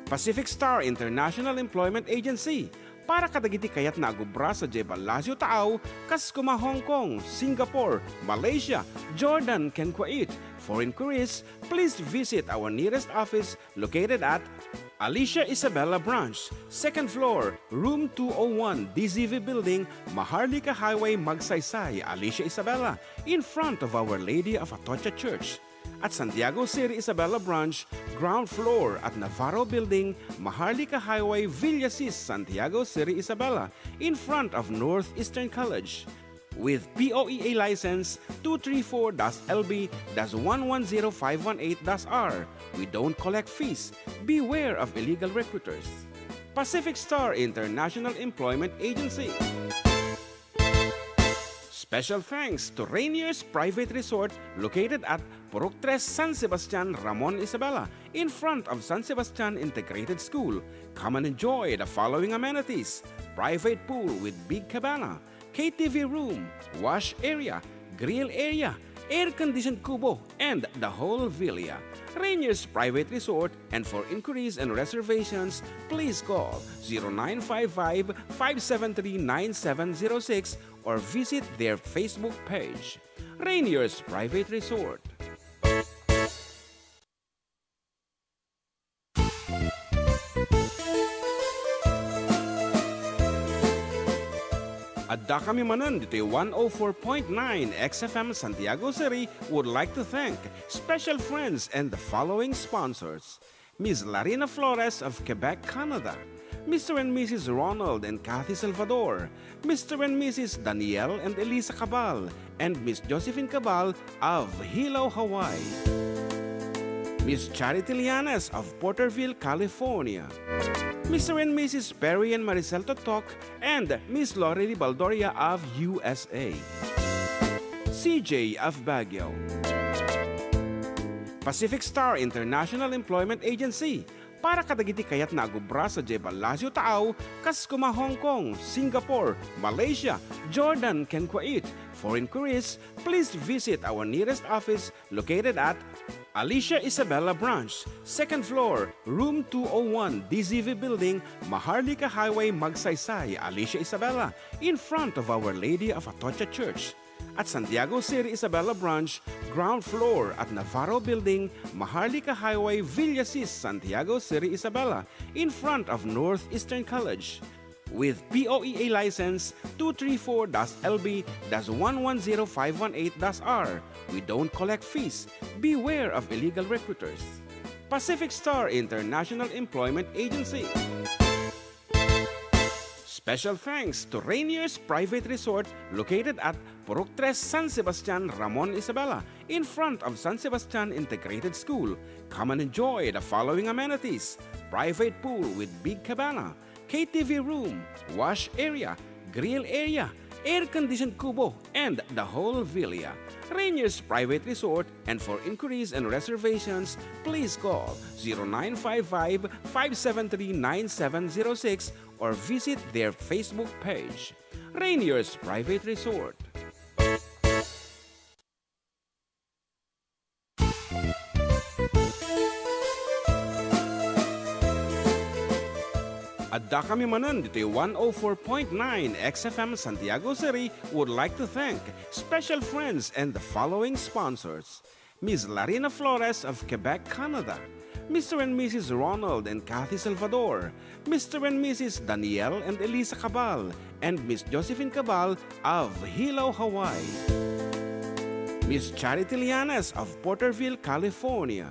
[SPEAKER 1] Pacific Star International Employment Agency. Para kadagiti kayat nagubra sa Jebalasyo Taaw, Kaskuma, Hong Kong, Singapore, Malaysia, Jordan, ken Kuwait. For inquiries, please visit our nearest office located at Alicia Isabella Branch, 2nd floor, room 201, DZV Building, Maharlika Highway, Magsaysay, Alicia Isabella, in front of Our Lady of Atocha Church. At Santiago City Isabella Branch, ground floor at Navarro Building, Maharlika Highway, Villasis, Santiago City Isabella, in front of Northeastern College. with POEA license 234-LB-110518-R. We don't collect fees. Beware of illegal recruiters. Pacific Star International Employment Agency. Special thanks to Rainier's Private Resort located at Purok 3 San Sebastian, Ramon Isabela, in front of San Sebastian Integrated School. Come and enjoy the following amenities: private pool with big cabana, KTV room, wash area, grill area, air-conditioned kubo, and the whole villa. Rainier's Private Resort, and for inquiries and reservations, please call 0955-573-9706 or visit their Facebook page. Rainier's Private Resort. Adda kami Manen dito 104.9 XFM Santiago City would like to thank special friends and the following sponsors: Ms. Larina Flores of Quebec, Canada, Mr. and Mrs. Ronald and Kathy Salvador, Mr. and Mrs. Danielle and Elisa Cabal, and Miss Josephine Cabal of Hilo, Hawaii, Miss Charity Lianes of Porterville, California, Mr. and Mrs. Perry and Maricel Totok, and Miss Lorely Baldoria of USA, CJ of Baguio, Pacific Star International Employment Agency, para kadagiti kayat na agubra sa Jebalasio Tao, Kaskuma, Hong Kong, Singapore, Malaysia, Jordan, ken Kuwait. For inquiries, please visit our nearest office located at Alicia Isabella Branch, 2nd floor, room 201, DZV Building, Maharlika Highway, Magsaysay, Alicia Isabella, in front of Our Lady of Atocha Church. At Santiago City Isabella Branch, ground floor at Navarro Building, Maharlika Highway, Villasis, Santiago City Isabella, in front of Northeastern College. With POEA license 234-LB-110518-R. We don't collect fees. Beware of illegal recruiters. Pacific Star International Employment Agency. Special thanks to Rainier's Private Resort located at Purok 3 San Sebastian, Ramon Isabela, in front of San Sebastian Integrated School. Come and enjoy the following amenities: private pool with big cabana, KTV room, wash area, grill area, air-conditioned kubo, and the whole villa. Rainier's Private Resort, and for inquiries and reservations, please call 0955-573-9706 or visit their Facebook page. Rainier's Private Resort. Adda kami Manen dito 104.9 XFM Santiago City would like to thank special friends and the following sponsors: Ms. Larina Flores of Quebec, Canada, Mr. and Mrs. Ronald and Kathy Salvador, Mr. and Mrs. Danielle and Elisa Cabal, and Miss Josephine Cabal of Hilo, Hawaii, Miss Charity Lianes of Porterville, California,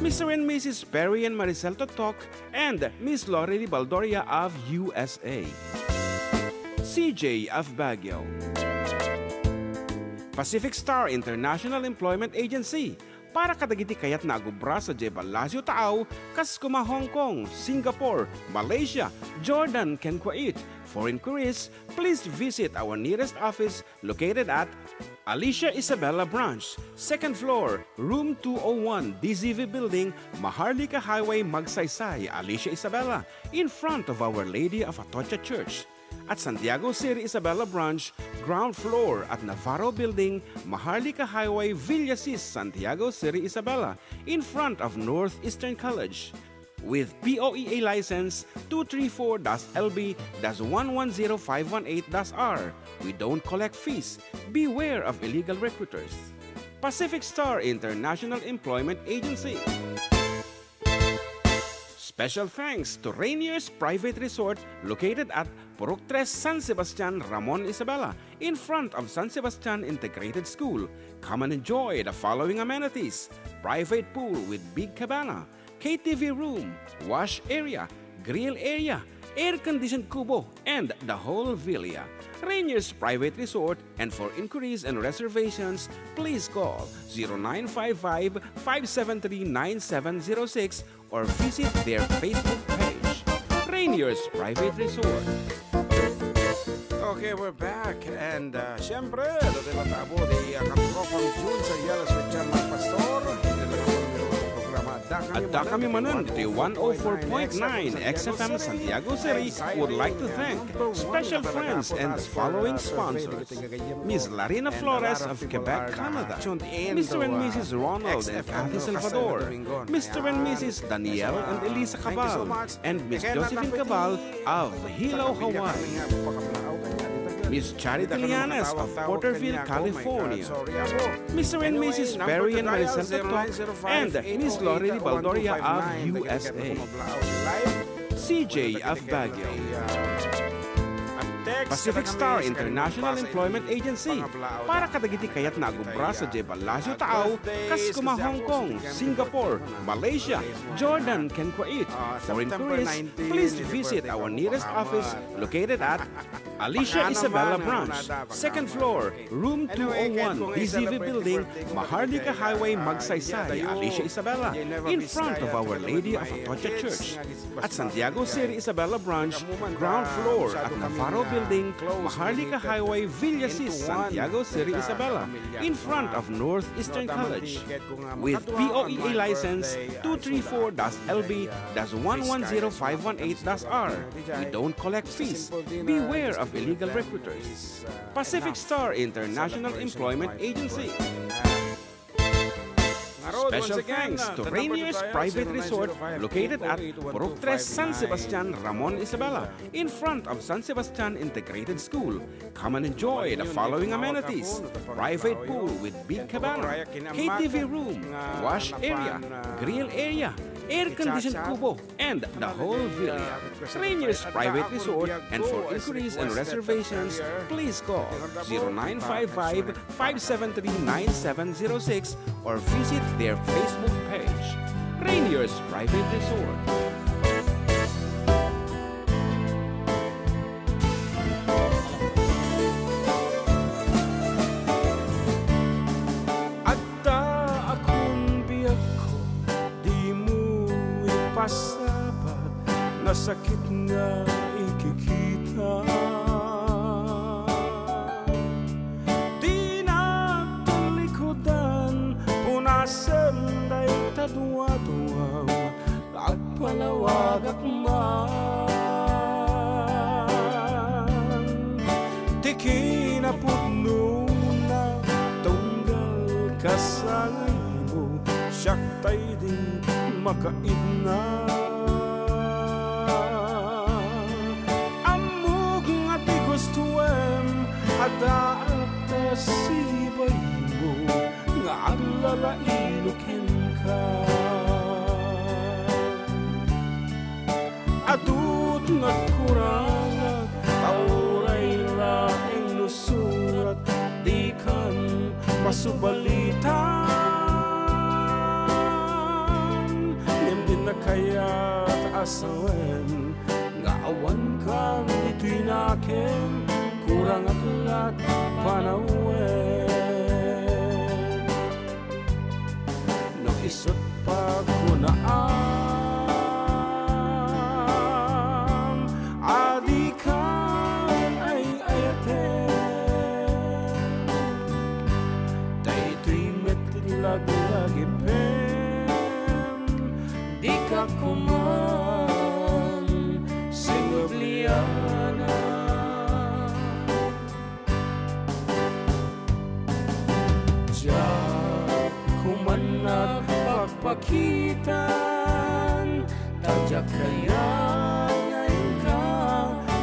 [SPEAKER 1] Mr. and Mrs. Perry and Maricel Totok, and Miss Lorely Baldoria of USA, CJ of Baguio, Pacific Star International Employment Agency, para kadagiti kayat na agubra sa Jebalasio Tao, Kaskuma, Hong Kong, Singapore, Malaysia, Jordan, ken Kuwait. For inquiries, please visit our nearest office located at Alicia Isabella Branch, 2nd floor, room 201, DZV Building, Maharlika Highway, Magsaysay, Alicia Isabella, in front of Our Lady of Atocha Church. At Santiago City Isabella Branch, ground floor at Navarro Building, Maharlika Highway, Villasis, Santiago City Isabella, in front of Northeastern College. With POEA license 234-LB-110518-R. We don't collect fees. Beware of illegal recruiters. Pacific Star International Employment Agency. Special thanks to Rainier's Private Resort located at Purok 3 San Sebastian, Ramon Isabela, in front of San Sebastian Integrated School. Come and enjoy the following amenities: private pool with big cabana, KTV room, wash area, grill area, air-conditioned kubo, and the whole villa. Rainier's Private Resort, and for inquiries and reservations, please call 0955-573-9706 or visit their Facebook page. Rainier's Private Resort. Okay, we're back. And syempre, dati matabo di katropang June sa Yalas with John Pastor. Adda kami manan dito 104.9 XFM Santiago City would like to thank special friends and the following sponsors. Ms. Larina Flores of Quebec, Canada. Mr. and Mrs. Ronald and Kathy Salvador. Mr. and Mrs. Danielle and Elisa Cabal. And Ms. Josephine Cabal of Hilo, Hawaii. Miss Charity Lianas of Porterville, California. Mr. and Mrs. Perry and Maricel Tatok, and Miss Lorraine Baldoria of USA. CJ of Baguio. Pacific Star International Employment Agency. Para kadagiti kayat nagubra sa Jebalasyo Tao, Kaskuma, Hong Kong, Singapore, Malaysia, Jordan, can Kuwait. For inquiries, please visit our nearest office located at Alicia Isabella Branch, 2nd floor, room 201, DZV Building, Maharlika Highway, Magsaysay, Alicia Isabella, in front of Our Lady of Atocha Church. At Santiago City Isabella Branch, ground floor at Navarro Building, Maharlika Highway, Villasis, Santiago City Isabella, in front of Northeastern College. With POEA license 234-LB-110518-R. We don't collect fees. Beware of illegal recruiters. Pacific Star International Employment Agency. Special thanks to Rainier's Private Resort located at Purok 3, San Sebastian, Ramon Isabela, in front of San Sebastian Integrated School. Come and enjoy the following amenities: private pool with big cabana, KTV room, wash area, grill area, air-conditioned kubo, and the whole villa. Rainier's Private Resort, and for inquiries and reservations, please call 0955-573-9706 or visit their Facebook page. Rainier's Private Resort.
[SPEAKER 8] Adda akong biyak ko, di mo ipasabat, na sakit nga ikikita. Di na tulikodan, punasan day tadwa-duwang, agpalawag akman. Tiki na putno na, tunggal kasangay mo, siyak tay di makait na. Amog nga di gustuem, ada sibay mo, nga aglalailukin ka. Adut nagkurangat, tauray laing nusurat, di kan masubalitan. Nindin na kaya taasawen, nga awan kang ito'y nakin, kurang at lat panawen. No isot pa ko na adi ka ay ayaten. Dayto'y metlag-lagipem, di ka kuman singobliana. Diyak kuman nagpagpakitan, tadyak kaya ngayon ka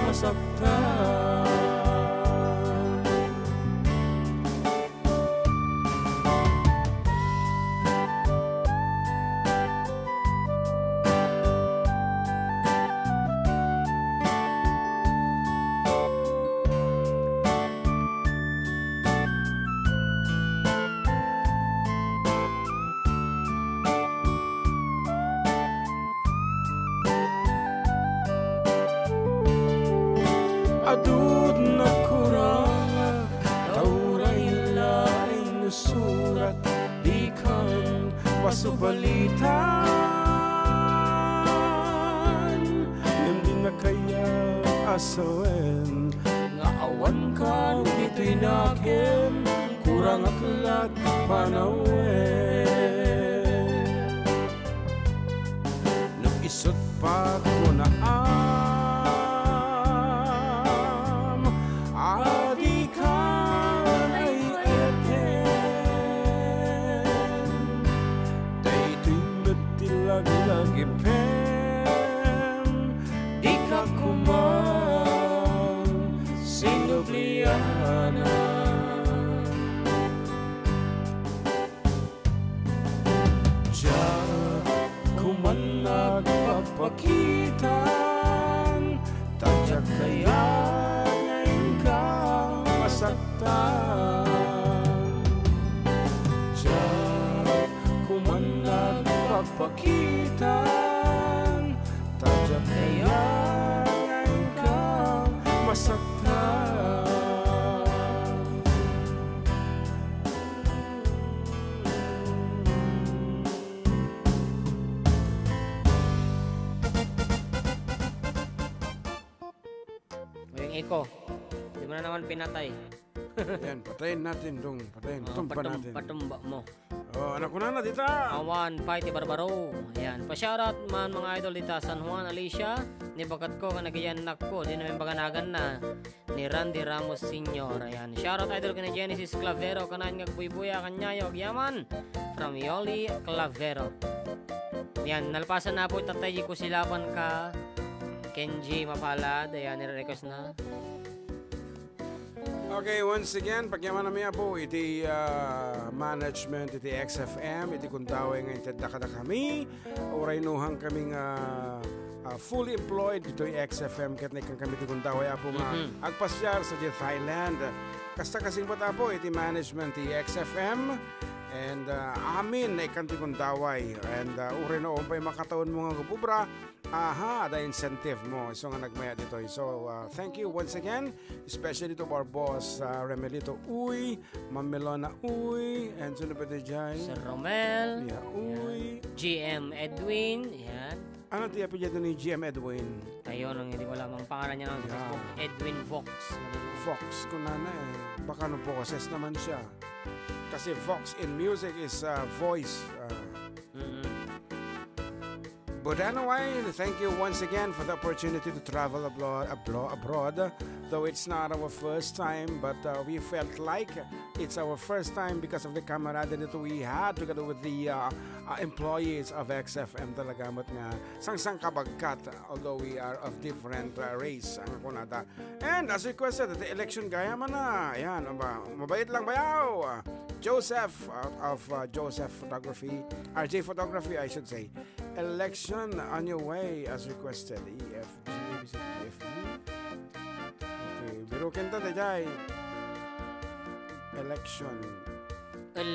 [SPEAKER 8] masaktan. adud na kurang tauray laing surat di kan pasubalitan hindi na kaya asawen nga awan ka dito'y nakin kurang aklat panawen nung isot pa ko na adi ka ay eten dayto'y matilaglag ipem di ka kumang sinubliana kuman nagpapakitan tadyak kaya ngayon ka masaktan Diyak kuman nagpapakitan tadyak kaya ngayon ka masaktan
[SPEAKER 7] Iko, di mo na naman pinatay.
[SPEAKER 1] Yan, patayin natin dong. Patayin, tumpa natin.
[SPEAKER 7] Patumba mo.
[SPEAKER 1] Oh, anak ko na dita.
[SPEAKER 7] Awan, Paiti Barbaro. Ayan, pa-shoutout man mga idol dita San Juan, Alicia. Ni bakat ko, kanagiyanak ko. Di namin baganagan na. Ni Randy Ramos Sr. Ayan, shoutout idol ka na Genesis Clavero. Kanain ngagbuy-buya kanyayo. Yaman, from Yoli Clavero. Ayan, nalpasan na po tatay ko silapan ka. Kenji Mapalad, ayan, nire-request na.
[SPEAKER 1] Okay, once again, pagyaman namin po, iti management, iti XFM, iti kuntaway nga iti dakada kami, oray nuhang kaming fully employed dito yung XFM, kat kang kami iti kuntaway po nga, agpasyar sa di Thailand. Kasta kasing bata po, iti management, iti XFM, and amin na ikanti kuntaway, and oray na pa'y makataon mo nga gupubra, the incentive mo. So nga nagmaya dito. So thank you once again, especially to our boss Remelito Uy, Mamelona Uy, and sino pa dyan?
[SPEAKER 7] Sir Romel.
[SPEAKER 1] Yeah, Uy.
[SPEAKER 7] GM Edwin. Yan.
[SPEAKER 1] Ano tiya pa dyan ni GM Edwin?
[SPEAKER 7] Ayun, ang hindi ko alam ang pangalan niya ng Facebook. Edwin Vox.
[SPEAKER 1] Fox, kung na baka no boses naman siya. Kasi Vox in music is voice. But anyway, thank you once again for the opportunity to travel abroad. Though it's not our first time, but we felt like it's our first time because of the camaraderie that we had together with the employees of XFM talaga. But nga, sang kabagkat, although we are of different race. Ang kunada. And as requested, the election gaya man na. Ayan, mabait lang bayaw. Joseph of Joseph Photography, RJ Photography, I should say. Election on your way as requested. EFG, EFG. Okay, biro kenta na jay. Election. There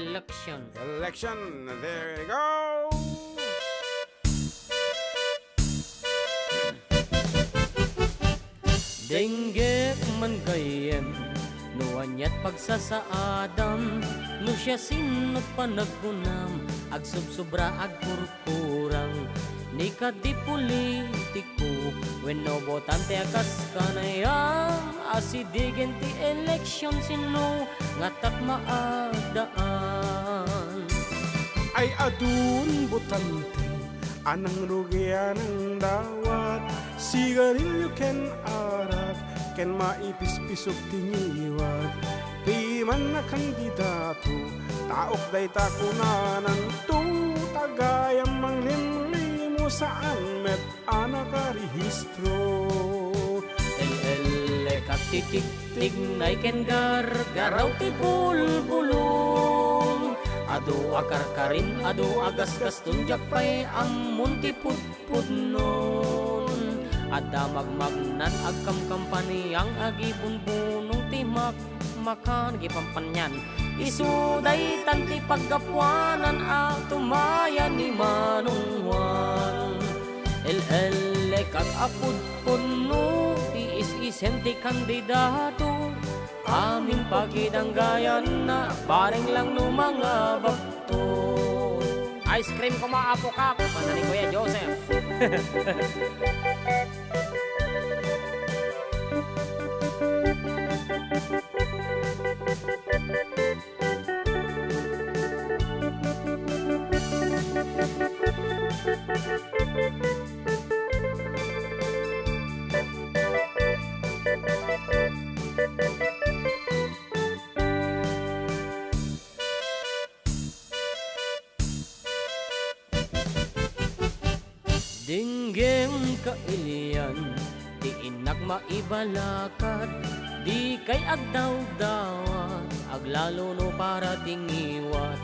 [SPEAKER 1] you go.
[SPEAKER 7] Denggek man gayem nuanyat pagsasaadam no siya sinot panagkunam ag subsobra ag kurkurang ni kadi politiko wenno botante akas kanayam asidigen ti election sino ngatak maadaan
[SPEAKER 8] ay adun botante anang rugyan ng dawat sigarilyo ken arak ken maipis-pisok tiniwag di man na kandidato taok day takunanan tu tagayam manglimlimo saan met anakarehistro
[SPEAKER 7] LL katitik-tik na ken garaw ti bulbulong ado akarkarin ado agas-gas tunjak pa'y amon ti pudpudnon Adda magmagnan agkam-kampani ang agibunbunong timak makan gipampanyan isuday tanti paggapuanan at tumayan ni manungwan LL kat apud puno ti iis-isem ti kandidato aming pagidanggayan na baring lang no mga bakto. Ice cream ko maapo ka, kumanda ni Kuya Joseph. Dinggem kailian, di inak maibalakad, di kay agdaw-dawat, aglalo no para tingiwat.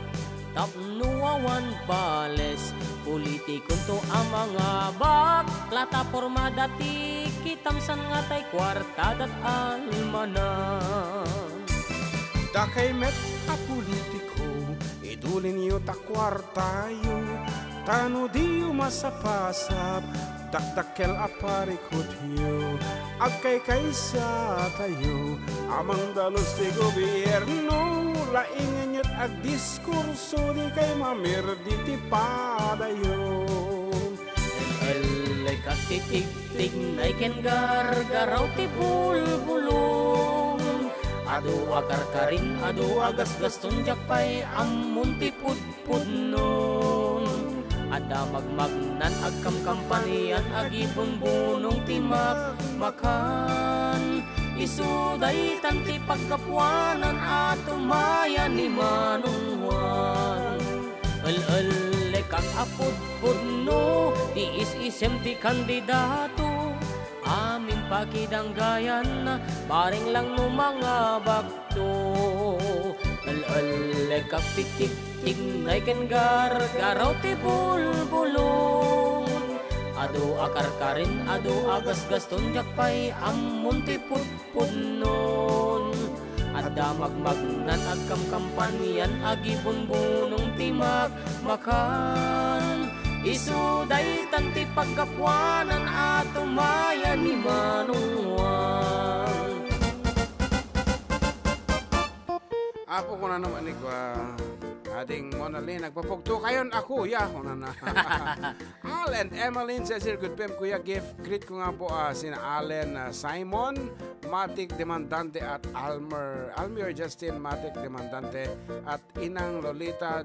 [SPEAKER 7] Tapnuawan bales, politikon to ang mga plataporma dati, kitamsan nga tay kwartadat almanan.
[SPEAKER 8] Dakay met a politiko, idulin yu takwartayo, tano di masapasap, dakdakel aparikot yu, agkay kaysa tayo, amang dalos ti gobyerno, laingan yut ag diskurso di kay mamirdi ti padayo.
[SPEAKER 7] Alay katitig-tig na iken gargaraw ti bulbulong, adu akarkarin, adu agas-gaston jakpay ammun ti pudpudnon. Ada magmagnan agkamkampanian agibunbunong ti makan, isuday tanti pagkapuanan at umayan ni Manungwan. Al-alay kang apudpudno, iis-isem ti kandidato aming pakidanggayan na baring lang no mga bakto. Al-alay kang pitik-tik na iken gargaraw ti bulbulong, adu akarkarin, adu agas-gaston jakpay ammun ti pudpudnon. Adda magmagnan agkamkampanyan agibunbunong ti makan, isuday tanti pagkapuanan at umayan ni Manungwan.
[SPEAKER 1] Apo ko na naman ni ating Monalyn, nagpapugto kayon ako, ya, na. Al and Emmeline says here, good PM, Kuya, greet ko nga po sina Allen Simon, Matic Demandante at Almir Justin Matic Demandante at Inang Lolita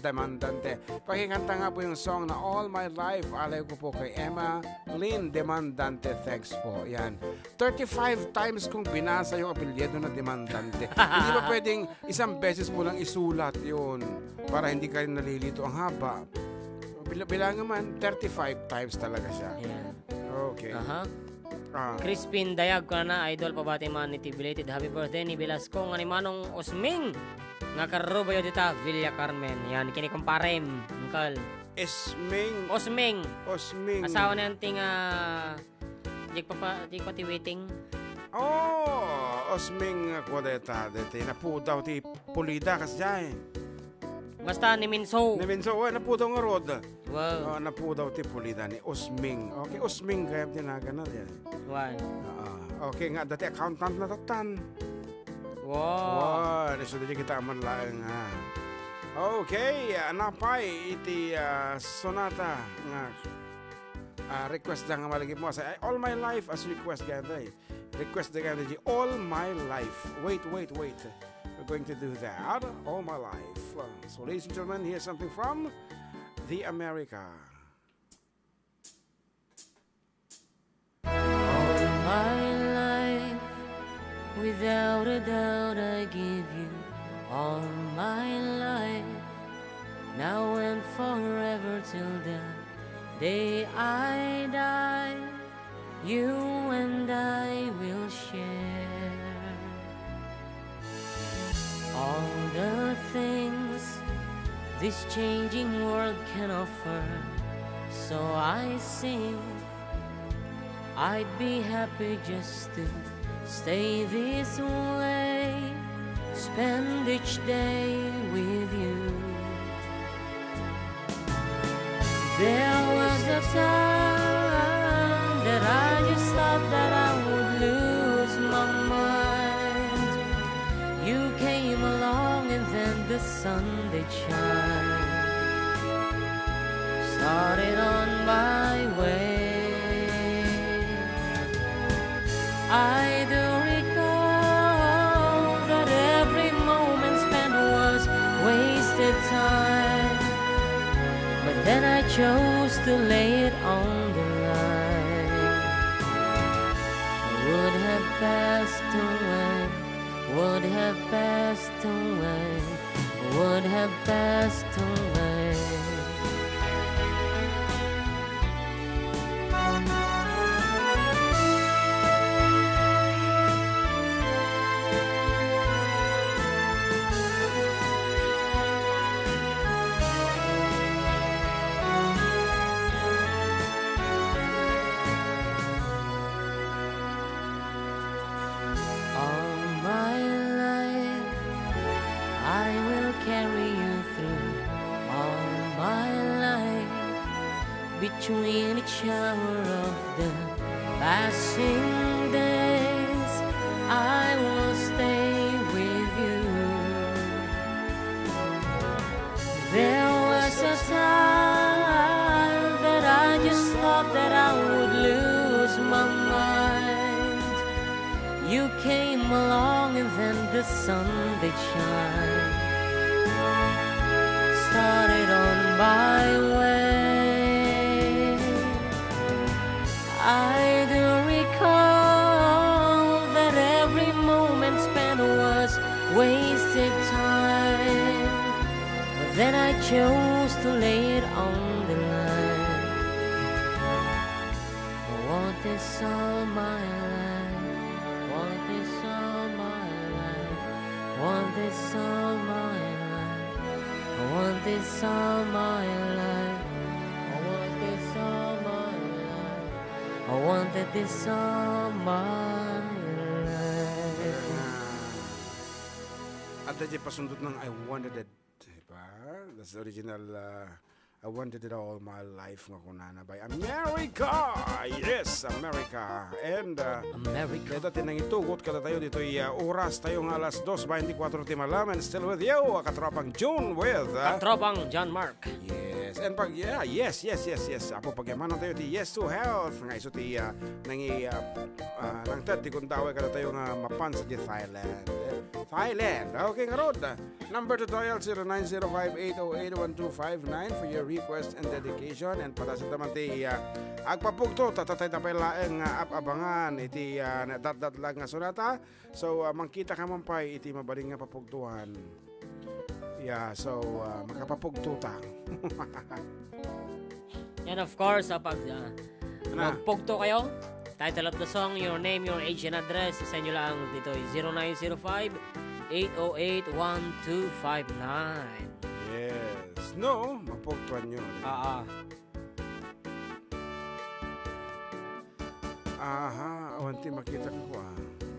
[SPEAKER 1] Demandante. Pakikanta nga po yung song na All My Life, alay ko po kay Emma Lynn Demandante. Thanks po. Yan. 35 times kong binasa yung apelyido na Demandante. Hindi ba pwedeng isang beses mo lang isulat yun para hindi ka rin nalilito ang haba? Bilang naman 35 times talaga siya.
[SPEAKER 7] Ayan.
[SPEAKER 1] Okay.
[SPEAKER 7] Crispin Dayag ko na idol pabati man ni belated happy birthday ni Velasco nga ni Manong Osming nga karubayo dita Villa Carmen. Yan kini komparem Uncle Osming asawa na yanting di pa ti waiting.
[SPEAKER 1] Osming ko deta napudaw ti pulida kasya eh.
[SPEAKER 7] Basta ni Minso.
[SPEAKER 1] Napudaw nga rod.
[SPEAKER 7] Wow.
[SPEAKER 1] Napudaw ti pulida ni Osming. Okay, Osming kaya tinagan na yan.
[SPEAKER 7] Wow.
[SPEAKER 1] Okay nga, dati accountant na tatan.
[SPEAKER 7] Wow.
[SPEAKER 1] So dili kita man lang ha. Okay, napay iti sonata nga request lang nga malagi mo sa All My Life as request ganday. Request the ganday All My Life. Wait. We're going to do that. All My Life. So ladies and gentlemen, here's something from the America.
[SPEAKER 7] All my life, without a doubt, I give you all my life, now and forever till the day I die. You and I will share all the things this changing world can offer. So I sing, I'd be happy just to stay this way, spend each day with you. There was a time that I just thought that I would lose the sun did shine. Started on my way. I do recall that every moment spent was wasted time, but then I chose to lay it on the line. I would have passed away, would have passed away, would have passed away. Between each hour of the passing days, I will stay with you. There was a time that I just thought that I would lose my mind. You came along and then the sun did shine. Started on my way. I do recall that every moment spent was wasted time, but then I chose to lay it on the line. I want this all my life, want this all my life, want this all my life, I want this all my life, I want this all my life, I wanted this all my life.
[SPEAKER 1] Adda di pasundot ng I wanted it, diba? That's the original I wanted it all my life nga kunana by America. Yes, America. And
[SPEAKER 7] America.
[SPEAKER 1] Dito tinang itugot kada tayo dito oras tayo ng alas 2:24 timalam and still with you katropang June with
[SPEAKER 7] Katropang John Mark.
[SPEAKER 1] Yes. And pag yes. Apo pagyamana tayo ti yes to health nga iso ti nang tati kung dawe kada tayo nga mapan sa Thailand. Thailand. Okay nga rod. Number to dial 0905-808-1259 for your request and dedication. And para sa taman ti agpapugto tatatay tapay laeng abangan iti dat lag nga sunata. So mangkita ka man pay iti mabaling nga papugtuhan. Yeah, so makapapugto ta.
[SPEAKER 7] And of course, pag magpugto kayo, title of the song, your name, your age, and address, send nyo lang dito 0905-808-1259.
[SPEAKER 1] Yes. No, mapugtuhan nyo. Aha, awanti makita ko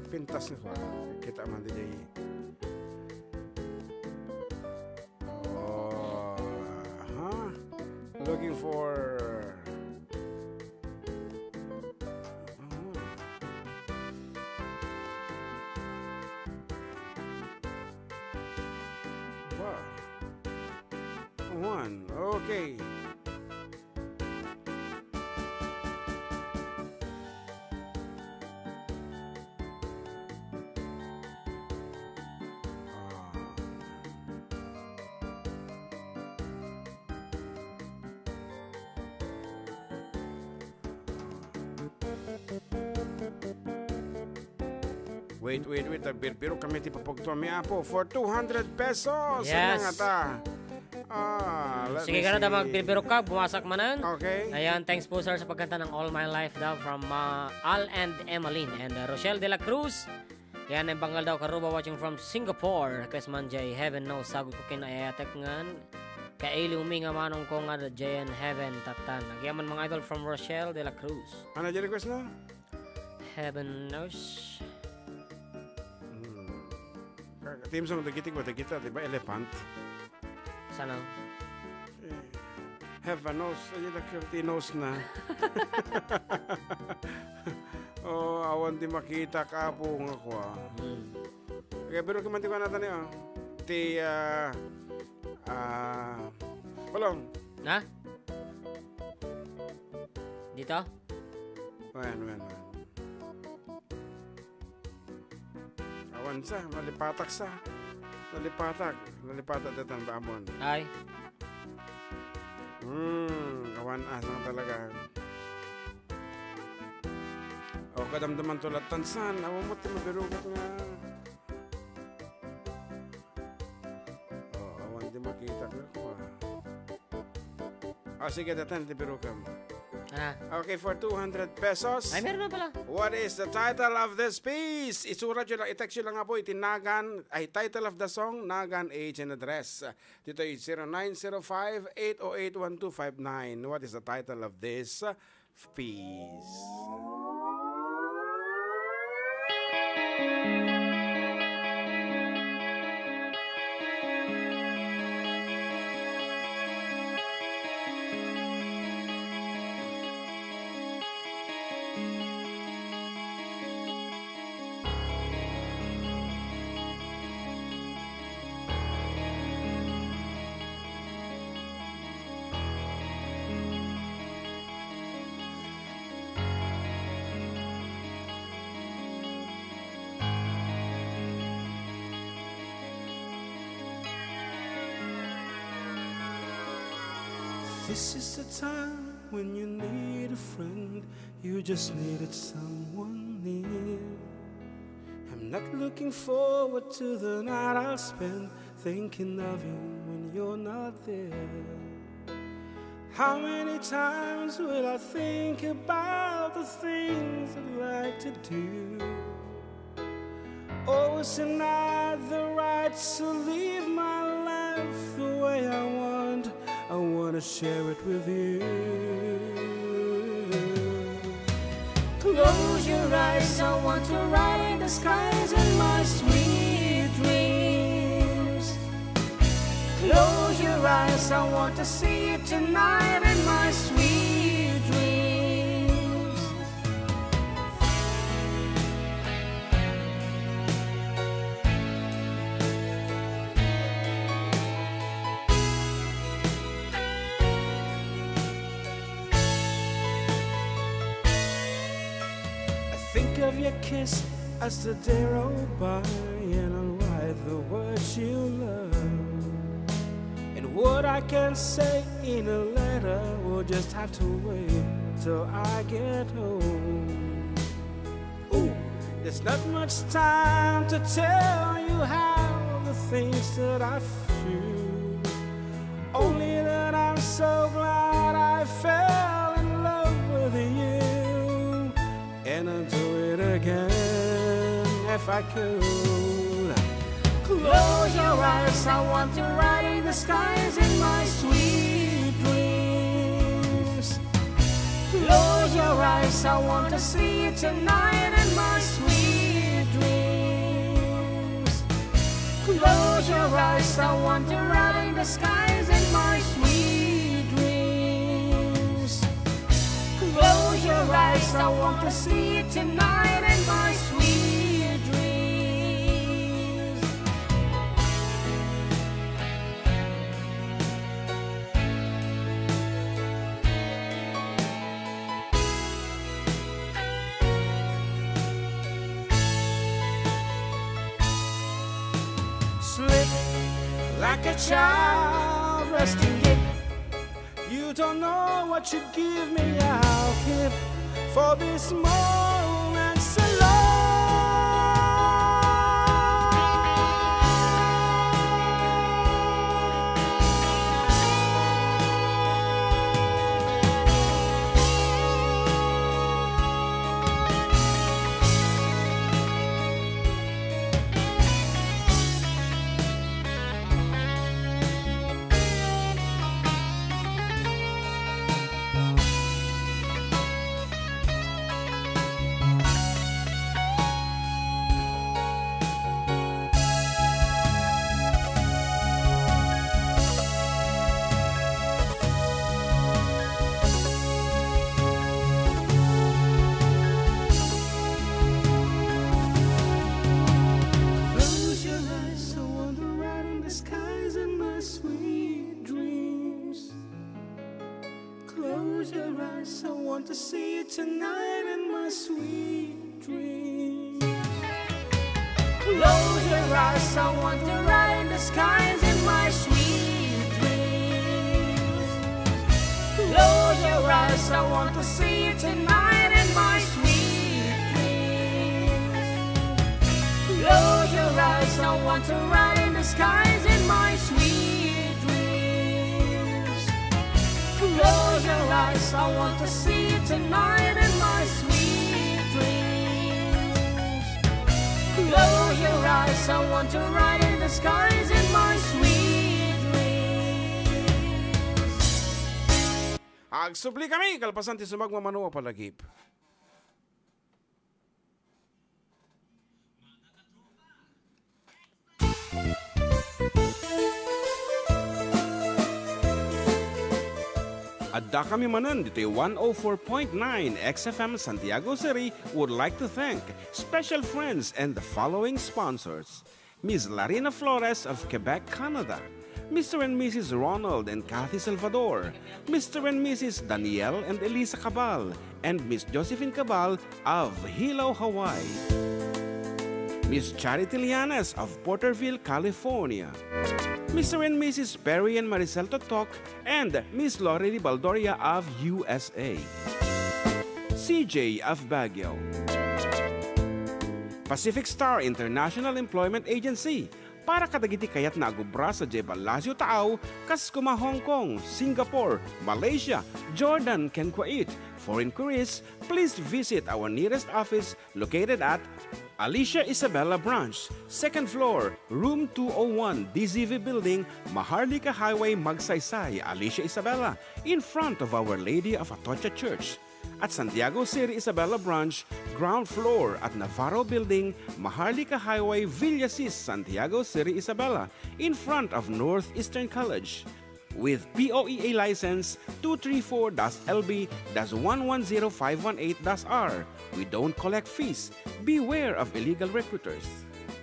[SPEAKER 1] pintas ko kita man di looking for one. Okay. Wait. Biro kami ti papagtuan mi apo for 200 pesos.
[SPEAKER 7] Yes. Sige ka na magbirbiro ka, bumasak manan.
[SPEAKER 1] Okay.
[SPEAKER 7] Ayan, thanks po sir sa pagkanta ng All My Life daw from Al and Emmeline and Rochelle de la Cruz. Yan ang bangal daw karuba watching from Singapore. Request man jay Heaven knows sagot ko kinayatek ngan. Kaili uminga manong ko nga jay and Heaven tatan. Nagyaman mga idol from Rochelle de la Cruz.
[SPEAKER 1] Ano jay request na?
[SPEAKER 7] Heaven knows.
[SPEAKER 1] Team song dagitik ba dagita, diba elephant?
[SPEAKER 7] Sana?
[SPEAKER 1] Heaven knows, ayun na kirti knows na. Oh, awan di makita ka po nga ko. Okay, pero kumanti ko natin iti Kulong.
[SPEAKER 7] Na? Dito?
[SPEAKER 1] Wen. Awan sa, malipatak sa. Nalipatak datan baamon.
[SPEAKER 7] Ay.
[SPEAKER 1] Awan asang talaga. O kadamdaman tulad tansan, awan mo ti mabirugat nga. O awan di makita ko. Sige datan ti birukam. Okay, for 200 pesos.
[SPEAKER 7] Ay, meron na pala.
[SPEAKER 1] What is the title of this piece? Isurat nyo lang, i-text nyo lang nga po, itinagan, title of the song, Nagan, age, and address. Dito ay 0905-808-1259. What is the title of this piece?
[SPEAKER 8] This is the time when you need a friend, you just needed someone near. I'm not looking forward to the night I'll spend thinking of you when you're not there. How many times will I think about the things I'd like to do? Oh, is it not the right to live my life the way I want? I want to share it with you.
[SPEAKER 2] Close your eyes, I want to ride in the skies in my sweet dreams. Close your eyes, I want to see you tonight in my sweet dreams.
[SPEAKER 8] Think of your kiss as the day roll by, and I'll write the words you love. And what I can say in a letter will just have to wait till I get home. Ooh, there's not much time to tell you how the things that I feel. Only that I'm so glad I fell in love with you. And I'll do it again if I could.
[SPEAKER 2] Close your eyes, I want to ride in the skies in my sweet dreams. Close your eyes, I want to see you tonight in my sweet dreams. Close your eyes, I want to ride in the skies in my sweet dreams. Close your eyes, I want to see you tonight in my sweet dreams.
[SPEAKER 8] Slick like a child resting it. You don't know what you give me, I'll give for this moment so Close your eyes, I want to see you tonight in my sweet dreams.
[SPEAKER 2] Close your eyes, I want to ride in the skies in my sweet dreams. Close your eyes, I want to see you tonight in my sweet dreams. Close your eyes, I want to ride in the skies in my sweet dreams. Close your eyes, I want to see you tonight in my sweet dreams. Close your eyes, I want to ride in the skies in my sweet dreams.
[SPEAKER 1] Agsubli kami, kalpasan ti sumagmamanuwa palagip. Adda kami Manen dito 104.9 XFM Santiago City would like to thank special friends and the following sponsors. Ms. Larina Flores of Quebec, Canada. Mr. and Mrs. Ronald and Kathy Salvador. Mr. and Mrs. Danielle and Elisa Cabal. And Miss Josephine Cabal of Hilo, Hawaii. Miss Charity Lianes of Porterville, California. Mr. and Mrs. Perry and Maricel Totok, and Miss Lorely Baldoria of USA. CJ of Baguio. Pacific Star International Employment Agency, para kadagiti kayat na agubra sa Jebalasio Tao, kas kuma Hong Kong, Singapore, Malaysia, Jordan, ken Kuwait. For inquiries, please visit our nearest office located at Alicia Isabella Branch, 2nd floor, room 201, DZV Building, Maharlika Highway, Magsaysay, Alicia Isabella, in front of Our Lady of Atocha Church. At Santiago City Isabella Branch, ground floor at Navarro Building, Maharlika Highway, Villasis, Santiago City Isabella, in front of Northeastern College. With POEA license 234-LB-110518-R. We don't collect fees. Beware of illegal recruiters.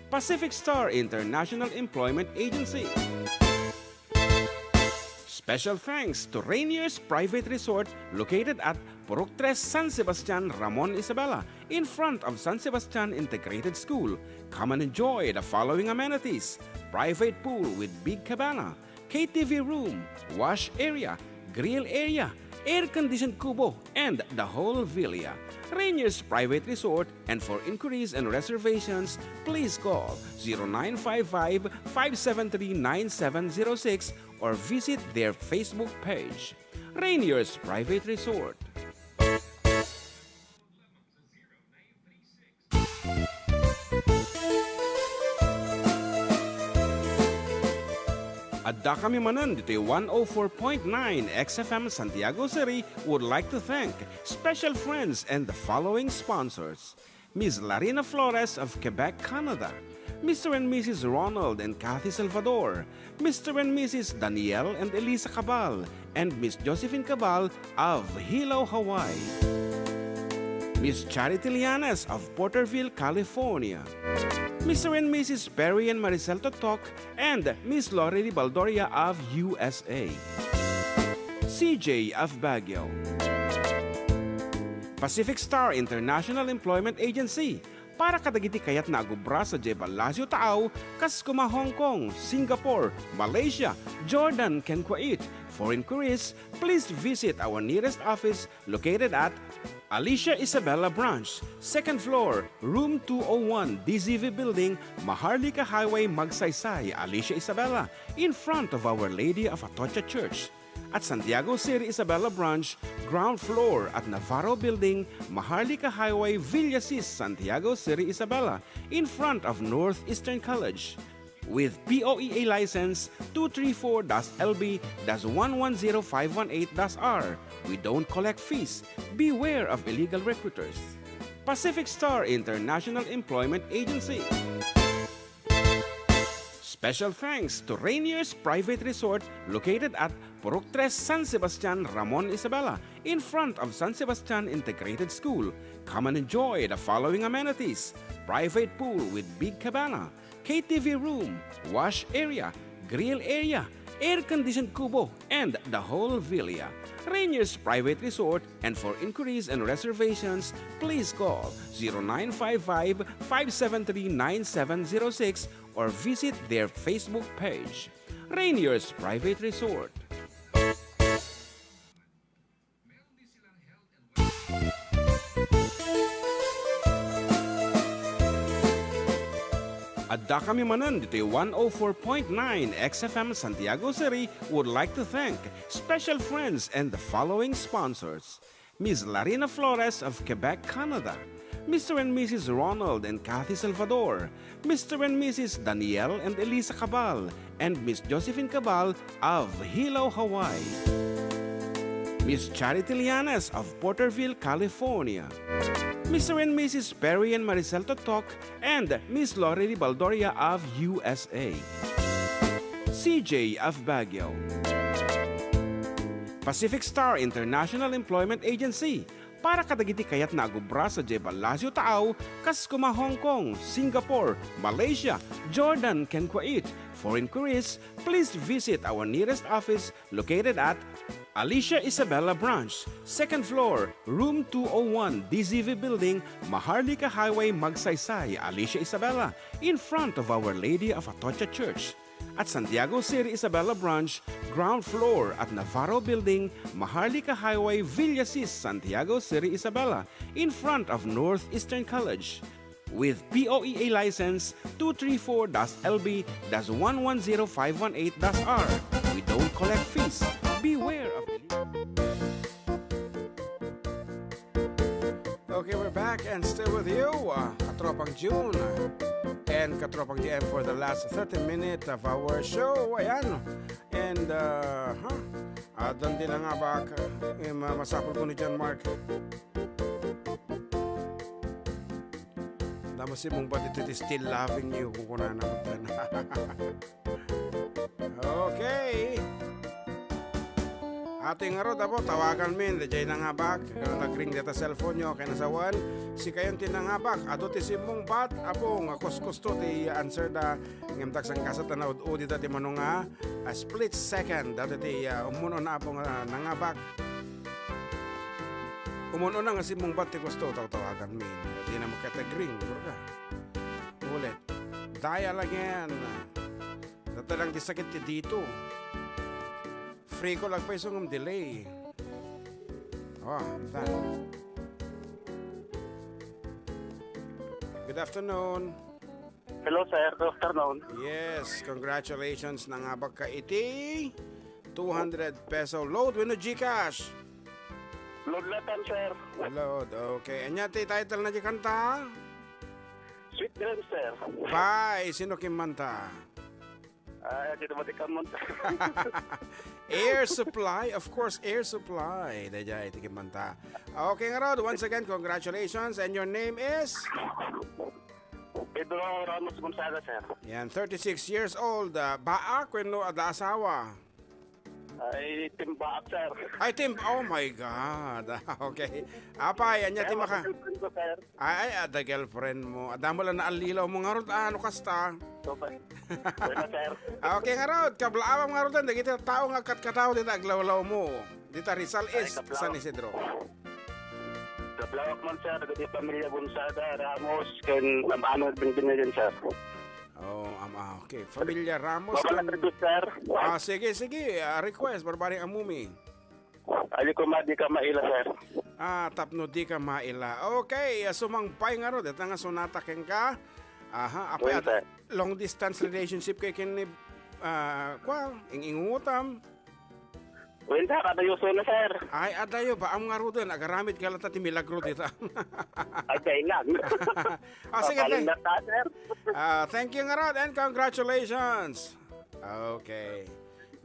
[SPEAKER 1] Pacific Star International Employment Agency. Special thanks to Rainier's Private Resort located at Purok 3 San Sebastian, Ramon Isabela, in front of San Sebastian Integrated School. Come and enjoy the following amenities: private pool with big cabana, KTV room, wash area, grill area, air-conditioned kubo, and the whole villa. Rainier's Private Resort, and for inquiries and reservations, please call 0955-573-9706 or visit their Facebook page. Rainier's Private Resort. Adda kami Manen dito 104.9 XFM Santiago City would like to thank special friends and the following sponsors. Ms. Larina Flores of Quebec, Canada. Mr. and Mrs. Ronald and Kathy Salvador. Mr. and Mrs. Danielle and Elisa Cabal. And Miss Josephine Cabal of Hilo, Hawaii. Miss Charity Lianes of Porterville, California. Mr. and Mrs. Perry and Maricel Totok, and Miss Lorely Baldoria of USA. CJ of Baguio. Pacific Star International Employment Agency, para kadagiti kayat na agubra sa Jebalasio Tao, kas kuma Hong Kong, Singapore, Malaysia, Jordan, ken Kuwait. For inquiries, please visit our nearest office located at Alicia Isabella Branch, 2nd floor, room 201, DZV Building, Maharlika Highway, Magsaysay, Alicia Isabella, in front of Our Lady of Atocha Church. At Santiago City Isabella Branch, ground floor at Navarro Building, Maharlika Highway, Villasis, Santiago City Isabella, in front of Northeastern College. With POEA license 234-LB-110518-R. We don't collect fees. Beware of illegal recruiters. Pacific Star International Employment Agency. Special thanks to Rainier's Private Resort located at Purok 3 San Sebastian, Ramon Isabela, in front of San Sebastian Integrated School. Come and enjoy the following amenities: private pool with big cabana, KTV room, wash area, grill area, air-conditioned kubo, and the whole villa. Rainier's Private Resort, and for inquiries and reservations, please call 0955-573-9706 or visit their Facebook page. Rainier's Private Resort. Adda kami Manen dito 104.9 XFM Santiago City would like to thank special friends and the following sponsors. Ms. Larina Flores of Quebec, Canada. Mr. and Mrs. Ronald and Kathy Salvador. Mr. and Mrs. Danielle and Elisa Cabal. And Miss Josephine Cabal of Hilo, Hawaii. Miss Charity Lianes of Porterville, California. Mr. and Mrs. Perry and Maricel Totok, and Miss Lori Baldoria of USA. CJ of Baguio. Pacific Star International Employment Agency, para kadagiti kayat nagubra sa Jebalasyo Tao, Kaskuma, Hong Kong, Singapore, Malaysia, Jordan, ken Kuwait. For inquiries, please visit our nearest office located at Alicia Isabella Branch, 2nd floor, room 201, DZV Building, Maharlika Highway, Magsaysay, Alicia Isabella, in front of Our Lady of Atocha Church. At Santiago City Isabella Branch, ground floor at Navarro Building, Maharlika Highway, Villasis, Santiago City Isabella, in front of Northeastern College. With POEA license 234-LB-110518-R. We don't collect fees. Beware of Okay, we're back and still with you, Katropang June and Katropang GM for the last 30 minutes of our show. Ayan. And, doon din na nga ba masapol ko ni John Mark. Damas si mong but it is still loving you kung kuna na Okay. Ating nga ro, tawagan min, dajay na nga bak, nag-ring data cellphone nyo, kaya nasawan, si kayon tinangabak, ato ti simong bat, apong kuskusto ti answer da, ngamtak sang kasat na ud-udi dati mo nga, a split second, dati ti umuno na apong nangabak. Umuno na nga simong bat ti kusto, tawagan min, di na mo katag-ring, ka. Ulit, dial again, dati lang ti sakit ti dito. Free ko lang pa isang delay. That. Good afternoon.
[SPEAKER 6] Hello, sir. Good afternoon.
[SPEAKER 1] Yes, congratulations na nga ba ka iti 200 peso load with no Gcash.
[SPEAKER 6] Load latan, sir.
[SPEAKER 1] Load, okay. Anya ti title na di kanta?
[SPEAKER 6] Sweet Dream, sir.
[SPEAKER 1] Bye, sino kimanta?
[SPEAKER 6] Dito ba tikamanta?
[SPEAKER 1] Air Supply, of course, Air Supply. Dajay, tikimanta. Okay nga Rod, once again, congratulations. And your name is?
[SPEAKER 6] Pedro Ramos Gonzaga, sir.
[SPEAKER 1] Yan, 36 years old. Baak, kweno ada asawa?
[SPEAKER 6] Ay, timbaak, sir.
[SPEAKER 1] Ay, oh my God. Okay. Apay, anya ti maka. Ay, ada girlfriend mo. Ada mo lang na alilaw mo nga Rod. Ano kasta?
[SPEAKER 6] Okay. Bueno, sir.
[SPEAKER 1] Okay nga Rod, kablaawang nga Rod. Dagiti tao nga katkataw dito aglawlaw mo. Dito Rizal East, San Isidro.
[SPEAKER 6] Kablawak man, sir. Dagiti pamilya Gonzaga, Ramos, kan ano binigyan, sir.
[SPEAKER 1] Okay. Familia Ramos.
[SPEAKER 6] Request, sir.
[SPEAKER 1] Sige. Request, barbaring amumi.
[SPEAKER 6] Ali ko di ka maila, sir.
[SPEAKER 1] Tapno di ka maila. Okay, sumangpay nga ro. Dito nga sonata keng ka. Apay at long distance relationship kay kin ni ingutam.
[SPEAKER 6] Wenta ka dayo na, sir.
[SPEAKER 1] Ay, adayo ba ang nga ro din? Agaramit ka lata ti milagro dito.
[SPEAKER 6] Ay, kailan.
[SPEAKER 1] Sige,
[SPEAKER 6] sir.
[SPEAKER 1] thank you nga ro and congratulations. Okay.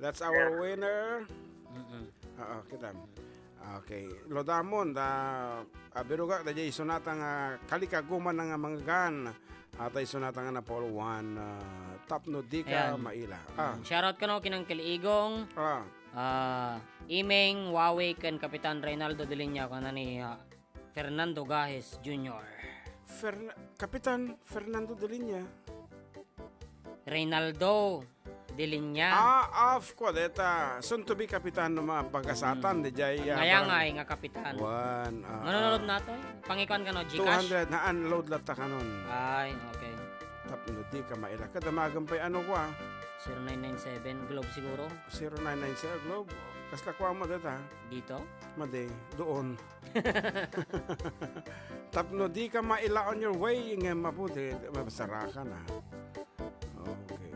[SPEAKER 1] That's our winner. Kita. Okay. Lodamon biruga dajay sonata nga kalikaguman nga manggan. Atay sonata nga na Paul 1 tapno di ka maila.
[SPEAKER 7] Shoutout ka no kinang Kiliigong. Imeng Huawei kan Kapitan Reynaldo de Linya kana ni Fernando Gajes Jr.
[SPEAKER 1] Kapitan Fernando de Linya.
[SPEAKER 7] Reynaldo Dilinya.
[SPEAKER 1] Of course, deta soon to be kapitan ng mga pagkasatan. Di jay.
[SPEAKER 7] Ngayangay nga kapitan.
[SPEAKER 1] One.
[SPEAKER 7] Manunod na to? Pangikuan ka no, Gcash?
[SPEAKER 1] 200 na unload lata ka nun.
[SPEAKER 7] Ay, okay.
[SPEAKER 1] Tapos di ka maila. Kadamagan pa ano ko
[SPEAKER 7] 0997 Globe siguro.
[SPEAKER 1] 0997 Globe. Kasla ko mo deta.
[SPEAKER 7] Dito?
[SPEAKER 1] Made, doon. Tapno di ka maila on your way. Nga mabuti. Mabasara ka na. Okay.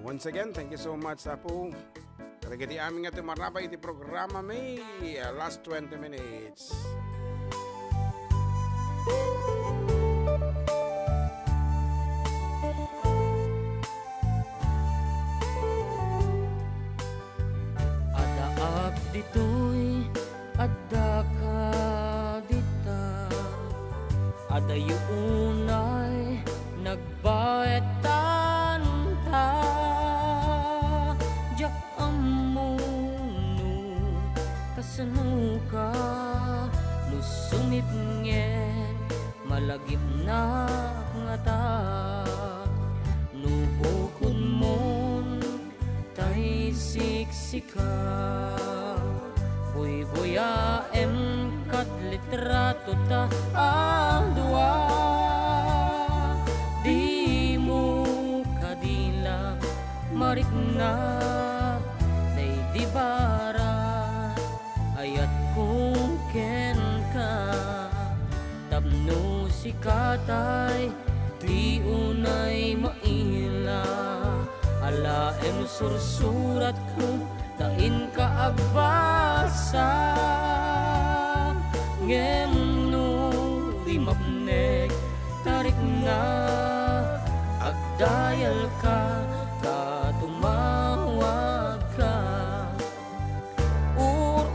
[SPEAKER 1] Once again, thank you so much, Apo. Kadagiti aming ito marabay iti programa may last 20 minutes.
[SPEAKER 2] Adda ak ditoy, adda ka dita. Adda yunay nagbaetan ta. Jak amuno kasano ka lusumip ngen malagip na nga ta. Nubukod mon tay siksika. Buy-buya kat litrato ta dua. Di mo kadila marik na day di bara ayat kung ken ka tapno si katay di unay maila ala sursurat ko dain ka agbasa ngem no di mapnek tarik na agdayal ka tumawag ka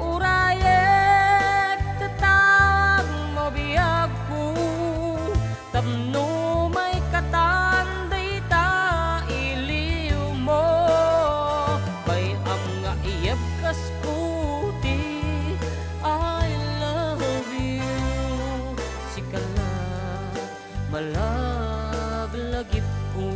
[SPEAKER 2] urayek tetag mo biyag ko tapno may katanday ta iliw mo may am nga iyab kas puti I love you sikala malaglagip ko.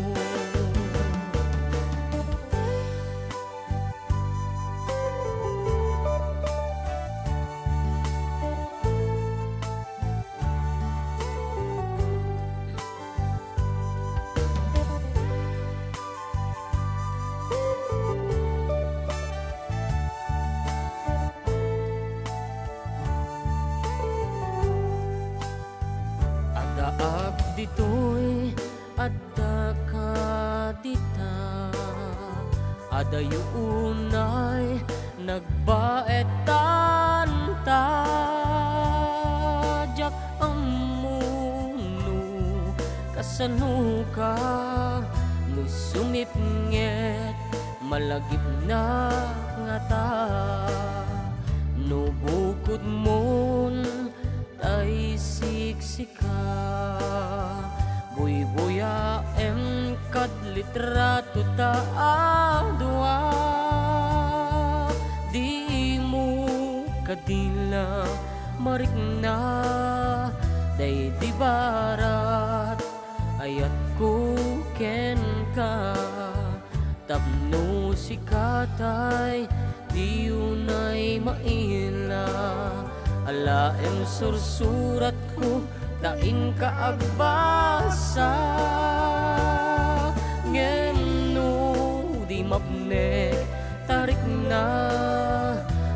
[SPEAKER 2] Adaak ditoy adda ka dita ada yunay nagbaetan ta jak amuno kasano ka nusumip nget malagip na nga ta nubukod mon ay siksika buy-buya kad litrato ta dua di mo kadila marik na day di barat ayat ko ken ka tapno si katay di unay maila alaem sursurat ko daing ka agbasa ngem no di mapnek tarik na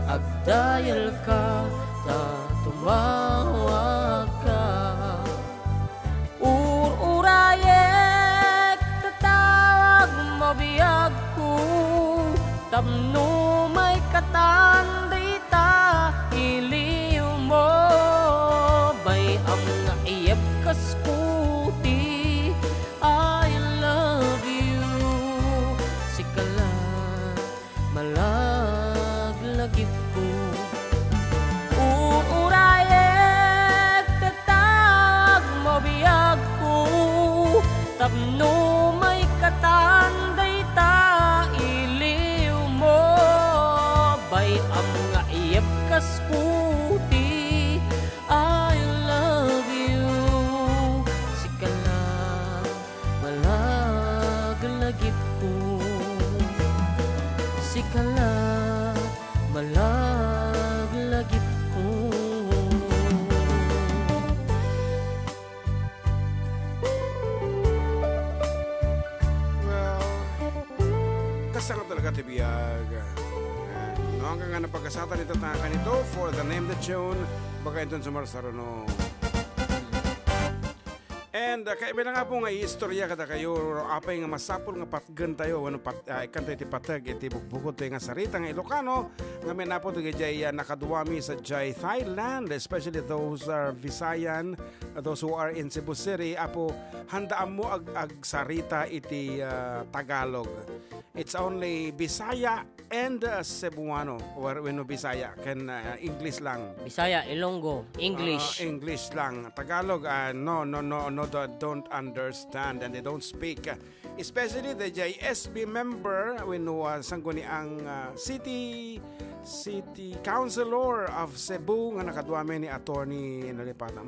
[SPEAKER 2] agdayal ka tumawag ka urayek tatawag mabiyag ko tapno may katanday ta iliw mo bay am nga iyab kas puti I love you sikala malaglagip ko urayek tatag mabiyag ko tapno may katanday ta iliw mo
[SPEAKER 1] kasama talaga tibiyag. No, hanggang nga napagkasatan ito takan ito for the name the tune. Baka ito sumarsarono. And kaiba na nga po nga istorya kada kayo apay nga masapol nga patgan tayo ano ikan tayo iti patag iti bugbukod tayo nga sarita nga Ilocano nga may napo tayo jay nakaduwami sa jay Thailand, especially those are Visayan, those who are in Cebu City. Apo handaan mo ag sarita iti Tagalog. It's only Bisaya and Cebuano or when Bisaya can English lang.
[SPEAKER 7] Bisaya, Ilonggo, English.
[SPEAKER 1] English lang. Tagalog, no, don't understand and they don't speak. Especially the JSB member when sangguni ang city councilor of Cebu nga nakaduame ni attorney nalipatan.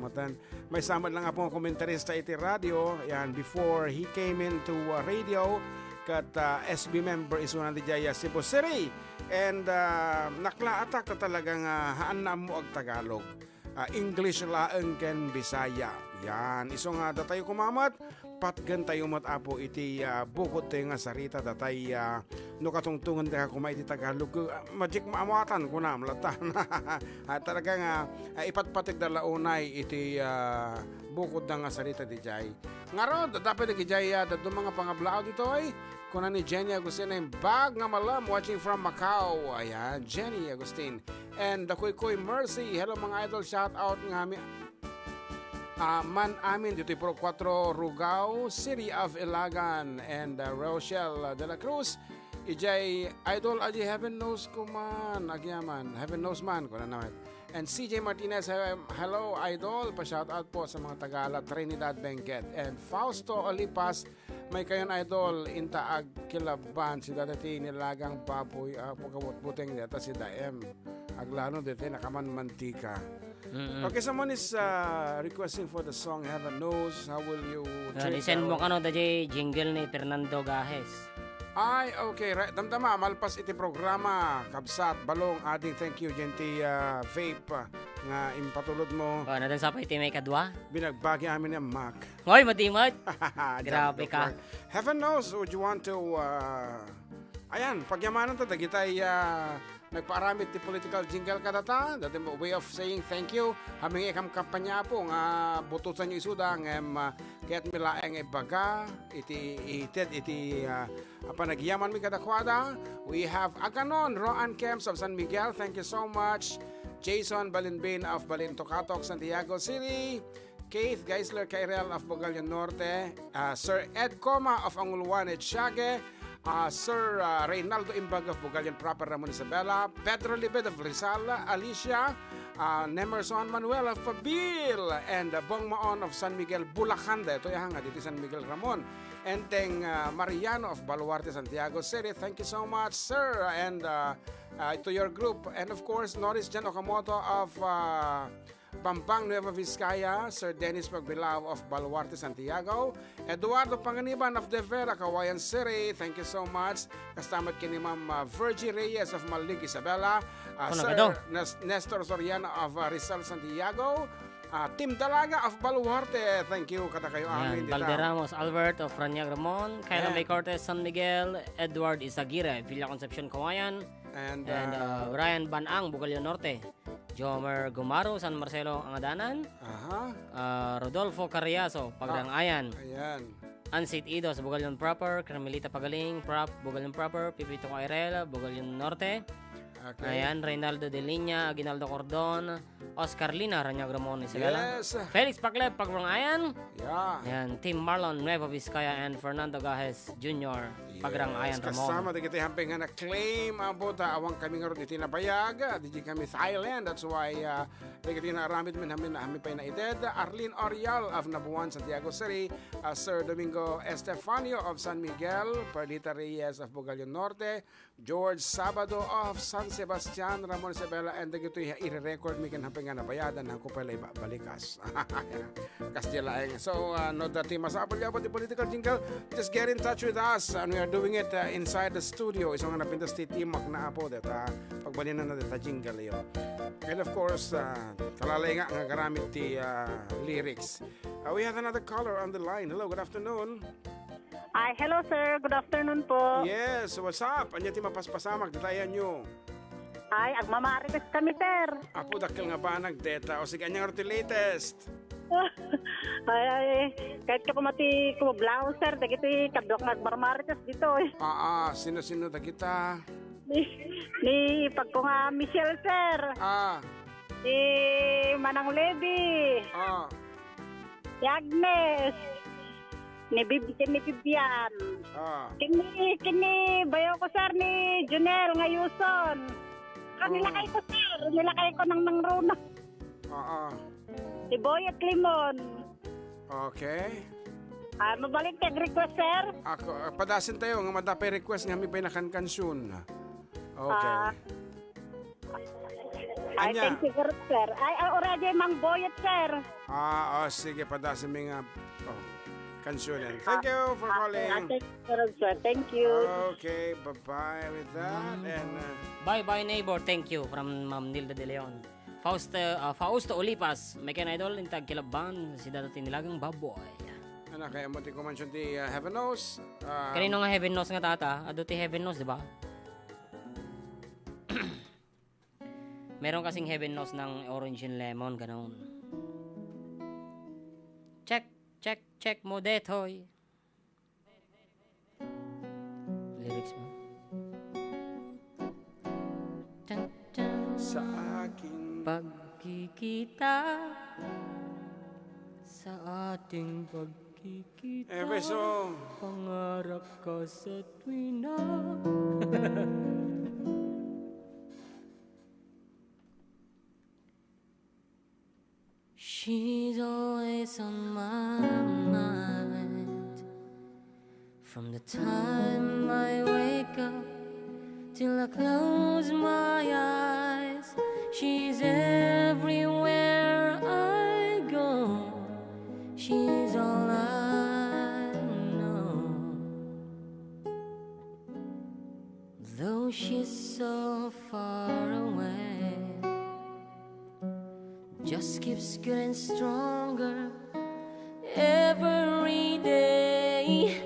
[SPEAKER 1] May samad lang akong komentarista iti radio yan before he came into radio. Kat SB member is one of the Jaya Cebu City and naklaatak na talagang haan na mo ag Tagalog. English laeng ken Bisaya. Yan. Iso nga datay kumamat patgan tayo matapo iti bukod tayo nga sarita datay no katungtungan da kumay iti Tagalog magic maamatan ko na malatan. Talaga nga ipatpatig dala unay iti bukod nga sarita di Jay. Ngaro dapat di Jay dadto mga pangablao dito ay kuna ni Jenny Agustin ang bag nga malam watching from Macau. Ayan, Jenny Agustin. And the Kuy Mercy. Hello mga idol, shout out nga man amin dito Pro 4 Rugao, City of Ilagan, and Rochelle de la Cruz. Ijay idol aji heaven knows ko man agyaman heaven knows man ko na naman. And CJ Martinez, hello idol, pa-shout out po sa mga Tagala, Trinidad Benguet. And Fausto Olipas, may kayon idol, intaag kilaban, si dadati nilagang baboy, pagkabutbuting dito si Daem. Aglano dito, nakaman mantika. Okay, someone is requesting for the song Heaven Knows. How will you
[SPEAKER 7] Listen mo kano dajay jingle ni Fernando Gajes.
[SPEAKER 1] Ay, okay. Damdama, malpas iti programa. Kabsat, balong, ading thank you, Genti Vape, nga impatulod mo.
[SPEAKER 7] Nadan sa pa iti may kadwa?
[SPEAKER 1] Binagbagi amin yung Mac.
[SPEAKER 7] Hoy, matimot. Grabe ka.
[SPEAKER 1] Heaven knows, would you want to, ayan, pagyamanan to, dagitay, nagpaaramit ti political jingle ka data, that way of saying thank you. Haming ikam kampanya po, nga butusan nyo isuda, nga kaya't milaeng ibaga, iti panagyaman mi kadakwada. We have Aganon, Roan Camps of San Miguel, thank you so much. Jason Balinbin of Balintocatok, Santiago City. Keith Geisler Cairel of Bogalyon Norte. Sir Ed Coma of Anguluan at Siague. Sir Reynaldo Imbag of Bugalyan Proper, Ramon Isabela. Pedro Libed of Rizal, Alicia. Nemerson Manuel of Fabil. And Bong Maon of San Miguel, Bulacanda. Ito yung nga dito San Miguel Ramon. And Teng Mariano of Baluarte, Santiago City. Thank you so much, sir. And to your group. And of course, Norris Jan Okamoto of Pampang, Nueva Vizcaya, Sir Dennis Pagbilao of Baluarte, Santiago, Eduardo Panganiban of De Vera, Kawayan City, thank you so much. Kastamat kini Ma'am Virgie Reyes of Malig, Isabela, Sir Nestor Soriano of Rizal, Santiago, Team Dalaga of Baluarte, thank you kada kayo amin dito.
[SPEAKER 7] Valderamos Albert of Raniag Ramon, Kayla May Cortez, San Miguel, Edward Isagira, Villa Concepcion, Kawayan, and Ryan Banang, Bugalyon Norte. Jomer Gumaro, San Marcelo, Angadanan. Rodolfo Carriazo, Pagdangayan.
[SPEAKER 1] Ayan.
[SPEAKER 7] Ansit Ido sa Bugalyon Proper, Carmelita Pagaling, Bugalyon Proper, Pipito Cairel, Bugalyon Norte. Okay. Ayan, Reynaldo De Liña, Aguinaldo Cordon, Oscar Lina, Ranyag Ramon, Isabela.
[SPEAKER 1] Yes.
[SPEAKER 7] Felix Pakleb, Pagrangayan.
[SPEAKER 1] Yeah.
[SPEAKER 7] Ayan, Tim Marlon, Nueva Vizcaya, and Fernando Gajes Jr., Pagrangayan Ramon.
[SPEAKER 1] Kasama di kita hamping nga na-claim abot awang kami nga ron iti nabayag, di kami Thailand, that's why di kita naaramid min hamin pa inaited. Arlene Orial of Nabuan, Santiago City, Sir Domingo Estefanio of San Miguel, Perdita Reyes of Bugalyon Norte, George Sabado of San Sebastian, Ramon Isabela, and di kita i-record mi kan hamping nga nabayadan ng kupalay balikas. Kastilaeng. So, no dati masapal yaw di political jingle, just get in touch with us and we are doing it inside the studio. Isang nga napintas ti timak na apo deta pagbalinan na deta jingle yun. And of course, kalalay nga garamit ti lyrics. We have another caller on the line. Hello, good afternoon.
[SPEAKER 5] Ay, hello sir. Good afternoon po.
[SPEAKER 1] Yes, what's up? Anya ti mapaspasamak, ditayan nyo.
[SPEAKER 5] Ay, agmamarites kami sir.
[SPEAKER 1] Apo, dakil nga ba nagdeta? O sige, anyang orti latest.
[SPEAKER 5] Ay, kahit ka pumati kumablaw sir, dagiti kadok nagmarmarites dito eh.
[SPEAKER 1] Sino-sino da kita?
[SPEAKER 5] Ni pag ko nga Michelle sir. Ni Manang Lady. Ni Agnes. Ni Bibian. Kini bayo ko sir ni Junel Ngayuson. Nilakay ko sir. Nilakay ko ng Rona. Si Boyet Limon.
[SPEAKER 1] Okay.
[SPEAKER 5] Mabalik kag request sir.
[SPEAKER 1] Ako, padasin tayo nga madapay request nga mi pinakankansyon. Okay.
[SPEAKER 5] Ay, thank you sir. Ay, already mang Boyet sir.
[SPEAKER 1] Sige, padasin mi nga kansyon yan. Thank you for calling.
[SPEAKER 5] Thank you.
[SPEAKER 1] Okay, bye-bye with that. And
[SPEAKER 7] Bye-bye neighbor, thank you from Ma'am Nilda De Leon. Fausto Olipas, may Idol, intag kilaban, si dati nilagang baboy.
[SPEAKER 1] Ano, kaya mo ti kumansyon ti Heaven Knows?
[SPEAKER 7] Kanino nga Heaven Knows nga tata? Ado ti Heaven Knows, di ba? Meron kasing Heaven Knows ng orange and lemon, ganoon. Check mo detoy. Lyrics mo.
[SPEAKER 1] Sa aking
[SPEAKER 7] pagkikita, sa ating pagkikita,
[SPEAKER 1] beso.
[SPEAKER 7] Pangarap ka sa tuwina. She's always on my mind. From the time I wake up till I close my eyes, she's everywhere I go. She's all I know. Though she's so far away, just keeps getting stronger every day.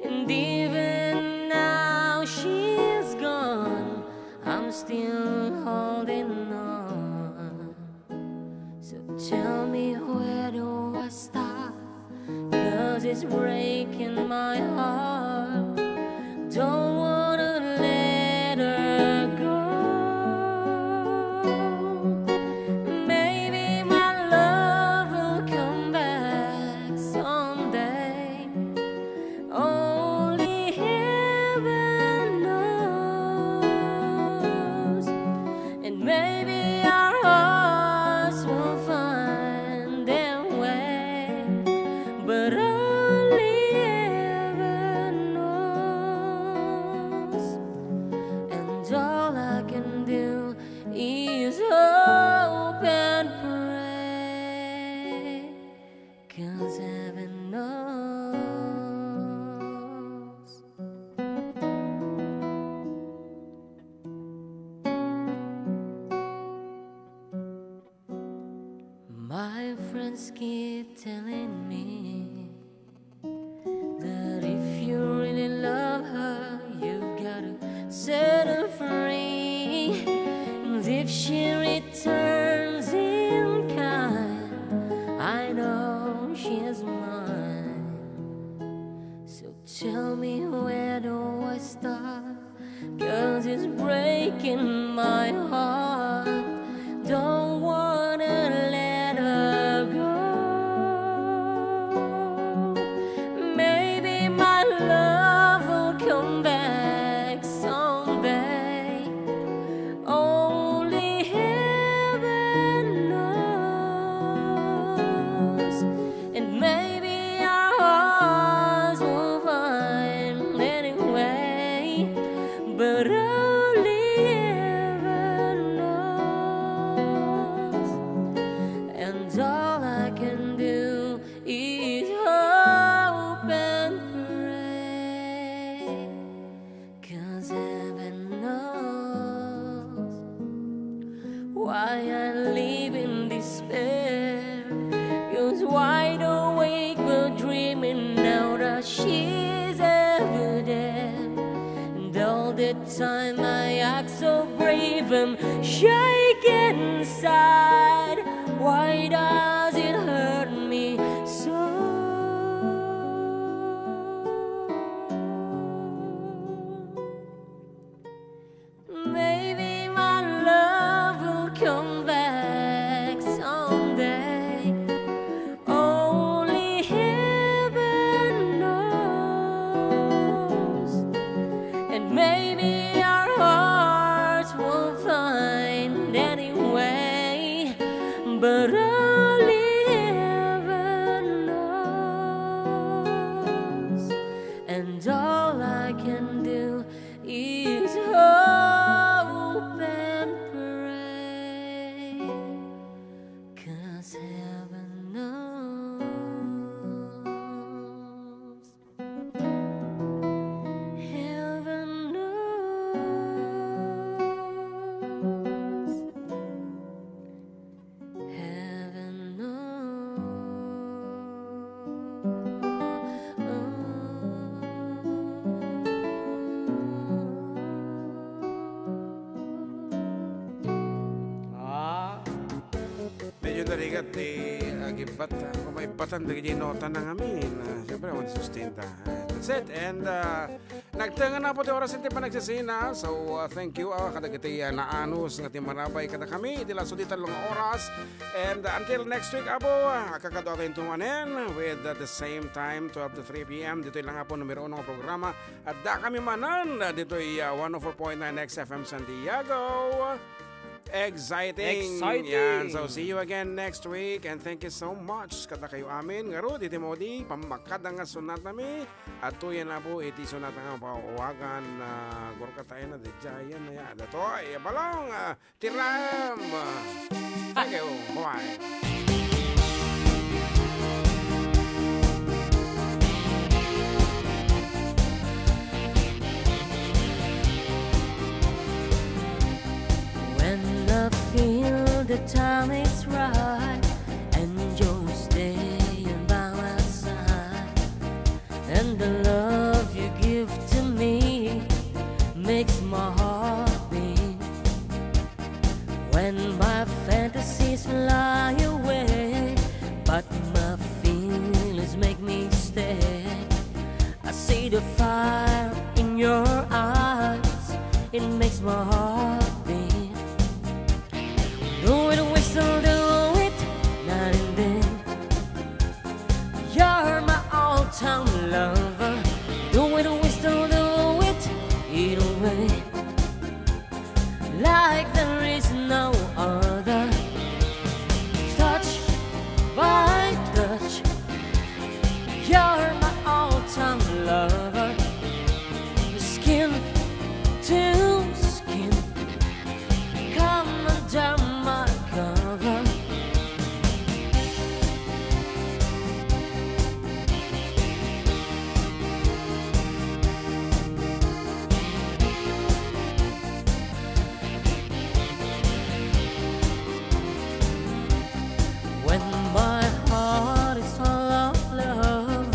[SPEAKER 7] And even now she's gone, I'm still holding on. So tell me, where do I stop? 'Cause it's breaking my heart. Don't wanna let her go. Maybe my love will come back someday. Only heaven knows. And maybe our hearts will find their way, but only heaven knows. And all I can do is hope and pray, 'cause heaven knows. My friends keep telling me that if you really love her, you've gotta set her free. And if she returns in kind, I know she's mine. So tell me, where do I start? 'Cause it's breaking my heart. Don't wanna let her go. Maybe my love will come back someday. Only heaven knows. And maybe our hearts will find anyway, but only heaven knows. And all I can do is hope and pray, 'cause heaven knows why I live in despair. 'Cause wide awake, we're dreaming now that she's
[SPEAKER 2] am shaking inside. Why does it hurt me so? Maybe my love will come back someday. Only heaven knows. And maybe our hearts will find anyway. But only heaven knows. And all I can do is hope and pray, 'cause heaven knows. Heaven knows. Heaven
[SPEAKER 1] Medyo narigat gibat kung may batan bigay nota ng amin. Siyempre, ako sustinta. That's it. And nagtangan na po ti oras hindi pa nagsisina. So, thank you. Kadagiti na anus nga timarabay kada kami. Dila suditan lang oras. And until next week, abo, kakadota yung Manen with the same time, 12 to 3 p.m. Dito lang po numero 1 ng programa. At da kami manan. Dito ay 104.9 XFM San Diego. Exciting. Yan. So, see you again next week. And thank you so much. Kata kayo amin. Ngaro, diti mo di. Pamakada nga sunat nami. At tuyan na po, iti sunat nga pauwagan na gorkatayin na. Dijayan na yan. Dato, balong. Tiram. Thank you. Bye-bye.
[SPEAKER 2] I feel the time is right, and you're staying by my side, and the love you give to me makes my heart beat. When my fantasies fly away, but my feelings make me stay, I see the fire in your eyes, it makes my heart beat. Do it, we still do it, night and day. You're my all-time lover. Do it, we still do it, either way. Like there is no other. Touch by touch. You're my all-time lover. Skin to skin. Come under my cover. When my heart is full of love,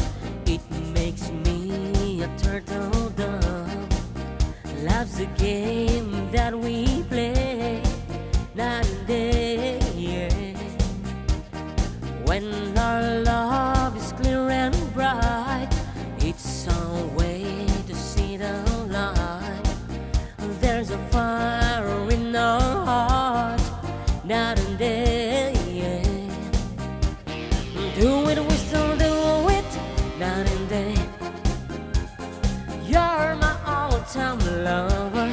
[SPEAKER 2] it makes me a turtle dove. Love's a game that we play night and day, yeah. When our love is clear and bright, it's our way to see the light. There's a fire in our heart night and day, yeah. Do it, we still do it night and day. You're my all-time lover.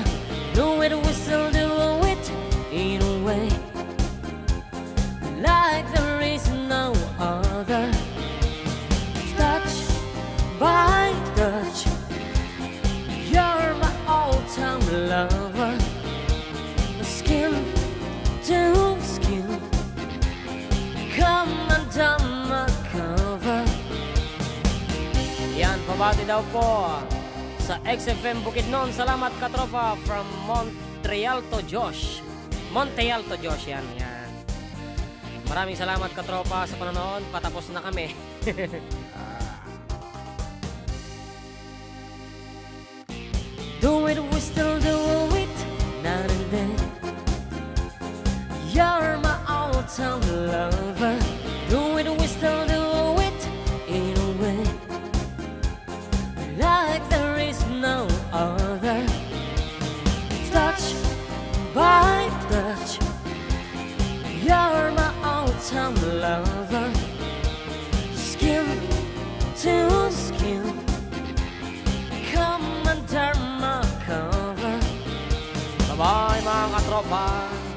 [SPEAKER 2] Do it, we still do it in a way. Like there is no other. Touch by touch. You're my all-time lover. Skin to skin. Come under my cover. Yan, pabati daw po sa XFM Bukidnon. Salamat katropa from Montreal to Josh. Montreal to Josh yan. Maraming salamat katropa sa panonood. Patapos na kami. Do it, we still do it night and day. all-time lover. Do it, we still do it in a way like there is no other. Touch by touch, you're my all-time lover. Skin to skin, come under my cover. Bye-bye mga tropa.